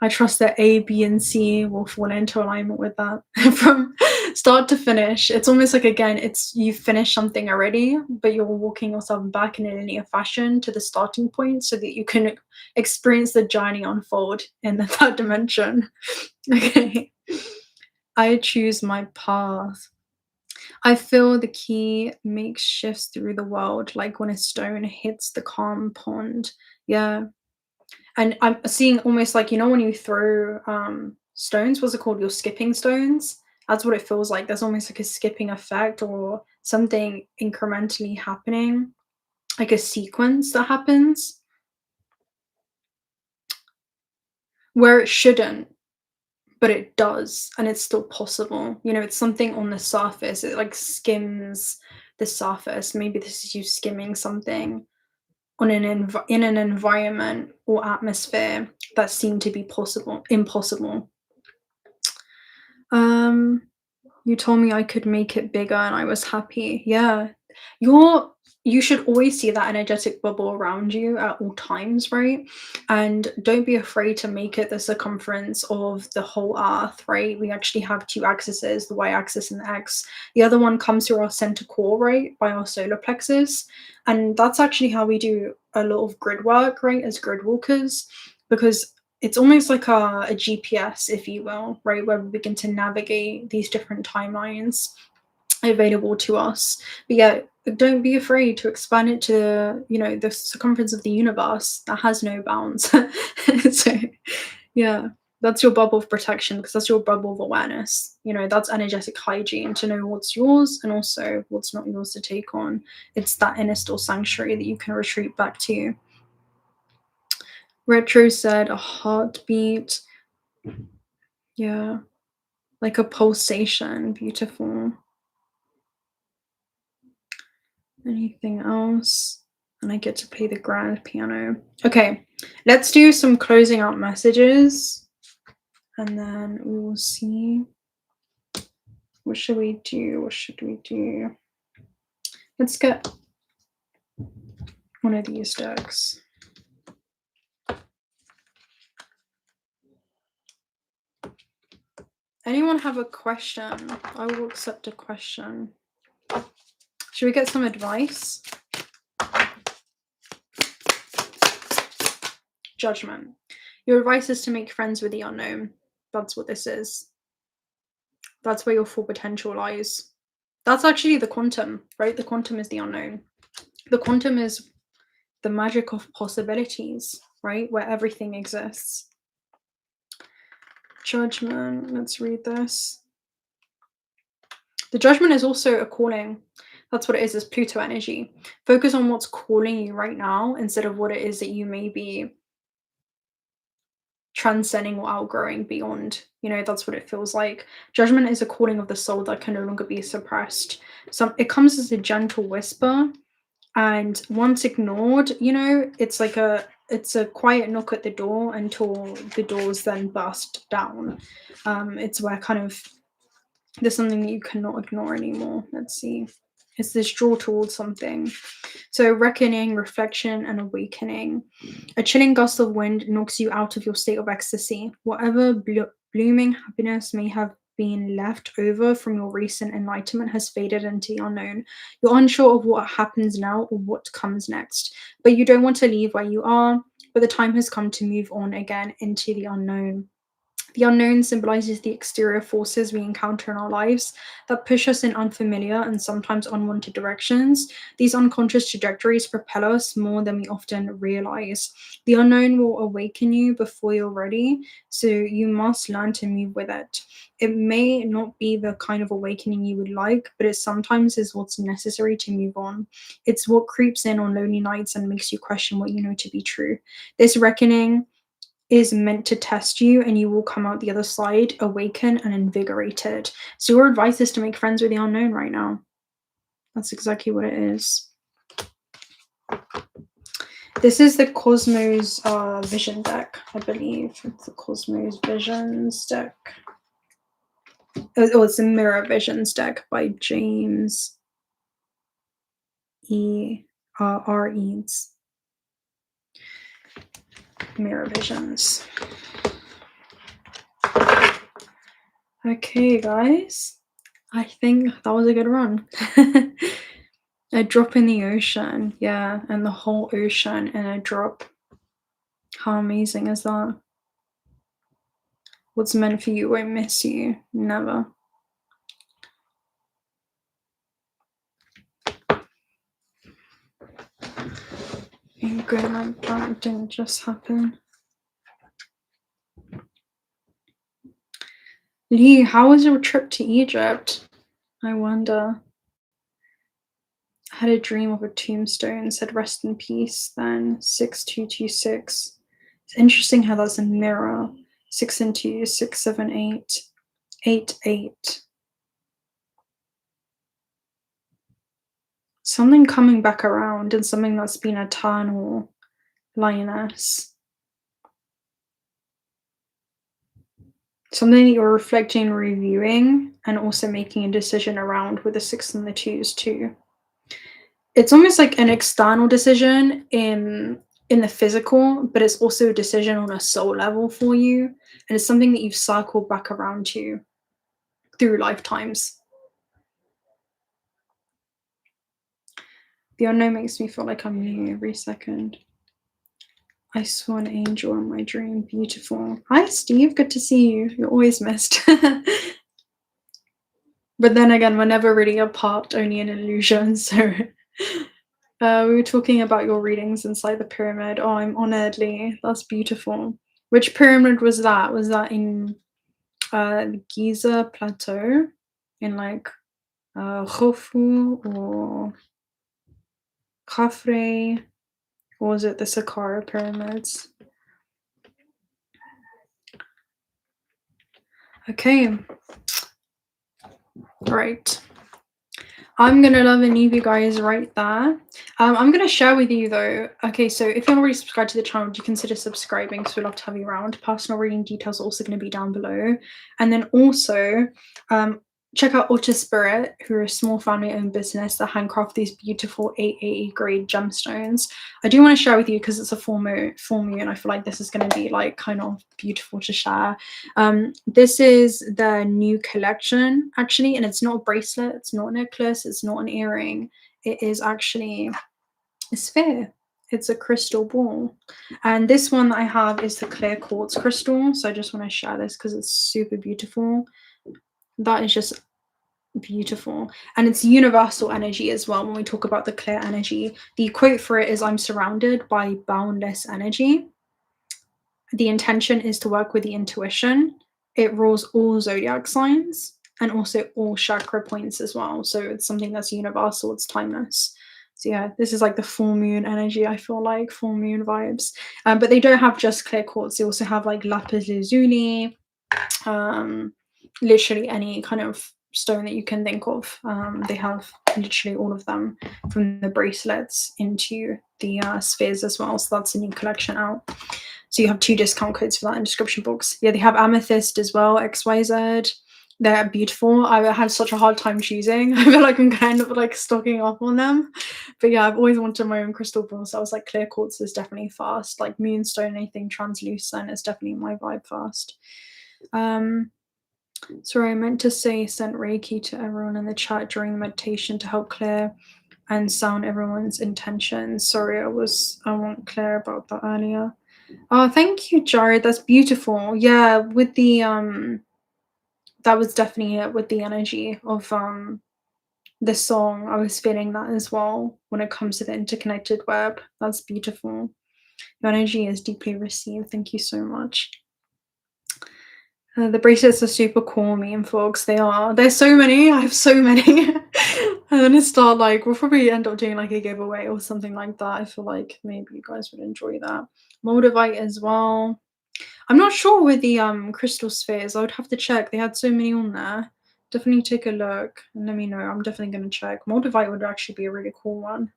[SPEAKER 1] I trust that A, B, and C will fall into alignment with that from start to finish. It's almost like, again, it's you finished something already, but you're walking yourself back in a linear fashion to the starting point so that you can experience the journey unfold in the third dimension. Okay. I choose my path. I feel the key makes shifts through the world, like when a stone hits the calm pond. Yeah. And I'm seeing almost like, when you throw stones, what's it called? You're skipping stones. That's what it feels like. There's almost like a skipping effect or something incrementally happening, like a sequence that happens where it shouldn't, but it does, and it's still possible. You know, it's something on the surface. It like skims the surface. Maybe this is you skimming something on in an environment or atmosphere that seemed to be impossible. Um, you told me I could make it bigger and I was happy. Yeah. You're you should always see that energetic bubble around you at all times, right? And don't be afraid to make it the circumference of the whole earth, right? We actually have two axes, the y-axis and the x. The other one comes through our center core, right, by our solar plexus. And that's actually how we do a lot of grid work, right, as grid walkers, because it's almost like a GPS, if you will, right, where we begin to navigate these different timelines available to us. But yeah, don't be afraid to expand it to, you know, the circumference of the universe that has no bounds. So yeah, that's your bubble of protection, because that's your bubble of awareness. You know, that's energetic hygiene, to know what's yours and also what's not yours to take on. It's that inner still sanctuary that you can retreat back to. Retro said a heartbeat. Yeah, like a pulsation. Beautiful. Anything else? And I get to play the grand piano. Okay, let's do some closing out messages, and then we will see. What should we do? What should we do? Let's get one of these decks. Anyone have a question? I will accept a question. Should we get some advice? Judgment. Your advice is to make friends with the unknown. That's what this is. That's where your full potential lies. That's actually the quantum, right? The quantum is the unknown. The quantum is the magic of possibilities, right? Where everything exists. Judgment. Let's read this. The judgment is also a calling. That's what it is Pluto energy. Focus on what's calling you right now instead of what it is that you may be transcending or outgrowing beyond. You know, that's what it feels like. Judgment is a calling of the soul that can no longer be suppressed. So it comes as a gentle whisper, and once ignored, you know, it's a quiet knock at the door until the doors then burst down. It's where kind of there's something that you cannot ignore anymore. Let's see. It's this draw towards something. So reckoning, reflection, and awakening. A chilling gust of wind knocks you out of your state of ecstasy. Whatever blooming happiness may have been left over from your recent enlightenment has faded into the unknown. You're unsure of what happens now or what comes next, but you don't want to leave where you are, but the time has come to move on again into the unknown. The unknown symbolizes the exterior forces we encounter in our lives that push us in unfamiliar and sometimes unwanted directions. These unconscious trajectories propel us more than we often realize. The unknown will awaken you before you're ready, so you must learn to move with it. It may not be the kind of awakening you would like, but it sometimes is what's necessary to move on. It's what creeps in on lonely nights and makes you question what you know to be true. This reckoning is meant to test you, and you will come out the other side awakened and invigorated. So your advice is to make friends with the unknown right now. That's exactly what it is. This is the Cosmos Vision deck, I believe. It's the Cosmos Visions deck. Oh, it's the Mirror Visions deck by James R. Eads. Mirror Visions. Okay, guys. I think that was a good run. A drop in the ocean, yeah, and the whole ocean in a drop. How amazing is that? What's meant for you won't miss you, never. Being good like that didn't just happen. Lee, how was your trip to Egypt? I wonder. I had a dream of a tombstone, said rest in peace, then 6226. It's interesting how that's a mirror. 6 and 2, 6, 7, 8, 8, 8. Something coming back around and something that's been eternal, lioness. Something that you're reflecting, reviewing, and also making a decision around with the 6 and the 2s too. It's almost like an external decision in the physical, but it's also a decision on a soul level for you, and it's something that you've circled back around to through lifetimes. The unknown makes me feel like I'm new every second. I saw an angel in my dream. Beautiful. Hi, Steve. Good to see you. You're always missed. But then again, we're never really apart, only an illusion. So we were talking about your readings inside the pyramid. Oh, I'm honored, Lee. That's beautiful. Which pyramid was that? Was that in the Giza Plateau? In like Khufu or Khafre? Or was it the Saqqara pyramids? Okay. Right. I'm gonna love and leave you guys right there. I'm gonna share with you though. Okay, so if you're not already subscribed to the channel, do consider subscribing because we'd love to have you around. Personal reading details are also going to be down below. And then also check out Ultra Spirit, who are a small family-owned business that handcraft these beautiful 880 grade gemstones. I do want to share with you because it's a full moon, and I feel like this is going to be like kind of beautiful to share. This is the new collection actually, and it's not a bracelet, it's not a necklace, it's not an earring. It is actually a sphere. It's a crystal ball. And this one that I have is the clear quartz crystal. So I just want to share this because it's super beautiful. That is just beautiful. And it's universal energy as well. When we talk about the clear energy, the quote for it is, "I'm surrounded by boundless energy. The intention is to work with the intuition. It rules all zodiac signs and also all chakra points as well." So it's something that's universal, it's timeless. So yeah, this is like the full moon energy, I feel like, full moon vibes. But they don't have just clear quartz, they also have like lapis lazuli, literally any kind of stone that you can think of. They have literally all of them, from the bracelets into the spheres as well. So that's a new collection out. So you have 2 discount codes for that in the description box. Yeah, they have amethyst as well, XYZ. They're beautiful. I had such a hard time choosing. I feel like I'm kind of like stocking up on them. But yeah, I've always wanted my own crystal ball. So I was like, clear quartz is definitely fast. Like moonstone, anything translucent is definitely my vibe fast. Sorry, I meant to say sent Reiki to everyone in the chat during the meditation to help clear and sound everyone's intentions. Sorry, I wasn't clear about that earlier. Oh, thank you, Jared. That's beautiful. Yeah, with the that was definitely it with the energy of the song. I was feeling that as well when it comes to the interconnected web. That's beautiful. Your energy is deeply received. Thank you so much. The bracelets are super cool, me and folks. They are. There's so many. I have so many. And then it's start like, we'll probably end up doing like a giveaway or something like that. I feel like maybe you guys would enjoy that. Moldavite as well. I'm not sure with the crystal spheres. I would have to check. They had so many on there. Definitely take a look and let me know. I'm definitely going to check. Moldavite would actually be a really cool one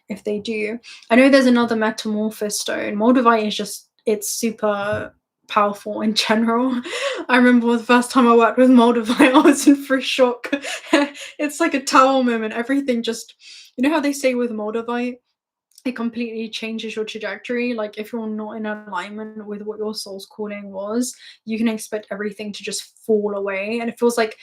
[SPEAKER 1] if they do. I know there's another metamorphosis stone. Moldavite is just, it's super powerful in general. I remember the first time I worked with Moldavite, I was in for a shock. It's like a tower moment. Everything just, you know how they say with Moldavite, it completely changes your trajectory. Like if you're not in alignment with what your soul's calling was, you can expect everything to just fall away. And it feels like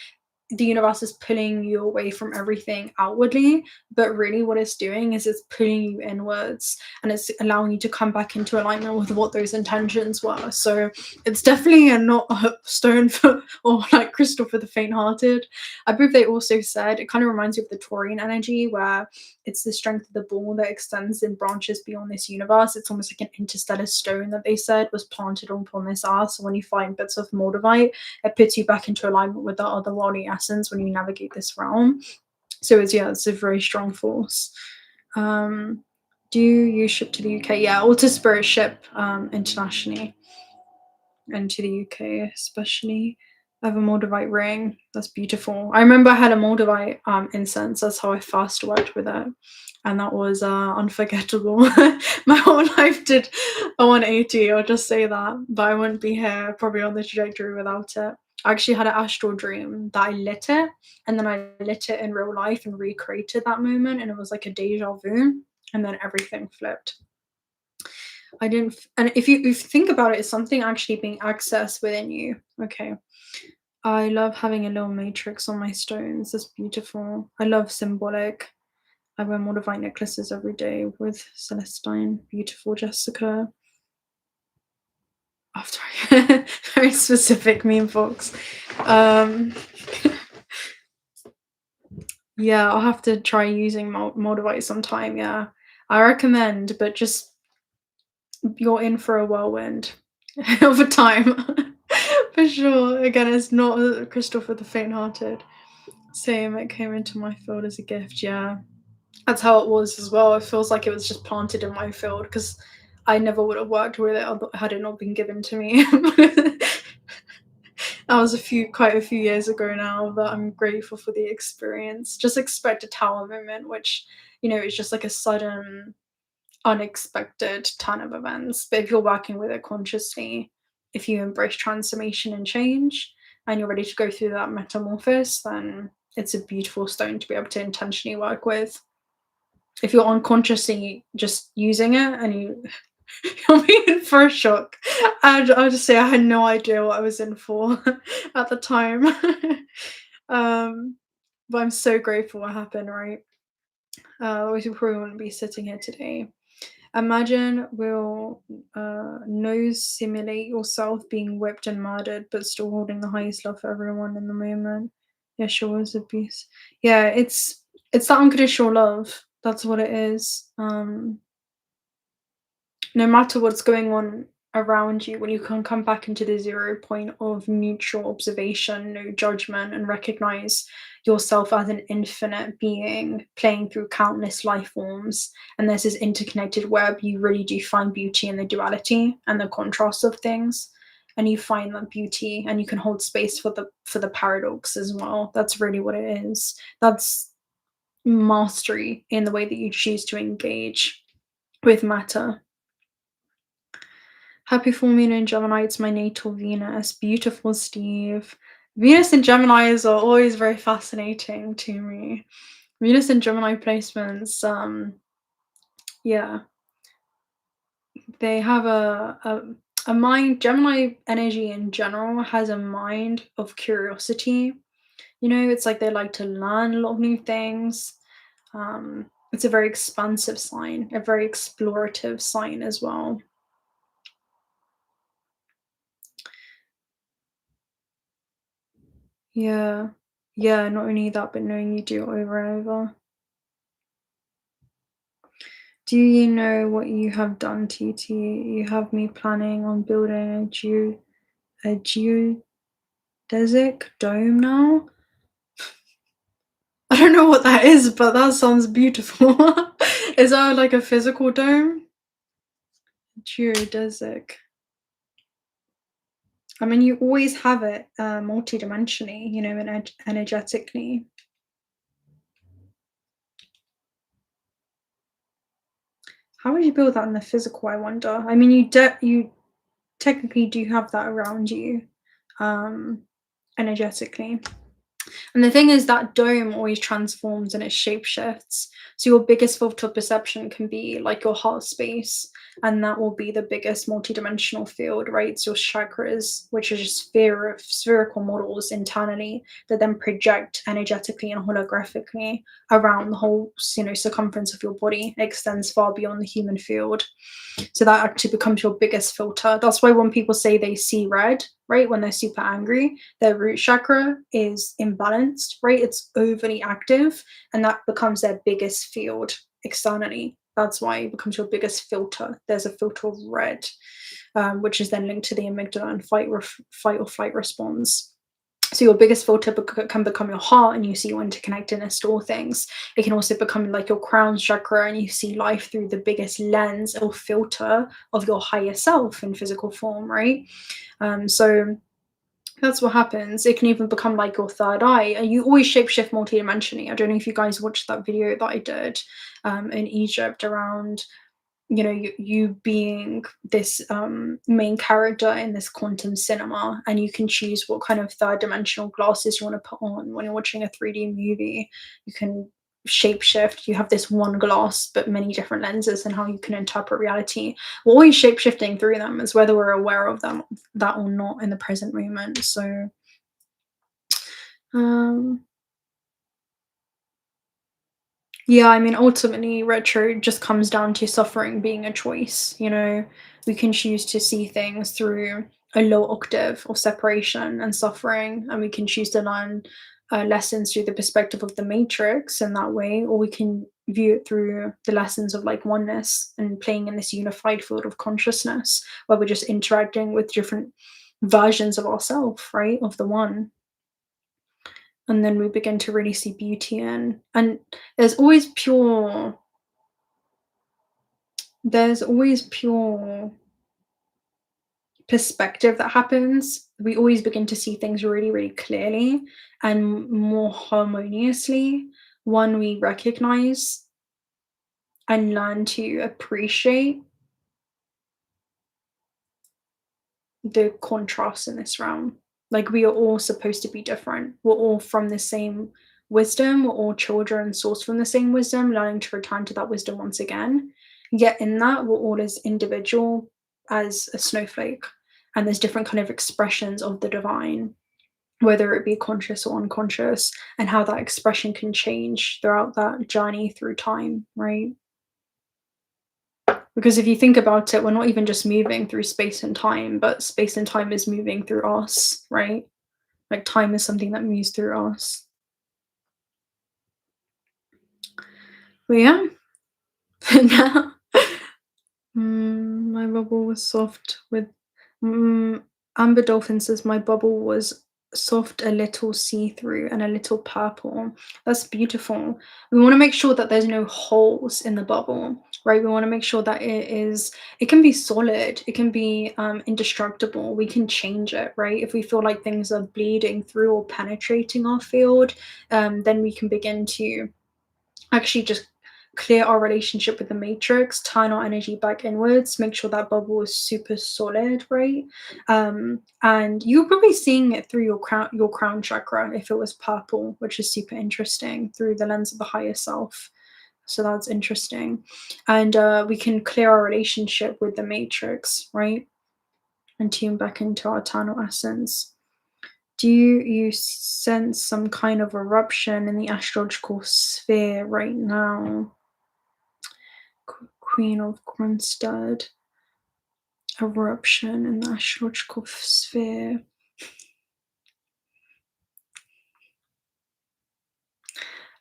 [SPEAKER 1] the universe is pulling you away from everything outwardly, but really what it's doing is it's pulling you inwards and it's allowing you to come back into alignment with what those intentions were. So it's definitely not a stone for, or like crystal for the faint-hearted. I believe they also said it kind of reminds you of the Taurian energy, where it's the strength of the ball that extends in branches beyond this universe. It's almost like an interstellar stone that they said was planted upon this earth. So when you find bits of Moldavite, it puts you back into alignment with the otherworldly essence when you navigate this realm. So it's a very strong force. Do you ship to the UK? Yeah, Alter Spirit ship internationally. and to the UK especially. I have a Moldavite ring. That's beautiful. I remember I had a Moldavite incense. That's how I first worked with it. And that was unforgettable. My whole life did a 180, I'll just say that. But I wouldn't be here probably on the trajectory without it. I actually had an astral dream that I lit it, and then I lit it in real life and recreated that moment, and it was like a deja vu, and then everything flipped. I didn't, and if you think about it, it's something actually being accessed within you. Okay. I love having a little matrix on my stones. It's beautiful. I love symbolic. I wear Moldavite necklaces every day with Celestine. Beautiful Jessica. After very specific meme box. Yeah, I'll have to try using Moldavite sometime. Yeah, I recommend, but just you're in for a whirlwind of a time for sure. Again, it's not a crystal for the faint-hearted. Same, it came into my field as a gift. Yeah, that's how it was as well. It feels like it was just planted in my field because I never would have worked with it had it not been given to me. That was quite a few years ago now, but I'm grateful for the experience. Just expect a tower moment, which is just like a sudden, unexpected ton of events. But if you're working with it consciously, if you embrace transformation and change, and you're ready to go through that metamorphosis, then it's a beautiful stone to be able to intentionally work with. If you're unconsciously just using it and you'll be in for a shock. I'll just say I had no idea what I was in for at the time. But I'm so grateful what happened, right? Otherwise we probably wouldn't be sitting here today. Imagine we'll nose simulate yourself being whipped and murdered, but still holding the highest love for everyone in the moment. Yeah, sure was abuse. Yeah, it's that unconditional love. That's what it is. No matter what's going on around you, when you can come back into the 0 point of neutral observation, no judgment, and recognize yourself as an infinite being playing through countless life forms, and there's this interconnected web, you really do find beauty in the duality and the contrast of things. And you find that beauty, and you can hold space for the paradox as well. That's really what it is. That's mastery in the way that you choose to engage with matter. Happy full moon in Gemini, it's my natal Venus. Beautiful, Steve. Venus and Geminis are always very fascinating to me. Venus and Gemini placements, yeah, they have a mind. Gemini energy in general has a mind of curiosity. It's like they like to learn a lot of new things. It's a very expansive sign, a very explorative sign as well. Yeah. Yeah, not only that, but knowing you do it over and over. Do you know what you have done, TT? You have me planning on building a geodesic dome now. I don't know what that is, but that sounds beautiful. Is that like a physical dome? Geodesic. I mean, you always have it multidimensionally, and energetically. How would you build that in the physical, I wonder? I mean, you technically do have that around you, energetically. And the thing is that dome always transforms and it shape shifts. So your biggest filter perception can be like your heart space, and that will be the biggest multidimensional field, right? It's your chakras, which are just spherical models internally that then project energetically and holographically around the whole, circumference of your body. It extends far beyond the human field. So that actually becomes your biggest filter. That's why when people say they see red, right, when they're super angry, their root chakra is imbalanced, right? It's overly active, and that becomes their biggest field externally. That's why it becomes your biggest filter. There's a filter of red, which is then linked to the amygdala and fight or flight response. So your biggest filter can become your heart, and you see your interconnectedness to all things. It can also become like your crown chakra, and you see life through the biggest lens or filter of your higher self in physical form, right? So that's what happens. It can even become like your third eye. And you always shapeshift multidimensionally. I don't know if you guys watched that video that I did in Egypt around, you know, you being this main character in this quantum cinema, and you can choose what kind of third dimensional glasses you want to put on when you're watching a 3D movie. You can shapeshift. You have this one glass but many different lenses, and how you can interpret reality. We're always shapeshifting through them, as whether we're aware of them that or not in the present moment. So yeah, I mean, ultimately, retro just comes down to suffering being a choice. You know, we can choose to see things through a low octave of separation and suffering, and we can choose to learn lessons through the perspective of the matrix in that way, or we can view it through the lessons of like oneness and playing in this unified field of consciousness, where we're just interacting with different versions of ourselves, right? Of the one. And then we begin to really see beauty in. And there's always pure there's always pure perspective that happens. We always begin to see things really, really clearly and more harmoniously when we recognize and learn to appreciate the contrast in this realm. Like, we are all supposed to be different. We're all from the same wisdom. We're all children sourced from the same wisdom, learning to return to that wisdom once again. Yet in that, we're all as individual as a snowflake. And there's different kind of expressions of the divine, whether it be conscious or unconscious, and how that expression can change throughout that journey through time, right? Because if you think about it, we're not even just moving through space and time, but space and time is moving through us, right? Like, time is something that moves through us. But yeah, now my bubble was soft with. Amber Dolphin says my bubble was soft, a little see-through, and a little purple. That's beautiful. We want to make sure that there's no holes in the bubble, right? We want to make sure that it can be solid, it can be indestructible. We can change it, right? If we feel like things are bleeding through or penetrating our field, then we can begin to actually just clear our relationship with the matrix, turn our energy back inwards, make sure that bubble is super solid, right? And you're probably seeing it through your crown chakra if it was purple, which is super interesting, through the lens of the higher self. So that's interesting. And we can clear our relationship with the matrix, right? And tune back into our eternal essence. Do you sense some kind of eruption in the astrological sphere right now? Queen of Kronstadt. Eruption in the astrological sphere.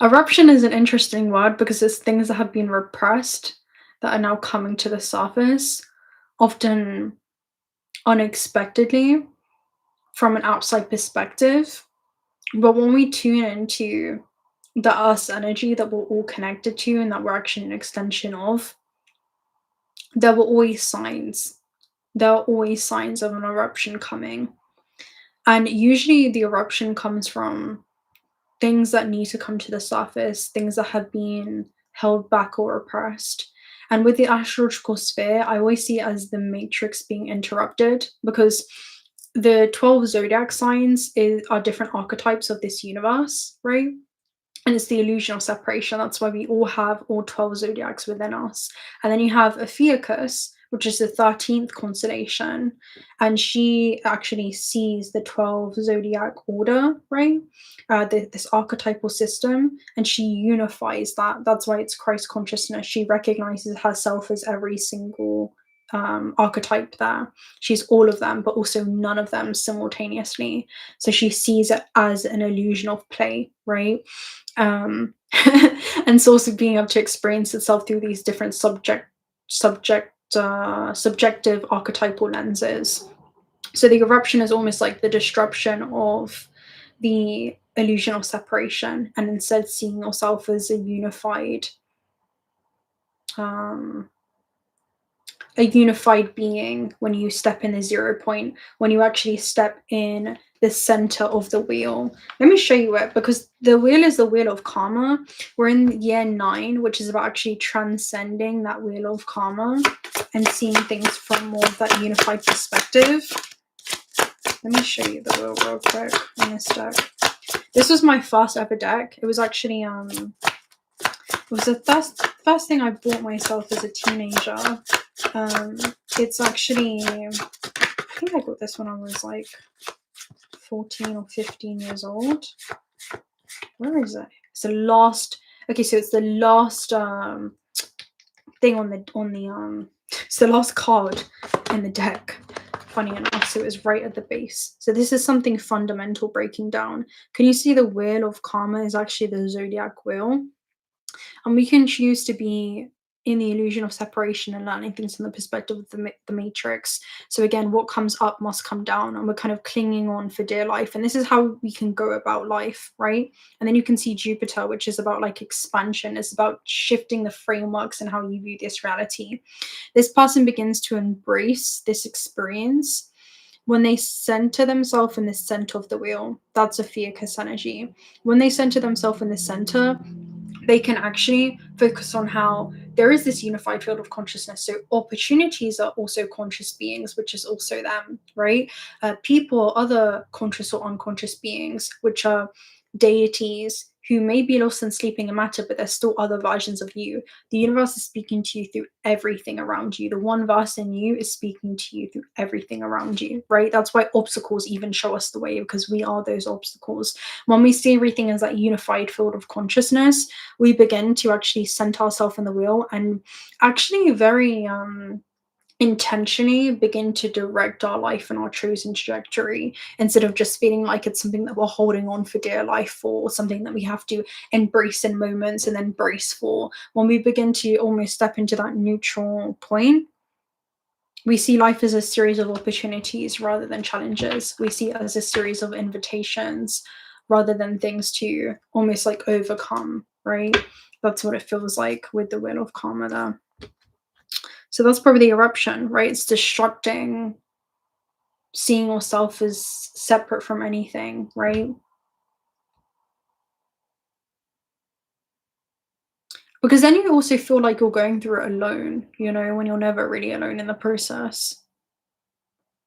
[SPEAKER 1] Eruption is an interesting word because it's things that have been repressed that are now coming to the surface, often unexpectedly from an outside perspective. But when we tune into the us energy that we're all connected to and that we're actually an extension of, there were always signs. There are always signs of an eruption coming. And usually the eruption comes from things that need to come to the surface, things that have been held back or repressed. And with the astrological sphere, I always see it as the matrix being interrupted, because the 12 zodiac signs are different archetypes of this universe, right? And it's the illusion of separation. That's why we all have all 12 zodiacs within us. And then you have Ophiuchus, which is the 13th constellation, and she actually sees the 12 zodiac order, right? This archetypal system, and she unifies that. That's why it's Christ consciousness. She recognizes herself as every single archetype there. She's all of them, but also none of them simultaneously. So she sees it as an illusion of play, right? And it's also being able to experience itself through these different subjective archetypal lenses. So the eruption is almost like the disruption of the illusion of separation and instead seeing yourself as um, a unified being when you step in the 0 point, when you actually step in the center of the wheel. Let me show you it, because the wheel is the wheel of karma. We're in year 9, which is about actually transcending that wheel of karma and seeing things from more of that unified perspective. Let me show you the wheel real quick on this deck. This was my first ever deck. It was actually it was the first thing I bought myself as a teenager. It's actually, I think I got this when I was like 14 or 15 years old. Where is it? It's the last, okay, so it's the last thing on the it's the last card in the deck, funny enough. So it was right at the base. So this is something fundamental breaking down. Can you see the wheel of karma is actually the zodiac wheel? And we can choose to be in the illusion of separation and learning things from the perspective of the matrix. So again, what comes up must come down, and we're kind of clinging on for dear life. And this is how we can go about life, right? And then you can see Jupiter, which is about like expansion. It's about shifting the frameworks and how you view this reality. This person begins to embrace this experience when they center themselves in the center of the wheel. That's a 𝓂𝓭 energy. When they center themselves in the center, they can actually focus on how there is this unified field of consciousness. So opportunities are also conscious beings, which is also them, right? People, other conscious or unconscious beings, which are deities who may be lost in sleeping in matter, but there's still other versions of you. The universe is speaking to you through everything around you. The one verse in you is speaking to you through everything around you, right? That's why obstacles even show us the way, because we are those obstacles. When we see everything as that unified field of consciousness, we begin to actually center ourselves in the wheel and actually very intentionally begin to direct our life and our chosen trajectory, instead of just feeling like it's something that we're holding on for dear life for, or something that we have to embrace in moments and then brace for. When we begin to almost step into that neutral point, we see life as a series of opportunities rather than challenges. We see it as a series of invitations rather than things to almost like overcome, right? That's what it feels like with the wheel of karma there. So that's probably the eruption, right? It's destructing seeing yourself as separate from anything, right? Because then you also feel like you're going through it alone, you know, when you're never really alone in the process.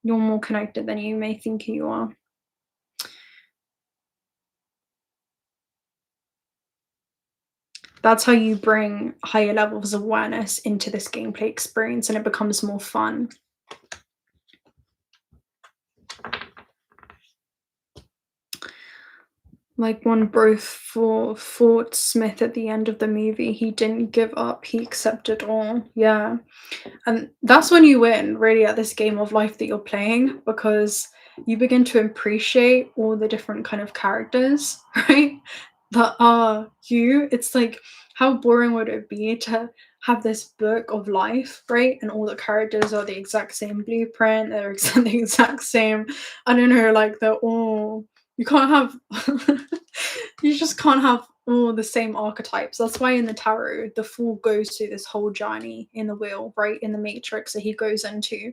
[SPEAKER 1] You're more connected than you may think you are. That's how you bring higher levels of awareness into this gameplay experience, and it becomes more fun. Like when Bruce fought Smith at the end of the movie, he didn't give up, he accepted all. Yeah. And that's when you win, really, at this game of life that you're playing, because you begin to appreciate all the different kind of characters, right? That are you. It's like, how boring would it be to have this book of life, right? And all the characters are the exact same blueprint, they're the exact same, I don't know, like they're all, you can't have, you just can't have all the same archetypes. That's why in the tarot, the fool goes through this whole journey in the wheel, right? In the matrix that he goes into.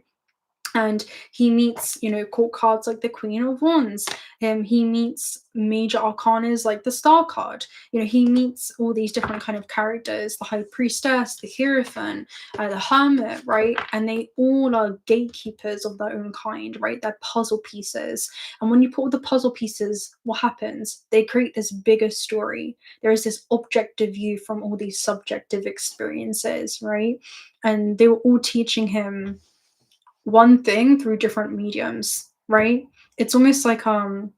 [SPEAKER 1] And he meets, you know, court cards like the Queen of Wands. He meets major arcanas like the Star card. You know, he meets all these different kind of characters, the High Priestess, the Hierophant, the Hermit, right? And they all are gatekeepers of their own kind, right? They're puzzle pieces. And when you put all the puzzle pieces, what happens? They create this bigger story. There is this objective view from all these subjective experiences, right? And they were all teaching him one thing through different mediums, right? It's almost like an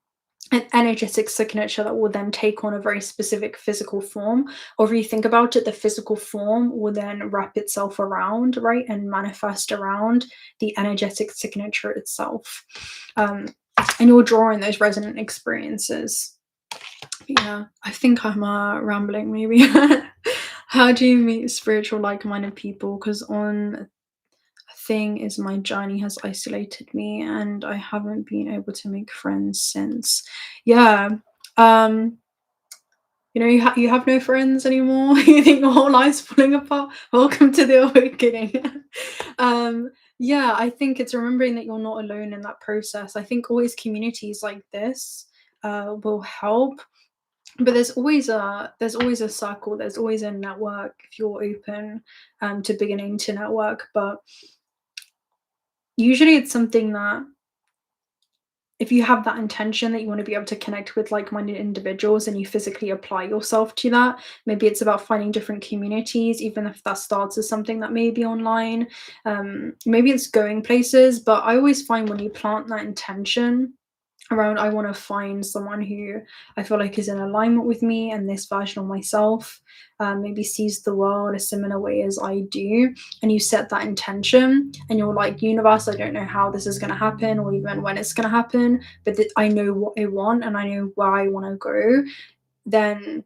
[SPEAKER 1] energetic signature that will then take on a very specific physical form. Or if you think about it, the physical form will then wrap itself around, right, and manifest around the energetic signature itself. And you'll draw in those resonant experiences. Yeah, I think I'm rambling maybe. How do you meet spiritual like-minded people? Because on thing is my journey has isolated me, and I haven't been able to make friends since. Yeah. Um, you have no friends anymore. You think your whole life's falling apart. Welcome to the awakening. Yeah, I think it's remembering that you're not alone in that process. I think always communities like this will help, but there's always a circle. There's always a network if you're open to beginning to network. But usually, it's something that if you have that intention that you want to be able to connect with like-minded individuals and you physically apply yourself to that, maybe it's about finding different communities, even if that starts as something that may be online. Maybe it's going places, but I always find when you plant that intention around, I want to find someone who I feel like is in alignment with me and this version of myself, maybe sees the world a similar way as I do, and you set that intention and you're like, universe, I don't know how this is going to happen or even when it's going to happen, but I know what I want and I know where I want to go, then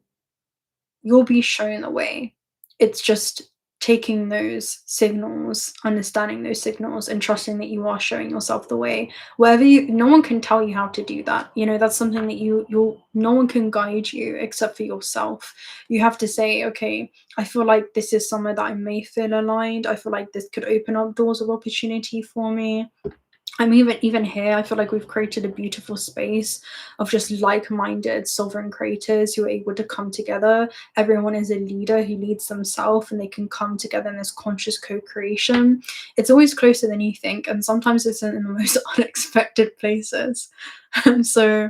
[SPEAKER 1] you'll be shown the way. It's just taking those signals, understanding those signals, and trusting that you are showing yourself the way. Wherever no one can tell you how to do that. That's something that no one can guide you except for yourself. You have to say, okay, I feel like this is somewhere that I may feel aligned. I feel like this could open up doors of opportunity for me. I'm even here, I feel like we've created a beautiful space of just like-minded sovereign creators who are able to come together. Everyone is a leader who leads themselves, and they can come together in this conscious co-creation. It's always closer than you think, and sometimes it's in the most unexpected places. So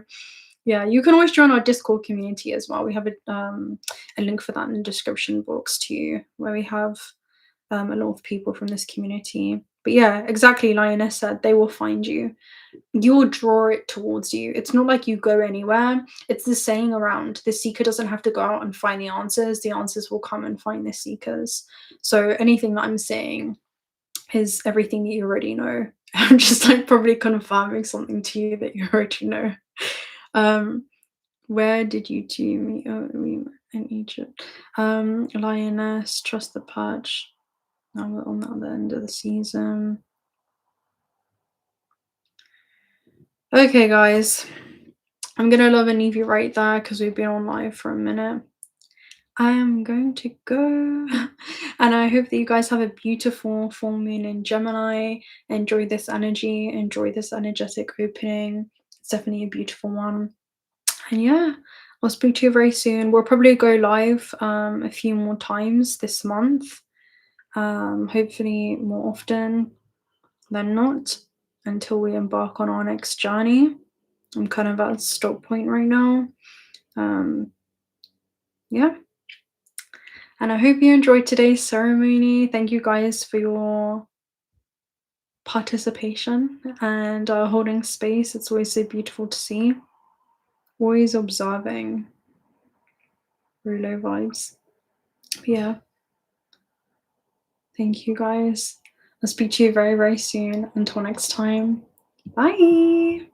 [SPEAKER 1] yeah, you can always join our Discord community as well. We have a link for that in the description box too, where we have a lot of people from this community. But yeah, exactly, Lioness said, they will find you. You will draw it towards you. It's not like you go anywhere. It's the saying around, the seeker doesn't have to go out and find the answers will come and find the seekers. So anything that I'm saying is everything that you already know. I'm just like probably confirming something to you that you already know. Where did you two meet? Oh, we met in Egypt. Lioness, trust the patch. Now we're on the other end of the season. Okay, guys. I'm gonna love and leave you right there because we've been on live for a minute. I am going to go. And I hope that you guys have a beautiful full moon in Gemini. Enjoy this energy. Enjoy this energetic opening. It's definitely a beautiful one. And yeah, I'll speak to you very soon. We'll probably go live a few more times this month. Hopefully more often than not, until we embark on our next journey. I'm kind of at a stop point right now. Yeah. And I hope you enjoyed today's ceremony. Thank you guys for your participation and holding space. It's always so beautiful to see. Always observing. Really low vibes. But yeah. Thank you guys. I'll speak to you very, very soon. Until next time. Bye.